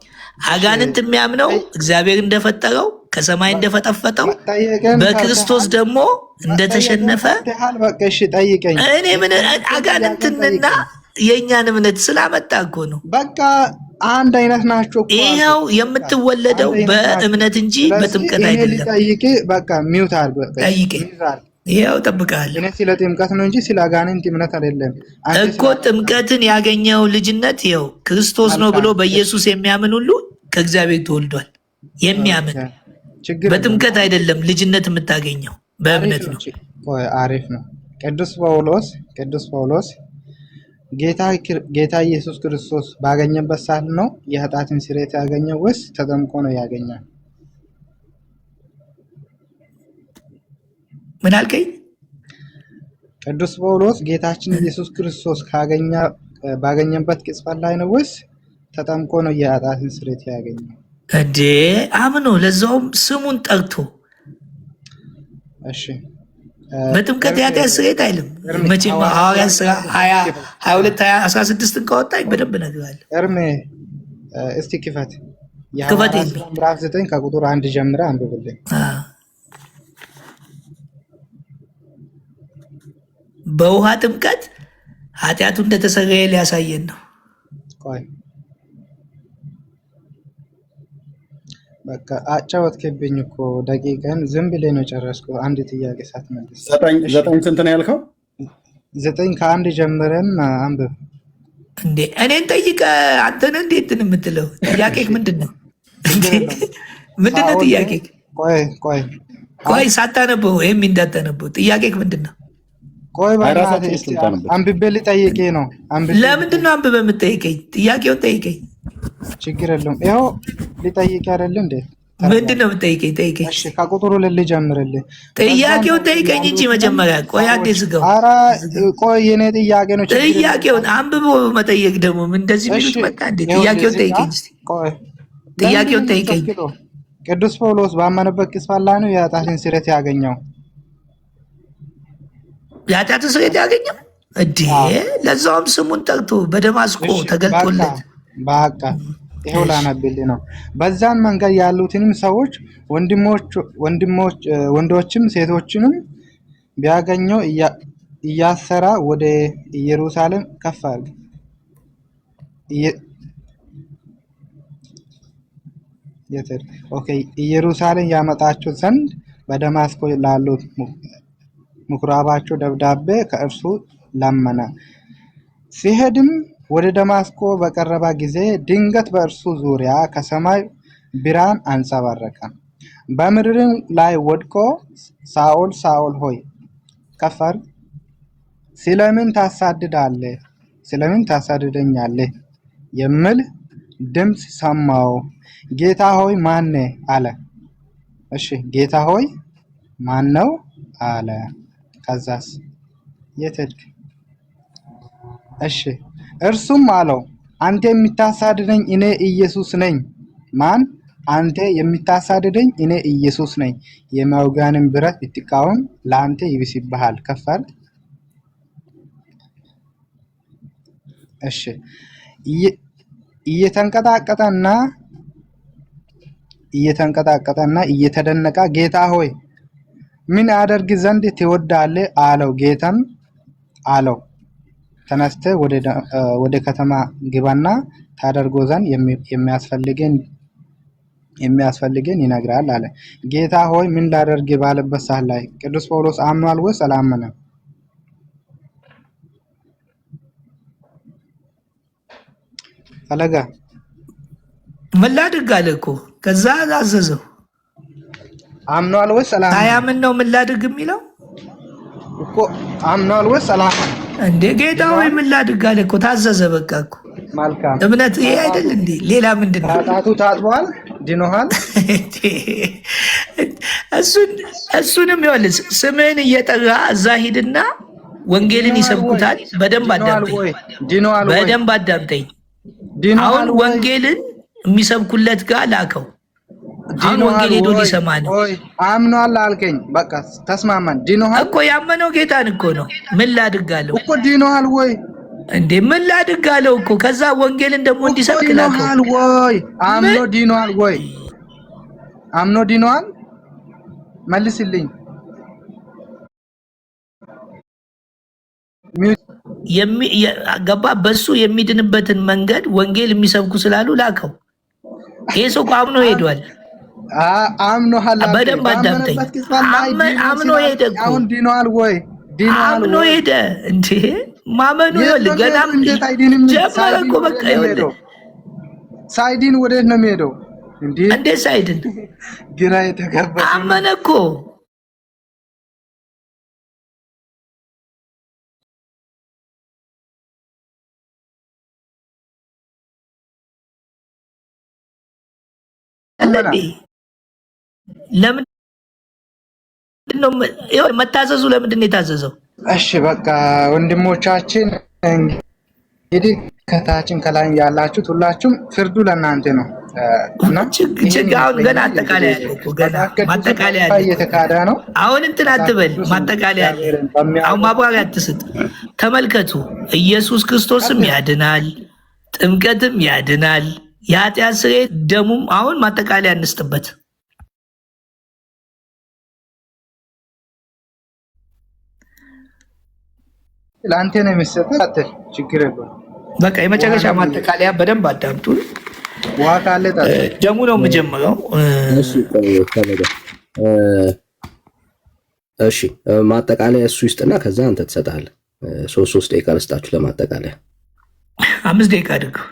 Speaker 1: አጋንንት የሚያምነው እግዚአብሔር እንደፈጠረው ከሰማይ እንደፈጠፈጠው በክርስቶስ ደግሞ እንደተሸነፈ። እኔ ምን አጋንንትንና የእኛን እምነት ስላመጣ እኮ ነው።
Speaker 8: በቃ አንድ አይነት ናቸው እኮ።
Speaker 1: ይኸው የምትወለደው በእምነት እንጂ በጥምቀት አይደለም።
Speaker 8: በቃ ሚውት አድርግ፣ ጠይቀኝ።
Speaker 1: ይኸው እጠብቅሃለሁ።
Speaker 8: እኔ ስለ ጥምቀት ነው እንጂ ስለ አጋንንት እምነት አይደለም
Speaker 1: እኮ። ጥምቀትን ያገኘው ልጅነት ይኸው ክርስቶስ ነው ብሎ በኢየሱስ የሚያምን ሁሉ ከእግዚአብሔር ተወልዷል። የሚያምን በጥምቀት አይደለም ልጅነት የምታገኘው በእምነት ነው።
Speaker 8: አሪፍ ነው። ቅዱስ ጳውሎስ ጌታ ኢየሱስ ክርስቶስ ባገኘበት ሰዓት ነው የኃጢአትን ስርየት ያገኘው ወይስ ተጠምቆ ነው ያገኘው?
Speaker 1: ምን አልከኝ?
Speaker 8: ቅዱስ ጳውሎስ ጌታችን ኢየሱስ ክርስቶስ ባገኘበት ቅጽበት ላይ ነው ወይስ ተጠምቆ ነው የኃጢአትን ስርየት ያገኘው?
Speaker 1: እንዴ አምኖ ለዛውም ስሙን ጠርቶ።
Speaker 8: እሺ
Speaker 1: በጥምቀት የኃጢአት ስርየት አይልም መቼም። ሐዋርያት ሥራ 22:16 ካወጣኝ በደንብ እነግርሃለሁ።
Speaker 8: እርሜ እስቲ ክፈት። ምዕራፍ 9 ከቁጥር 1 ጀምረህ አንብብልኝ።
Speaker 1: በውሃ ጥምቀት ኃጢአቱ እንደተሰረየ ሊያሳየን ነው።
Speaker 8: ቆይ በቃ አጫወትክብኝ እኮ ደቂቃን። ዝም ብለህ ነው ጨረስኩ። አንድ ጥያቄ ሳትመልስ።
Speaker 3: 9 ስንት ነው ያልከው?
Speaker 8: 9 ከ1 ጀምረን አንብብ።
Speaker 1: እንዴ እኔን ጠይቀህ አንተን እንዴት ነው የምትለው? ጥያቄህ ምንድን ነው? ምንድን ነው ጥያቄህ? ቆይ ሳታነበው ወይም እንዳታነበው ጥያቄህ ምንድን ነው?
Speaker 8: ቆይ በእናትህ አንብቤ ልጠይቅህ ነው።
Speaker 1: ለምንድን ነው አንብበህ የምትጠይቀኝ? ጥያቄውን ጠይቀኝ።
Speaker 8: ችግር የለውም። ይኸው ልጠይቅህ አይደል እንዴ?
Speaker 1: ምንድን ነው የምትጠይቀኝ? ጠይቀኝ።
Speaker 8: እሺ ከቁጥሩ ልጀምርልህ።
Speaker 1: ጥያቄውን ጠይቀኝ እንጂ መጀመሪያ። ቆይ አንዴ ዝጋው።
Speaker 8: ኧረ ቆይ የኔ ጥያቄ ነው።
Speaker 1: ጥያቄውን አንብቦ መጠየቅ ደግሞ እንደዚህ ሚሉት በቃ እንዴ? ጥያቄውን ጠይቀኝ እስኪ። ጥያቄውን ጠይቀኝ።
Speaker 8: ቅዱስ ጳውሎስ ባመነበት ቅጽበት ላይ ነው የኃጢአትን ስርየት ያገኘው?
Speaker 1: የኃጢአትን ስርየት ያገኘው እንዴ? ለዛውም ስሙን ጠርቶ በደማስቆ ተገልጦለት።
Speaker 8: በቃ ይሄው ላነብልህ ነው። በዛን መንገድ ያሉትንም ሰዎች ወንዶችም ሴቶችንም ቢያገኘው እያሰራ ወደ ኢየሩሳሌም ከፍ አድርግ ኢየሩሳሌም ያመጣቸው ዘንድ በደማስቆ ላሉት ምኩራባቸው ደብዳቤ ከእርሱ ለመነ። ሲሄድም ወደ ደማስቆ በቀረበ ጊዜ ድንገት በእርሱ ዙሪያ ከሰማይ ብርሃን አንጸባረቀ። በምድርም ላይ ወድቆ ሳኦል ሳኦል ሆይ ከፍ አድርግ፣ ስለምን ታሳድደኛለህ የሚል ድምፅ ሰማው። ጌታ ሆይ ማን አለ። እሺ ጌታ ሆይ ማን ነው አለ። ከዛስ የት ሄድክ? እሺ እርሱም አለው አንተ የምታሳድደኝ እኔ ኢየሱስ ነኝ። ማን? አንተ የምታሳድደኝ እኔ ኢየሱስ ነኝ። የመውጊያንም ብረት ብትቃወም ለአንተ ይብስብሃል። ከፋል። እሺ እየተንቀጣቀጠና እየተደነቀ ጌታ ሆይ ምን አደርግ ዘንድ ትወዳለህ? አለው። ጌታም አለው ተነስተህ ወደ ከተማ ግባና ታደርጎ ዘንድ የሚያስፈልገን ይነግራል አለ። ጌታ ሆይ ምን ላደርግ ባለበት ሰዓት ላይ ቅዱስ ጳውሎስ አምኗል ወይስ አላመነም? ፈለጋ
Speaker 1: ምን ላድርግ አለ እኮ ከዛ አዘዘው።
Speaker 8: አምኗል ወይስ አላመነም?
Speaker 1: ሳያምን ነው ምን ላድርግ የሚለው
Speaker 8: እኮ። አምኗል ወይስ አላመነም?
Speaker 1: እንዴ ጌታ ሆይ ምን ላድርግ አለ እኮ ታዘዘ። በቃ እኮ
Speaker 8: መልካም
Speaker 1: እምነት ይሄ አይደል እንዴ? ሌላ ምንድን ነው?
Speaker 8: ጣቱ ታጥቧል፣ ድኖሃል።
Speaker 1: እሱንም ይኸውልህ ስምህን እየጠራ እዛ ሂድና ወንጌልን ይሰብኩታል። በደንብ አዳምጠኝ፣ በደንብ አዳምጠኝ። አሁን ወንጌልን የሚሰብኩለት ጋር ላከው። አሁን ወንጌል ሄዶ ሊሰማ ነው።
Speaker 8: አምኗል አልከኝ፣ በቃ ተስማማን። ድኖሃል
Speaker 1: እኮ ያመነው ጌታን እኮ ነው። ምን ላድርግ አለው
Speaker 8: እኮ። ድኖሃል ወይ
Speaker 1: እንዴ? ምን ላድርግ አለው እኮ። ከዛ ወንጌልን ደግሞ እንዲሰብክ ላከው።
Speaker 8: ድኖሃል ወይ? አምኖ ድኖሃል ወይ? አምኖ ድኖሃል? መልስልኝ።
Speaker 1: ገባ? በሱ የሚድንበትን መንገድ ወንጌል የሚሰብኩ ስላሉ ላከው። ይሄ ሰው እኮ አምኖ ሄዷል።
Speaker 8: አምኖሃል?
Speaker 1: በደንብ አዳምጠኝ። አምኖ ሄደ እኮ።
Speaker 8: አሁን ድኖሃል ወይ?
Speaker 1: አምኖ ሄደ እንዴ? ማመኑ ይኸውልህ ገና ጀመረ እኮ። በቃ ይኸውልህ
Speaker 8: ሳይድን ወዴት ነው የሚሄደው?
Speaker 1: እንዴት ሳይድን?
Speaker 8: ግራ የተጋባ
Speaker 1: አመነ እኮ። ለምንድን ነው መታዘዙ? ለምንድን ነው የታዘዘው?
Speaker 8: እሺ በቃ ወንድሞቻችን እንግዲህ ከታችን ከላይ ያላችሁት ሁላችሁም ፍርዱ ለእናንተ ነው።
Speaker 1: አሁን ገና አጠቃላይ ያለ ማጠቃለያ
Speaker 8: እየተካሄደ ነው።
Speaker 1: አሁን እንትን አትበል፣ ማጠቃለያ ያለ አሁን ማብራሪያ አትስጥ። ተመልከቱ፣ ኢየሱስ ክርስቶስም ያድናል፣ ጥምቀትም ያድናል፣ የኃጢአት ስርየት ደሙም። አሁን ማጠቃለያ እንስጥበት።
Speaker 8: ለአንተ ነው የሚሰጠው። አትል ችግር የለውም።
Speaker 1: በቃ የመጨረሻ ማጠቃለያ በደንብ አዳምጡ።
Speaker 8: ውሃ ካለ
Speaker 1: ደሙ ነው የምጀምረው።
Speaker 4: እሺ ማጠቃለያ እሱ ይስጥና ከዛ አንተ ትሰጣለህ። 3 ደቂቃ ልስጣችሁ ለማጠቃለያ።
Speaker 1: 5 ደቂቃ አድርገው።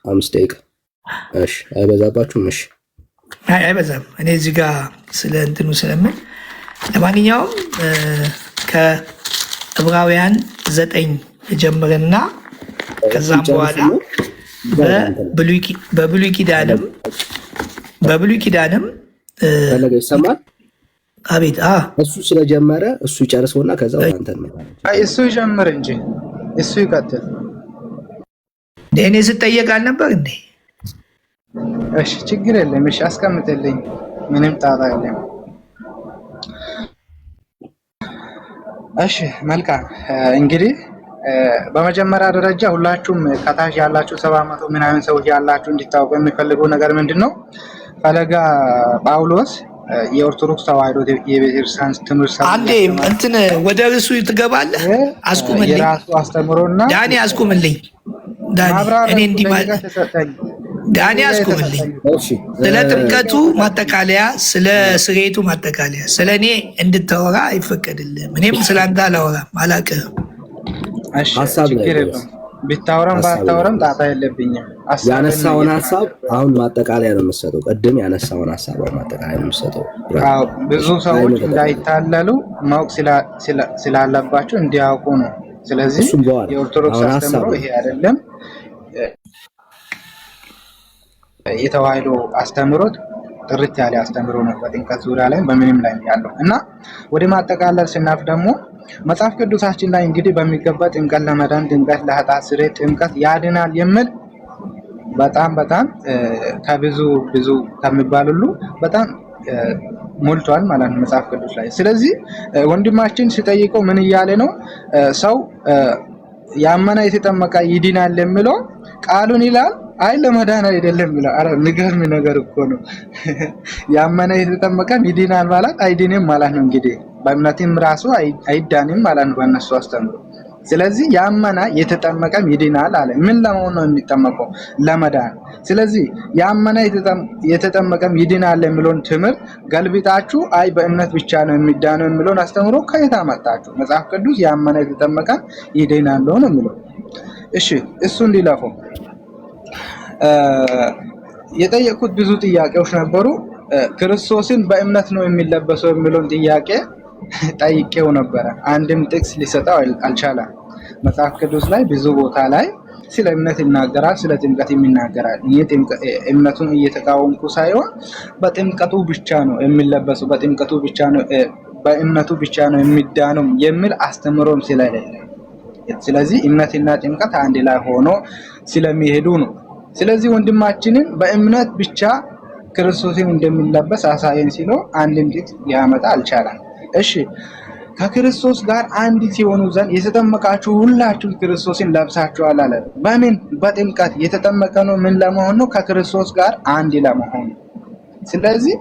Speaker 4: 5 ደቂቃ። እሺ አይበዛባችሁም? እሺ
Speaker 1: አይበዛም። እኔ እዚህ ጋር ስለ እንትኑ ስለምን ለማንኛውም ከዕብራውያን 9 ጀምርና ከዛም በኋላ በብሉይ ኪዳንም
Speaker 4: ፈለገ ይሰማል።
Speaker 1: አቤት።
Speaker 4: እሱ ስለጀመረ እሱ ይጨርሰውና ከዛ አንተ ነው።
Speaker 8: እሱ ይጀምር እንጂ እሱ ይቀጥል።
Speaker 1: እኔ ስጠየቅ አልነበር እንዴ?
Speaker 8: እሺ ችግር የለም። እሺ አስቀምጥልኝ፣ ምንም ጣጣ የለም። እሺ መልካም እንግዲህ በመጀመሪያ ደረጃ ሁላችሁም ከታች ያላችሁ 700 ምናምን ሰዎች ያላችሁ እንዲታወቁ የሚፈልገው ነገር ምንድነው? ፈለጋ ጳውሎስ የኦርቶዶክስ ተዋሕዶ የቤተክርስቲያን ትምህርት
Speaker 1: አንዴ እንትን ወደ ርዕሱ ትገባለህ። አስቁምልኝ፣
Speaker 8: የራሱ አስተምሮና
Speaker 1: ዳኒ አስቁምልኝ። ዳኒ እኔ እንዲህ ማለት ዳኒ አስቁምልኝ። ስለ ጥምቀቱ ማጠቃለያ፣ ስለ ስርየቱ ማጠቃለያ፣ ስለ እኔ እንድታወራ አይፈቀድልህም። እኔም ስላንተ አላወራም፣ አላውቅህም።
Speaker 8: ችግር የለውም። ቢታወራም ባታወራም ጣጣ የለብኝም።
Speaker 4: ያነሳውን ሀሳብ አሁን ማጠቃለያ ነው የምትሰጠው። ቅድም ያነሳውን ሀሳብ አሁን ማጠቃለያ ነው የምትሰጠው።
Speaker 8: ብዙ ሰዎች እንዳይታለሉ ማወቅ ስላለባቸው እንዲያውቁ ነው። ስለዚህ የኦርቶዶክስ አስተምሮ ይሄ አይደለም። የተዋሕዶ አስተምሮት ጥርት ያለ አስተምሮ ነው። በጥምቀት ዙሪያ ላይ በምንም ላይ ያለው እና ወደ ማጠቃለል ስናልፍ ደግሞ መጽሐፍ ቅዱሳችን ላይ እንግዲህ በሚገባ ጥምቀት ለመዳን፣ ጥምቀት ለኃጢአት ስርየት፣ ጥምቀት ያድናል የሚል በጣም ከብዙ ከሚባል ሁሉ በጣም ሞልቷል ማለት ነው መጽሐፍ ቅዱስ ላይ። ስለዚህ ወንድማችን ሲጠይቀው ምን እያለ ነው? ሰው ያመነ የተጠመቀ ይድናል የሚለው ቃሉን ይላል። አይ ለመዳን አይደለም ይላል። አረ ንገርም ነገር እኮ ነው። ያመነ የተጠመቀ ይድናል ማለት አይድንም ማለት ነው። እንግዲህ በእምነትም ራሱ አይዳንም ማለት ነው በእነሱ አስተምሮ። ስለዚህ ያመነ የተጠመቀም ይድናል አለ። ምን ለመሆን ነው የሚጠመቀው? ለመዳን። ስለዚህ ያመነ የተጠመቀም ይድናል የሚለውን ትምህርት ገልብጣችሁ አይ በእምነት ብቻ ነው የሚዳነው የሚለውን አስተምሮ ከየት አመጣችሁ? መጽሐፍ ቅዱስ ያመነ የተጠመቀም ይድናል ነው የሚለው። እሺ እሱ እንዲለፈው የጠየቁት ብዙ ጥያቄዎች ነበሩ። ክርስቶስን በእምነት ነው የሚለበሰው የሚለውን ጥያቄ ጠይቄው ነበረ። አንድም ጥቅስ ሊሰጠው አልቻለም። መጽሐፍ ቅዱስ ላይ ብዙ ቦታ ላይ ስለ እምነት ይናገራል፣ ስለ ጥምቀት ይናገራል። እምነቱን እየተቃወምኩ ሳይሆን በጥምቀቱ ብቻ ነው የሚለበሰው፣ በጥምቀቱ ብቻ ነው በእምነቱ ብቻ ነው የሚዳነው የሚል አስተምሮም ስለሌለ፣ ስለዚህ እምነትና ጥምቀት አንድ ላይ ሆኖ ስለሚሄዱ ነው። ስለዚህ ወንድማችንን በእምነት ብቻ ክርስቶስን እንደሚለበስ አሳየን ሲለው አንድም ጥቅስ ሊያመጣ አልቻለም። እሺ ከክርስቶስ ጋር አንድ ሲሆኑ ዘንድ የተጠመቃችሁ ሁላችሁ ክርስቶስን ለብሳችኋል አለ። በምን? በጥምቀት የተጠመቀ ነው ምን ለመሆን ነው? ከክርስቶስ ጋር አንድ ለመሆን። ስለዚህ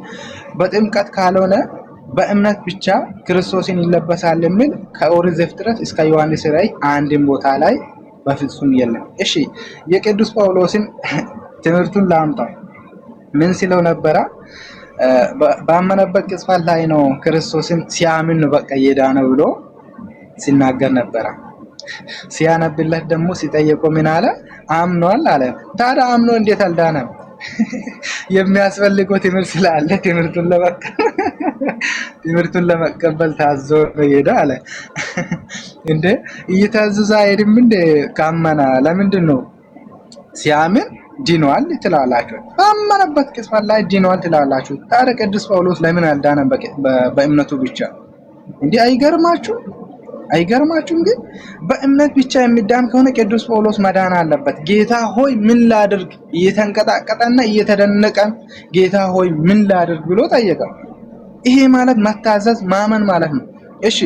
Speaker 8: በጥምቀት ካልሆነ በእምነት ብቻ ክርስቶስን ይለበሳል የሚል ከኦሪት ዘፍጥረት እስከ ዮሐንስ ራእይ አንድም ቦታ ላይ በፍጹም የለም። እሺ የቅዱስ ጳውሎስን ትምህርቱን ላምጣ። ምን ሲለው ነበረ? ባመነበት ቅጽበት ላይ ነው ክርስቶስን ሲያምን ነው በቃ የዳነው ብሎ ሲናገር ነበረ። ሲያነብለት ደግሞ ሲጠየቀው ምን አለ? አምኗል አለ። ታዲያ አምኖ እንዴት አልዳነም? የሚያስፈልገው ትምህርት ስላለ ትምህርቱን ለመቀበል ታዞ ሄደ አለ። እንዴ እየታዘዘ አይደለም እንዴ? ካመና ለምንድን ነው ሲያምን ዲኗል ትላላችሁ? ባመነበት ቅጽበት ላይ ዲኗል ትላላችሁ። ታዲያ ቅዱስ ጳውሎስ ለምን አልዳነም በእምነቱ ብቻ? እንዴ አይገርማችሁም? ግን በእምነት ብቻ የሚዳን ከሆነ ቅዱስ ጳውሎስ መዳን አለበት። ጌታ ሆይ ምን ላድርግ? እየተንቀጣቀጠና እየተደነቀ ጌታ ሆይ ምን ላድርግ ብሎ ጠየቀ። ይሄ ማለት መታዘዝ ማመን ማለት ነው። እሺ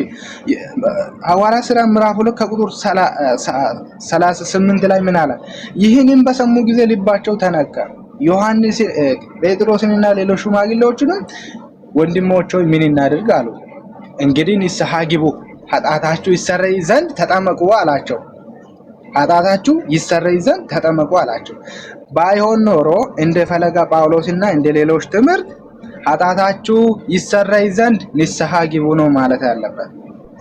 Speaker 8: ሐዋርያት ሥራ ምዕራፍ 2 ከቁጥር 38 ላይ ምን አለ? ይህንን በሰሙ ጊዜ ልባቸው ተነካ። ዮሐንስ ጴጥሮስንና ሌሎች ሽማግሌዎችንም ወንድሞች ሆይ ምን እናድርግ አሉ። እንግዲህ ንስሐ ግቡ፣ ኃጢአታችሁ ይሰረይ ዘንድ ተጠመቁ አላቸው። ኃጢአታችሁ ይሰረይ ዘንድ ተጠመቁ አላቸው። ባይሆን ኖሮ እንደ ፈለገ ጳውሎስና እንደ ሌሎች ትምህርት ኃጢአታችሁ ይሰረይ ዘንድ ንስሐ ግቡ ነው ማለት ያለበት።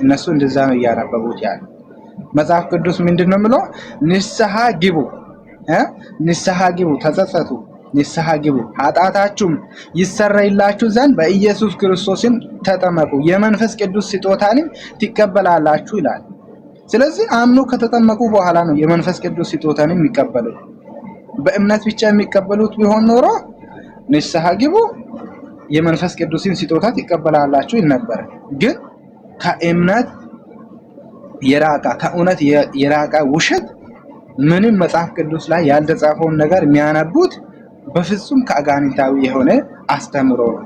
Speaker 8: እነሱ እንደዛ ነው እያነበቡት ያለ። መጽሐፍ ቅዱስ ምንድነው የሚለው? ንስሐ ግቡ፣ ንስሐ ግቡ፣ ተጸጸቱ፣ ንስሐ ግቡ፣ ኃጢአታችሁም ይሰረይላችሁ ዘንድ በኢየሱስ ክርስቶስም ተጠመቁ፣ የመንፈስ ቅዱስ ስጦታንም ትቀበላላችሁ ይላል። ስለዚህ አምኖ ከተጠመቁ በኋላ ነው የመንፈስ ቅዱስ ስጦታንም የሚቀበሉት። በእምነት ብቻ የሚቀበሉት ቢሆን ኖሮ ንስሐ ግቡ የመንፈስ ቅዱስን ስጦታ ትቀበላላችሁ ይል ነበር። ግን ከእምነት የራቀ ከእውነት የራቀ ውሸት ምንም መጽሐፍ ቅዱስ ላይ ያልተጻፈውን ነገር የሚያነቡት በፍጹም ከአጋንንታዊ የሆነ አስተምሮ ነው።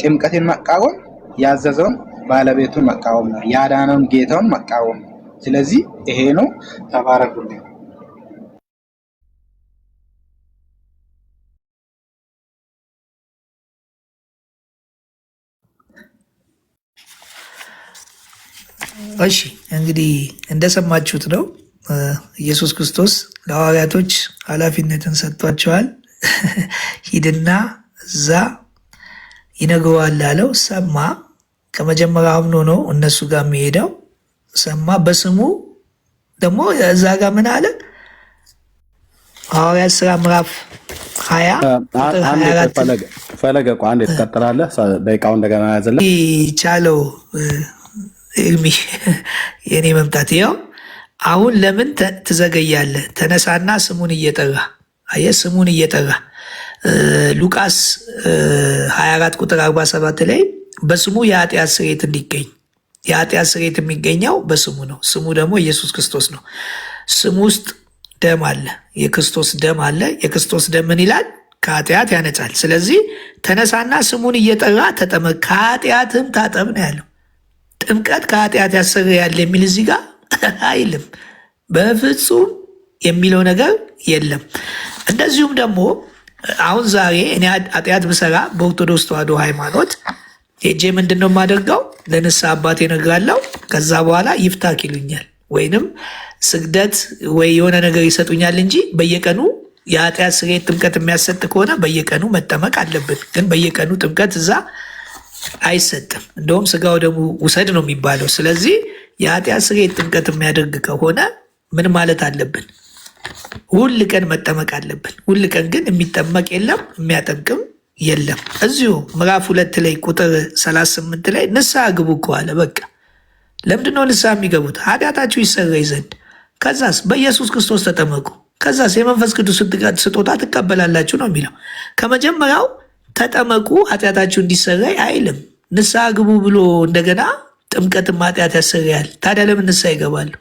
Speaker 8: ጥምቀትን መቃወም ያዘዘውን ባለቤቱን መቃወም ነው። ያዳነውን ጌታውን መቃወም ነው። ስለዚህ ይሄ ነው። ተባረኩልኝ።
Speaker 1: እሺ እንግዲህ እንደሰማችሁት ነው። ኢየሱስ ክርስቶስ ለሐዋርያቶች ኃላፊነትን ሰጥቷቸዋል። ሂድና እዛ ይነግረዋል አለው። ሰማ። ከመጀመሪያ አምኖ ነው እነሱ ጋር የሚሄደው። ሰማ። በስሙ ደግሞ እዛ ጋር ምን አለ? ሐዋርያት ሥራ ምዕራፍ 20
Speaker 3: ፈለገ እኮ አንዴ ትቀጥላለህ። ደቂቃው እንደገና ያዘለ
Speaker 1: ቻለው እልሚ የኔ መምጣት ይኸው። አሁን ለምን ትዘገያለህ? ተነሳና ስሙን እየጠራ አየህ፣ ስሙን እየጠራ ሉቃስ 24 ቁጥር 47 ላይ በስሙ የኃጢአት ስርየት እንዲገኝ የኃጢአት ስርየት የሚገኘው በስሙ ነው። ስሙ ደግሞ ኢየሱስ ክርስቶስ ነው። ስሙ ውስጥ ደም አለ፣ የክርስቶስ ደም አለ። የክርስቶስ ደም ምን ይላል? ከኃጢአት ያነጻል። ስለዚህ ተነሳና ስሙን እየጠራ ተጠመቅ፣ ከኃጢአትም ታጠብ ነው ያለው። ጥምቀት ከኃጢአት ያሰረያል የሚል እዚህ ጋር አይልም። በፍጹም የሚለው ነገር የለም። እንደዚሁም ደግሞ አሁን ዛሬ እኔ ኃጢአት ብሰራ በኦርቶዶክስ ተዋሕዶ ሃይማኖት ሄጄ ምንድን ነው የማደርገው? ለንስሐ አባቴ እነግራለሁ። ከዛ በኋላ ይፍታክ ይሉኛል፣ ወይንም ስግደት ወይ የሆነ ነገር ይሰጡኛል እንጂ በየቀኑ የኃጢአት ስርየት ጥምቀት የሚያሰጥ ከሆነ በየቀኑ መጠመቅ አለብን። ግን በየቀኑ ጥምቀት እዛ አይሰጥም። እንደውም ስጋው ደግሞ ውሰድ ነው የሚባለው። ስለዚህ የኃጢአት ስርየት ጥምቀት የሚያደርግ ከሆነ ምን ማለት አለብን? ሁል ቀን መጠመቅ አለብን። ሁል ቀን ግን የሚጠመቅ የለም፣ የሚያጠምቅም የለም። እዚሁ ምዕራፍ 2 ላይ ቁጥር 38 ላይ ንስሐ ግቡ እኮ አለ። በቃ ለምንድነው ንስሐ የሚገቡት? ኃጢአታችሁ ይሰረይ ዘንድ። ከዛስ በኢየሱስ ክርስቶስ ተጠመቁ። ከዛስ የመንፈስ ቅዱስ ስጦታ ትቀበላላችሁ ነው የሚለው። ከመጀመሪያው ተጠመቁ ኃጢአታችሁ እንዲሰረይ አይልም። ንስሐ ግቡ ብሎ እንደገና ጥምቀትም ኃጢአት ያሰረያል። ታዲያ ለምን ንስሐ ይገባሉ?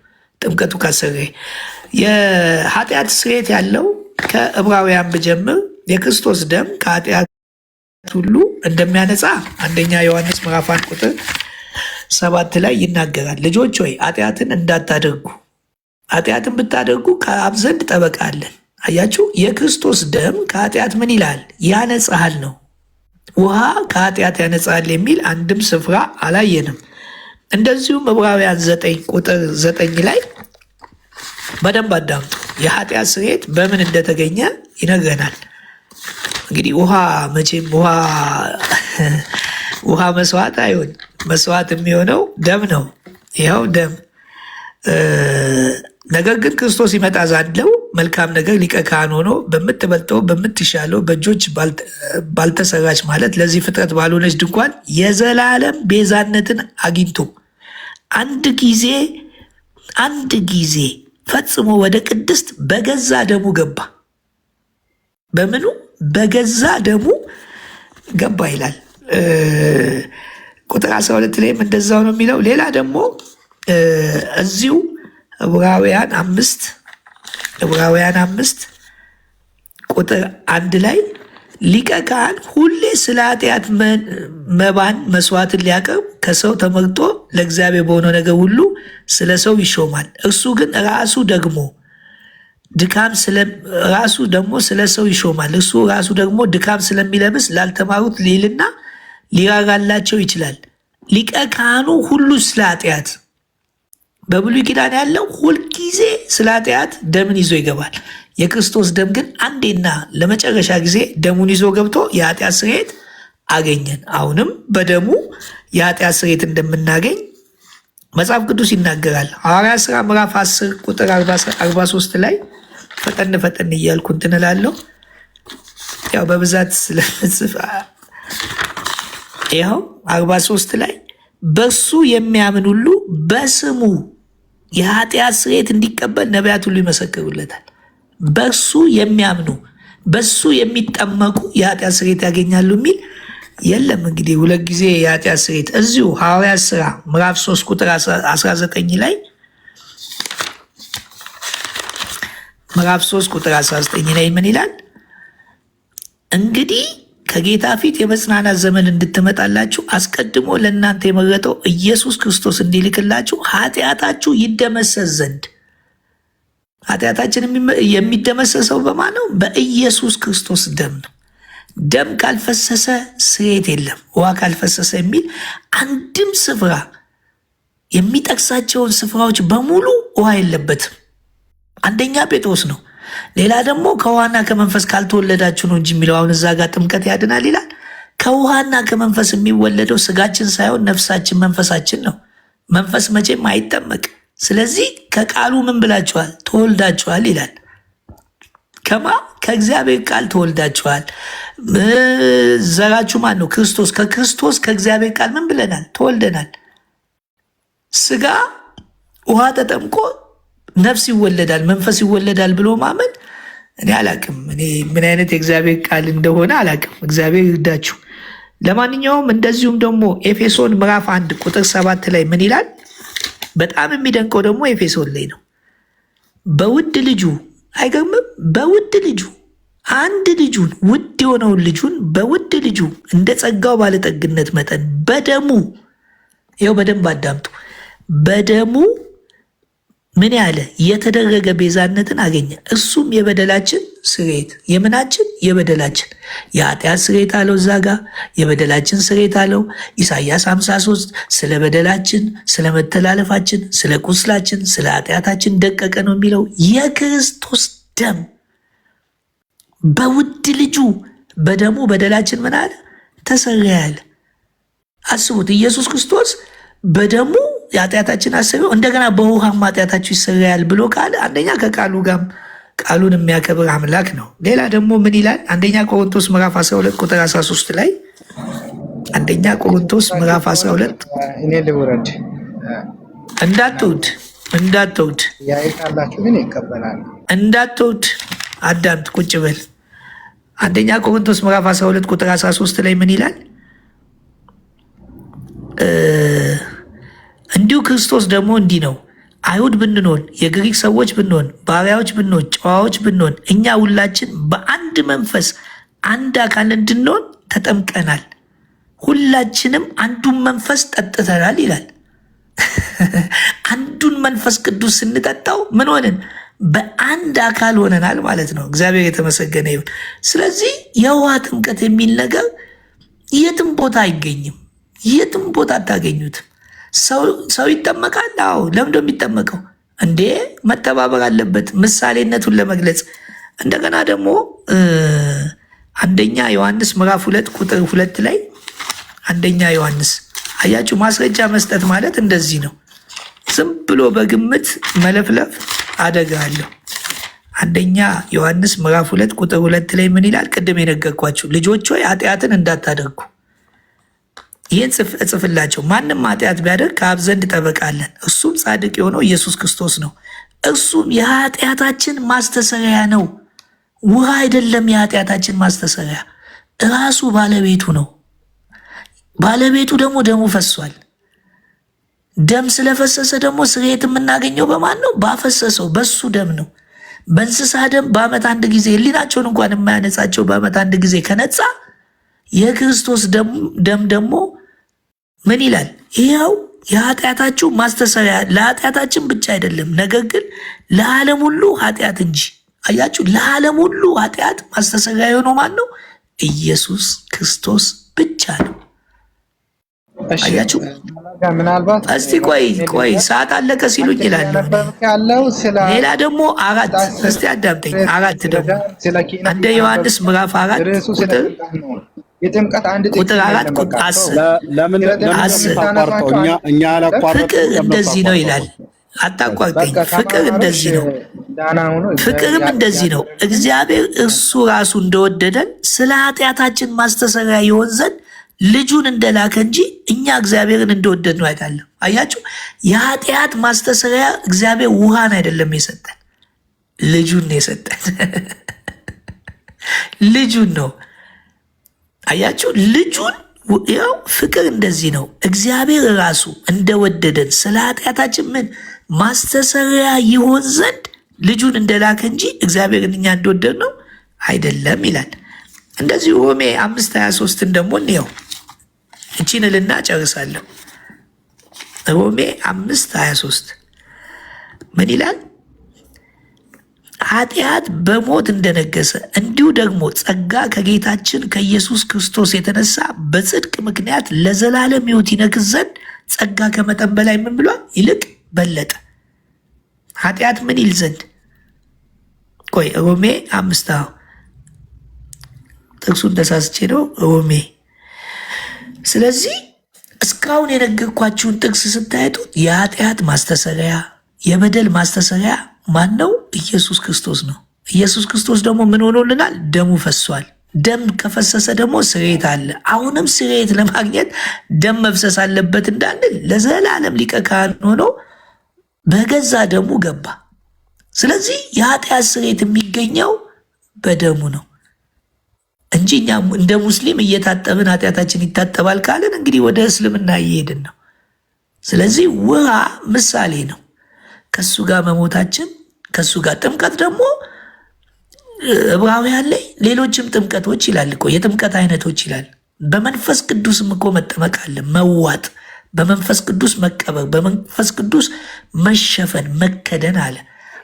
Speaker 1: ጥምቀቱ ካሰረይ። የኃጢአት ስርየት ያለው ከዕብራውያን ብጀምር የክርስቶስ ደም ከኃጢአት ሁሉ እንደሚያነጻ አንደኛ ዮሐንስ ምዕራፍ 1 ቁጥር 7 ላይ ይናገራል። ልጆች ሆይ ኃጢአትን እንዳታደርጉ፣ ኃጢአትን ብታደርጉ ከአብ ዘንድ ጠበቃ አለን። አያችሁ፣ የክርስቶስ ደም ከኃጢአት ምን ይላል? ያነጻሃል ነው። ውሃ ከኃጢአት ያነጻል የሚል አንድም ስፍራ አላየንም። እንደዚሁም ዕብራውያን 9 ቁጥር 9 ላይ በደንብ አዳምጡ። የኃጢአት ስርየት በምን እንደተገኘ ይነግረናል። እንግዲህ ውሃ መቼም ውሃ መስዋዕት አይሆን። መስዋዕት የሚሆነው ደም ነው። ይኸው ደም። ነገር ግን ክርስቶስ ይመጣ ዛለው መልካም ነገር ሊቀ ካህን ሆኖ በምትበልጠው በምትሻለው በእጆች ባልተሰራች ማለት ለዚህ ፍጥረት ባልሆነች ድንኳን የዘላለም ቤዛነትን አግኝቶ አንድ ጊዜ ፈጽሞ ወደ ቅድስት በገዛ ደሙ ገባ። በምኑ? በገዛ ደሙ ገባ ይላል። ቁጥር 12 ላይም እንደዛው ነው የሚለው። ሌላ ደግሞ እዚሁ ዕብራውያን 5 ቁጥር 1 ላይ ሊቀ ካህን ሁሌ ስለ ኃጢአት መባን መስዋዕትን ሊያቀርብ ከሰው ተመርጦ ለእግዚአብሔር በሆነው ነገር ሁሉ ስለ ሰው ይሾማል። እርሱ ግን ራሱ ደግሞ ስለ ሰው ይሾማል። እርሱ ራሱ ደግሞ ድካም ስለሚለብስ ላልተማሩት ሊልና ሊራራላቸው ይችላል። ሊቀ ካህኑ ሁሉ ስለ ኃጢአት በብሉይ ኪዳን ያለው ሁልጊዜ ስለ ኃጢአት ደምን ይዞ ይገባል። የክርስቶስ ደም ግን አንዴና ለመጨረሻ ጊዜ ደሙን ይዞ ገብቶ የኃጢአት ስርየት አገኘን። አሁንም በደሙ የኃጢአት ስርየት እንደምናገኝ መጽሐፍ ቅዱስ ይናገራል። ሐዋርያት ሥራ ምዕራፍ 10 ቁጥር 43 ላይ ፈጠን እያልኩ እንትን እላለሁ። ያው በብዛት ስለምጽፍ ይኸው 43 ላይ በሱ የሚያምን ሁሉ በስሙ የኃጢአት ስርየት እንዲቀበል ነቢያት ሁሉ ይመሰክሩለታል። በሱ የሚያምኑ በሱ የሚጠመቁ የኃጢአት ስርየት ያገኛሉ የሚል የለም። እንግዲህ 2 ጊዜ የኃጢአት ስርየት እዚሁ ሐዋርያት ሥራ ምዕራፍ 3 ቁጥር 19 ላይ ምዕራፍ 3 ቁጥር 19 ላይ ምን ይላል? እንግዲህ ከጌታ ፊት የመጽናናት ዘመን እንድትመጣላችሁ አስቀድሞ ለእናንተ የመረጠው ኢየሱስ ክርስቶስ እንዲልክላችሁ ኃጢአታችሁ ይደመሰስ ዘንድ። ኃጢአታችን የሚደመሰሰው በማን ነው? በኢየሱስ ክርስቶስ ደም ነው። ደም ካልፈሰሰ ስርየት የለም። ውሃ ካልፈሰሰ የሚል አንድም ስፍራ የሚጠቅሳቸውን ስፍራዎች በሙሉ ውሃ የለበትም። አንደኛ ጴጥሮስ ነው። ሌላ ደግሞ ከውሃና ከመንፈስ ካልተወለዳችሁ ነው እንጂ የሚለው አሁን እዛ ጋር ጥምቀት ያድናል ይላል። ከውሃና ከመንፈስ የሚወለደው ስጋችን ሳይሆን ነፍሳችን፣ መንፈሳችን ነው። መንፈስ መቼም አይጠመቅ። ስለዚህ ከቃሉ ምን ብላችኋል? ተወልዳችኋል ይላል። ከእግዚአብሔር ቃል ተወልዳችኋል። ዘራችሁ ማን ነው? ክርስቶስ። ከክርስቶስ ከእግዚአብሔር ቃል ምን ብለናል? ተወልደናል። ስጋ ውሃ ተጠምቆ ነፍስ ይወለዳል፣ መንፈስ ይወለዳል ብሎ ማመን እኔ አላቅም። እኔ ምን አይነት የእግዚአብሔር ቃል እንደሆነ አላቅም። እግዚአብሔር ይርዳችሁ። ለማንኛውም እንደዚሁም ደግሞ ኤፌሶን ምዕራፍ 1 ቁጥር 7 ላይ ምን ይላል? በጣም የሚደንቀው ደግሞ ኤፌሶን ላይ ነው። በውድ ልጁ አይገርምም? በውድ ልጁ አንድ ልጁን ውድ የሆነውን ልጁን በውድ ልጁ እንደ ጸጋው ባለጠግነት መጠን በደሙ ይኸው በደንብ አዳምጡ። በደሙ ምን ያለ የተደረገ ቤዛነትን አገኘ። እሱም የበደላችን ስርየት የምናችን የበደላችን የኃጢአት ስርየት አለው። እዛ ጋ የበደላችን ስርየት አለው። ኢሳይያስ 53 ስለ በደላችን፣ ስለ መተላለፋችን፣ ስለ ቁስላችን፣ ስለ ኃጢአታችን ደቀቀ ነው የሚለው። የክርስቶስ ደም በውድ ልጁ በደሙ በደላችን ምን አለ ተሰረያል። አስቡት፣ ኢየሱስ ክርስቶስ በደሙ የኃጢአታችን አሰሪው እንደገና በውሃም ኃጢአታችሁ ይሰረያል ብሎ ካለ አንደኛ ከቃሉ ጋር ቃሉን የሚያከብር አምላክ ነው። ሌላ ደግሞ ምን ይላል? አንደኛ ቆሮንቶስ ምዕራፍ 12 ቁጥር 13 ላይ አንደኛ ቆሮንቶስ ምዕራፍ 12
Speaker 8: እኔ ልውረድ
Speaker 1: እንዳትውድ
Speaker 8: ያይታላችሁ ግን ይቀበላል።
Speaker 1: እንዳትውድ አዳምጥ፣ ቁጭ በል። አንደኛ ቆሮንቶስ ምዕራፍ 12 ቁጥር 13 ላይ ምን ይላል? እንዲሁ ክርስቶስ ደግሞ እንዲህ ነው። አይሁድ ብንሆን፣ የግሪክ ሰዎች ብንሆን፣ ባሪያዎች ብንሆን፣ ጨዋዎች ብንሆን፣ እኛ ሁላችን በአንድ መንፈስ አንድ አካል እንድንሆን ተጠምቀናል፣ ሁላችንም አንዱን መንፈስ ጠጥተናል ይላል። አንዱን መንፈስ ቅዱስ ስንጠጣው ምን ሆንን? በአንድ አካል ሆነናል ማለት ነው። እግዚአብሔር የተመሰገነ ይሁን። ስለዚህ የውሃ ጥምቀት የሚል ነገር የትም ቦታ አይገኝም። የትም ቦታ አታገኙትም። ሰው ይጠመቃል። አዎ፣ ለምንድነው የሚጠመቀው? እንዴ መተባበር አለበት፣ ምሳሌነቱን ለመግለጽ። እንደገና ደግሞ አንደኛ ዮሐንስ ምዕራፍ 2 ቁጥር 2 ላይ አንደኛ ዮሐንስ አያችሁ፣ ማስረጃ መስጠት ማለት እንደዚህ ነው። ዝም ብሎ በግምት መለፍለፍ አደጋ አለው። አንደኛ ዮሐንስ ምዕራፍ 2 ቁጥር 2 ላይ ምን ይላል? ቅድም የነገርኳችሁ ልጆች ሆይ ኃጢአትን እንዳታደርጉ ይህን እጽፍላቸው፣ ማንም ኃጢአት ቢያደርግ ከአብ ዘንድ ጠበቃ አለን፣ እሱም ጻድቅ የሆነው ኢየሱስ ክርስቶስ ነው። እርሱም የኃጢአታችን ማስተሰሪያ ነው። ውሃ አይደለም የኃጢአታችን ማስተሰሪያ፣ ራሱ ባለቤቱ ነው። ባለቤቱ ደግሞ ደሙ ፈሷል። ደም ስለፈሰሰ ደግሞ ስርየት የምናገኘው በማን ነው? ባፈሰሰው በሱ ደም ነው። በእንስሳ ደም በዓመት አንድ ጊዜ ሕሊናቸውን እንኳን የማያነጻቸው በዓመት አንድ ጊዜ ከነጻ የክርስቶስ ደም ደግሞ ምን ይላል? ይኸው የኃጢአታችሁ ማስተሰሪያ፣ ለኃጢአታችን ብቻ አይደለም፣ ነገር ግን ለዓለም ሁሉ ኃጢአት እንጂ። አያችሁ፣ ለዓለም ሁሉ ኃጢአት ማስተሰሪያ የሆነው ማን ነው? ኢየሱስ ክርስቶስ ብቻ ነው። አያችሁ።
Speaker 8: ምናልባት
Speaker 1: እስቲ ቆይ ሰዓት አለቀ ሲሉኝ ይላሉ። ሌላ ደግሞ 4 እስቲ አዳምጠኝ። 4 ደግሞ አንደ ዮሐንስ ምዕራፍ 4 ቁጥር
Speaker 8: የጥምቀት አንድ
Speaker 1: ቁጥር 4 ቁጥር 10 ፍቅር እንደዚህ ነው ይላል። አታቋርጠኝ። ፍቅር እንደዚህ ነው፣ ፍቅርም እንደዚህ ነው፣ እግዚአብሔር እርሱ ራሱ እንደወደደን ስለ ኃጢአታችን ማስተሰሪያ ይሆን ዘንድ ልጁን እንደላከ እንጂ እኛ እግዚአብሔርን እንደወደድ ነው አይደለም። አያችሁ፣ የኃጢአት ማስተሰሪያ እግዚአብሔር ውሃን አይደለም የሰጠን፣ ልጁን ነው የሰጠን። ልጁን ነው። አያችሁ፣ ልጁን። ያው ፍቅር እንደዚህ ነው፣ እግዚአብሔር ራሱ እንደወደደን ስለ ኃጢአታችን ምን ማስተሰሪያ ይሆን ዘንድ ልጁን እንደላከ እንጂ እግዚአብሔርን እኛ እንደወደድ ነው አይደለም ይላል። እንደዚሁ ሮሜ 5:23 ደግሞ እንየው። እቺን ልና ጨርሳለሁ። ሮሜ 5:23 ምን ይላል? ኃጢአት በሞት እንደነገሰ እንዲሁ ደግሞ ጸጋ ከጌታችን ከኢየሱስ ክርስቶስ የተነሳ በጽድቅ ምክንያት ለዘላለም ሕይወት ይነግስ ዘንድ ጸጋ ከመጠን በላይ ምን ብሏል? ይልቅ በለጠ። ኃጢአት ምን ይል ዘንድ? ቆይ ሮሜ 5 ጥቅሱን ተሳስቼ ነው ሮሜ። ስለዚህ እስካሁን የነገርኳችሁን ጥቅስ ስታየጡት የኃጢአት ማስተሰሪያ የበደል ማስተሰሪያ ማን ነው? ኢየሱስ ክርስቶስ ነው። ኢየሱስ ክርስቶስ ደግሞ ምን ሆኖልናል? ደሙ ፈሷል። ደም ከፈሰሰ ደግሞ ስርየት አለ። አሁንም ስርየት ለማግኘት ደም መፍሰስ አለበት እንዳንል ለዘላለም ሊቀ ካህን ሆኖ በገዛ ደሙ ገባ። ስለዚህ የኃጢአት ስርየት የሚገኘው በደሙ ነው። እንጂ እኛ እንደ ሙስሊም እየታጠብን ኃጢአታችን ይታጠባል ካልን እንግዲህ ወደ እስልምና እየሄድን ነው። ስለዚህ ውሃ ምሳሌ ነው ከሱ ጋር መሞታችን ከሱ ጋር። ጥምቀት ደግሞ ዕብራውያን ላይ ሌሎችም ጥምቀቶች ይላል እኮ የጥምቀት አይነቶች ይላል። በመንፈስ ቅዱስም እኮ መጠመቅ አለ፣ መዋጥ፣ በመንፈስ ቅዱስ መቀበር፣ በመንፈስ ቅዱስ መሸፈን፣ መከደን አለ።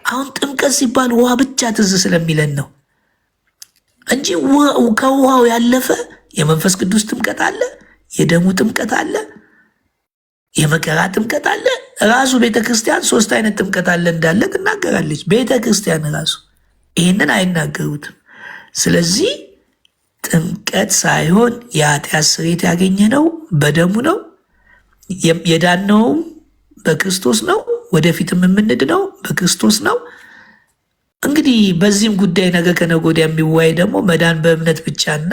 Speaker 1: አሁን ጥምቀት ሲባል ውሃ ብቻ ትዝ ስለሚለን ነው እንጂ ከውሃው ያለፈ የመንፈስ ቅዱስ ጥምቀት አለ፣ የደሙ ጥምቀት አለ፣ የመከራ ጥምቀት አለ። ራሱ ቤተክርስቲያን 3 አይነት ጥምቀት አለ እንዳለ ትናገራለች። ቤተክርስቲያን ራሱ ይህንን አይናገሩትም። ስለዚህ ጥምቀት ሳይሆን የኃጢአት ስርየት ያገኘነው በደሙ ነው። የዳነውም በክርስቶስ ነው። ወደፊትም የምንድነው በክርስቶስ ነው። እንግዲህ በዚህም ጉዳይ ነገ ከነገ ወዲያ የሚወያይ ደግሞ መዳን በእምነት ብቻና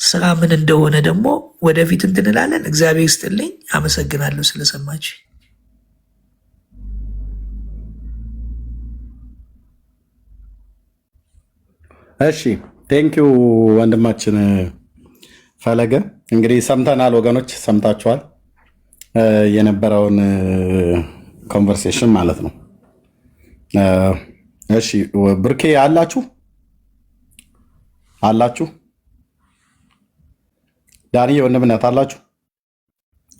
Speaker 1: ስራ ምን እንደሆነ ደግሞ ወደፊት እንትንላለን። እግዚአብሔር ይስጥልኝ። አመሰግናለሁ ስለሰማችሁ።
Speaker 3: እሺ ቴንኪው ወንድማችን ፈለገ። እንግዲህ ሰምተናል ወገኖች፣ ሰምታችኋል የነበረውን ኮንቨርሴሽን ማለት ነው። እሺ ብርኬ አላችሁ? ዳኒ ወንድምነት አላችሁ?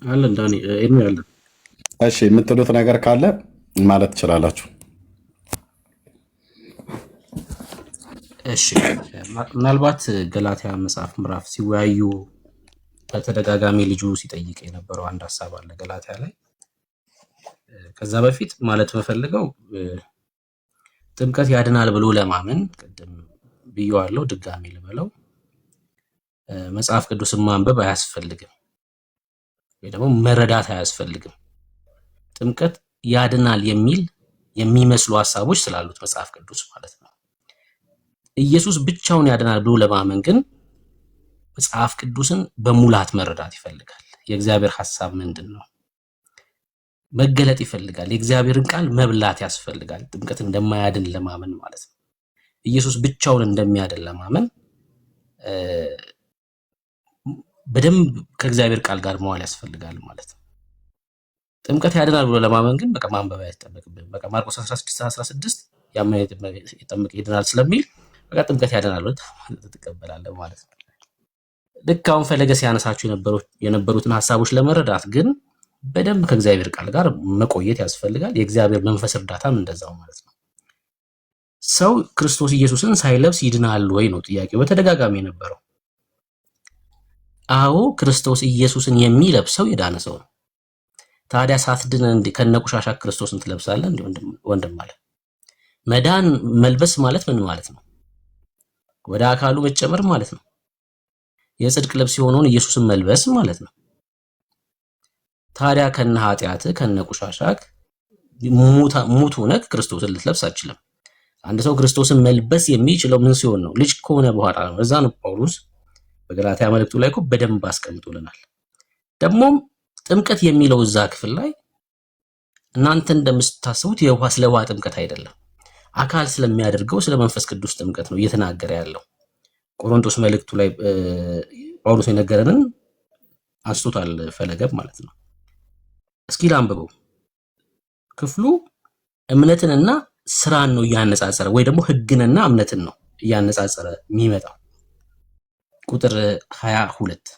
Speaker 5: አለን ዳኒ ኤርሚ አለን።
Speaker 3: እሺ የምትሉት ነገር ካለ ማለት ትችላላችሁ።
Speaker 5: እሺ ምናልባት ገላትያ መጽሐፍ ምዕራፍ ሲወያዩ በተደጋጋሚ ልጁ ሲጠይቅ የነበረው አንድ ሀሳብ አለ ገላትያ ላይ። ከዛ በፊት ማለት የምፈልገው ጥምቀት ያድናል ብሎ ለማመን ቅድም ብዬዋለሁ፣ ድጋሚ ልበለው፣ መጽሐፍ ቅዱስን ማንበብ አያስፈልግም ወይ ደግሞ መረዳት አያስፈልግም። ጥምቀት ያድናል የሚመስሉ ሀሳቦች ስላሉት መጽሐፍ ቅዱስ ማለት ነው። ኢየሱስ ብቻውን ያድናል ብሎ ለማመን ግን መጽሐፍ ቅዱስን በሙላት መረዳት ይፈልጋል። የእግዚአብሔር ሐሳብ ምንድን ነው መገለጥ ይፈልጋል። የእግዚአብሔርን ቃል መብላት ያስፈልጋል። ጥምቀት እንደማያድን ለማመን ማለት ነው። ኢየሱስ ብቻውን እንደሚያድን ለማመን በደንብ ከእግዚአብሔር ቃል ጋር መዋል ያስፈልጋል ማለት ነው። ጥምቀት ያድናል ብሎ ለማመን ግን በቃ ማንበብ አይጠበቅብን። በቃ ማርቆስ 16:16 ያመነ ይጠመቅ ይድናል ስለሚል በቃ ጥምቀት ያድናል ብለህ ትቀበላለህ ማለት ነው። ልክ አሁን ፈለገ ሲያነሳቸው የነበሩትን ሐሳቦች ለመረዳት ግን በደንብ ከእግዚአብሔር ቃል ጋር መቆየት ያስፈልጋል። የእግዚአብሔር መንፈስ እርዳታም እንደዛው ማለት ነው። ሰው ክርስቶስ ኢየሱስን ሳይለብስ ይድናል ወይ ነው ጥያቄው በተደጋጋሚ የነበረው። አዎ ክርስቶስ ኢየሱስን የሚለብሰው የዳነ ሰው ነው። ታዲያ ሳትድን ከነቁሻሻ ክርስቶስን ትለብሳለህ እንዴ ወንድም ማለት? መዳን መልበስ ማለት ምን ማለት ነው? ወደ አካሉ መጨመር ማለት ነው። የጽድቅ ልብስ የሆነውን ኢየሱስን መልበስ ማለት ነው። ታዲያ ከነ ኃጢአት ከነ ቁሻሻክ ሙት ሆነህ ክርስቶስን ልትለብስ አትችልም። አንድ ሰው ክርስቶስን መልበስ የሚችለው ምን ሲሆን ነው? ልጅ ከሆነ በኋላ ነው። እዛ ነው ጳውሎስ በገላትያ መልእክቱ ላይ እኮ በደንብ አስቀምጦልናል። ደግሞም ጥምቀት የሚለው እዛ ክፍል ላይ እናንተ እንደምታስቡት ስለ ውሃ ጥምቀት አይደለም፣ አካል ስለሚያደርገው ስለ መንፈስ ቅዱስ ጥምቀት ነው እየተናገረ ያለው። ቆሮንቶስ መልእክቱ ላይ ጳውሎስ የነገረንን አንስቶታል ፈለገብ ማለት ነው። እስኪ ላንብበው። ክፍሉ እምነትንና ስራን ነው እያነጻጸረ ወይ ደግሞ ህግንና እምነትን ነው እያነጻጸረ የሚመጣው። ቁጥር 22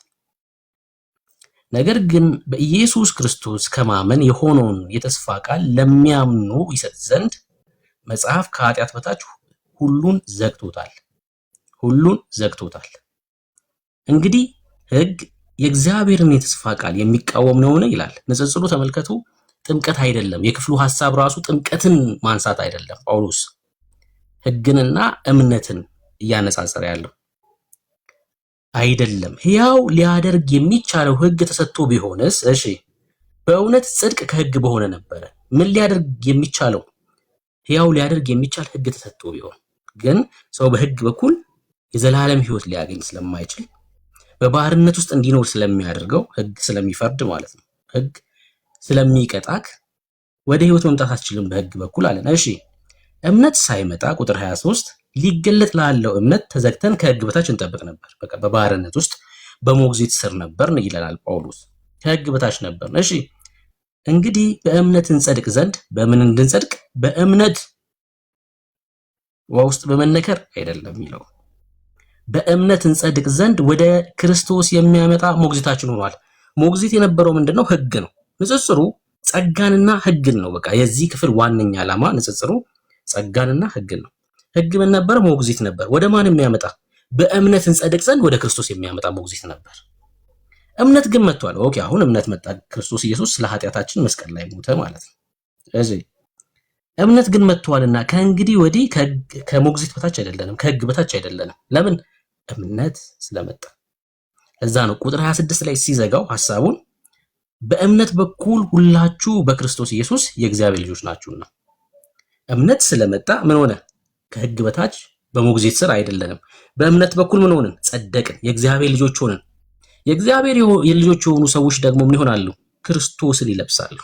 Speaker 5: ነገር ግን በኢየሱስ ክርስቶስ ከማመን የሆነውን የተስፋ ቃል ለሚያምኑ ይሰጥ ዘንድ መጽሐፍ ከኃጢአት በታች ሁሉን ዘግቶታል። እንግዲህ ህግ የእግዚአብሔርን የተስፋ ቃል የሚቃወም ነውን ይላል። ንጽጽሩ ተመልከቱ። ጥምቀት አይደለም የክፍሉ ሐሳብ ራሱ ጥምቀትን ማንሳት አይደለም። ጳውሎስ ህግንና እምነትን እያነጻጸረ ያለው አይደለም። ሕያው ሊያደርግ የሚቻለው ህግ ተሰጥቶ ቢሆንስ እሺ በእውነት ጽድቅ ከህግ በሆነ ነበረ። ምን ሊያደርግ የሚቻለው? ሕያው ሊያደርግ የሚቻል ህግ ተሰጥቶ ቢሆን ግን ሰው በህግ በኩል የዘላለም ህይወት ሊያገኝ ስለማይችል በባህርነት ውስጥ እንዲኖር ስለሚያደርገው ህግ ስለሚፈርድ ማለት ነው። ህግ ስለሚቀጣክ ወደ ህይወት መምጣት አትችልም በህግ በኩል አለን። እሺ እምነት ሳይመጣ ቁጥር 23 ሊገለጥ ላለው እምነት ተዘግተን ከሕግ በታች እንጠብቅ ነበር። በቃ በባርነት ውስጥ በሞግዚት ስር ነበርን ይለናል ጳውሎስ። ከሕግ በታች ነበርን። እሺ እንግዲህ በእምነት እንጸድቅ ዘንድ በምን እንድንጸድቅ? በእምነት ውስጥ በመነከር አይደለም የሚለው። በእምነት እንጸድቅ ዘንድ ወደ ክርስቶስ የሚያመጣ ሞግዚታችን ሆኗል። ሞግዚት የነበረው ምንድነው? ሕግ ነው። ንጽጽሩ ጸጋንና ሕግን ነው። በቃ የዚህ ክፍል ዋነኛ ዓላማ ንጽጽሩ ጸጋንና ሕግን ነው። ሕግ ምን ነበር? ሞግዚት ነበር። ወደ ማን የሚያመጣ? በእምነት እንጸድቅ ዘንድ ወደ ክርስቶስ የሚያመጣ ሞግዚት ነበር። እምነት ግን መጥቷል። ኦኬ አሁን እምነት መጣ። ክርስቶስ ኢየሱስ ስለ ኃጢአታችን መስቀል ላይ ሞተ ማለት ነው። እዚህ እምነት ግን መጥቷልና ከእንግዲህ ወዲህ ከሞግዚት በታች አይደለንም፣ ከሕግ በታች አይደለንም። ለምን? እምነት ስለመጣ። ለዛ ነው ቁጥር 26 ላይ ሲዘጋው ሐሳቡን በእምነት በኩል ሁላችሁ በክርስቶስ ኢየሱስ የእግዚአብሔር ልጆች ናችሁና። እምነት ስለመጣ ምን ሆነ? ከሕግ በታች በሞግዚት ስር አይደለንም። በእምነት በኩል ምን ሆንን? ጸደቅን፣ የእግዚአብሔር ልጆች ሆንን። የእግዚአብሔር ልጆች የሆኑ ሰዎች ደግሞ ምን ይሆናሉ? ክርስቶስን ይለብሳሉ።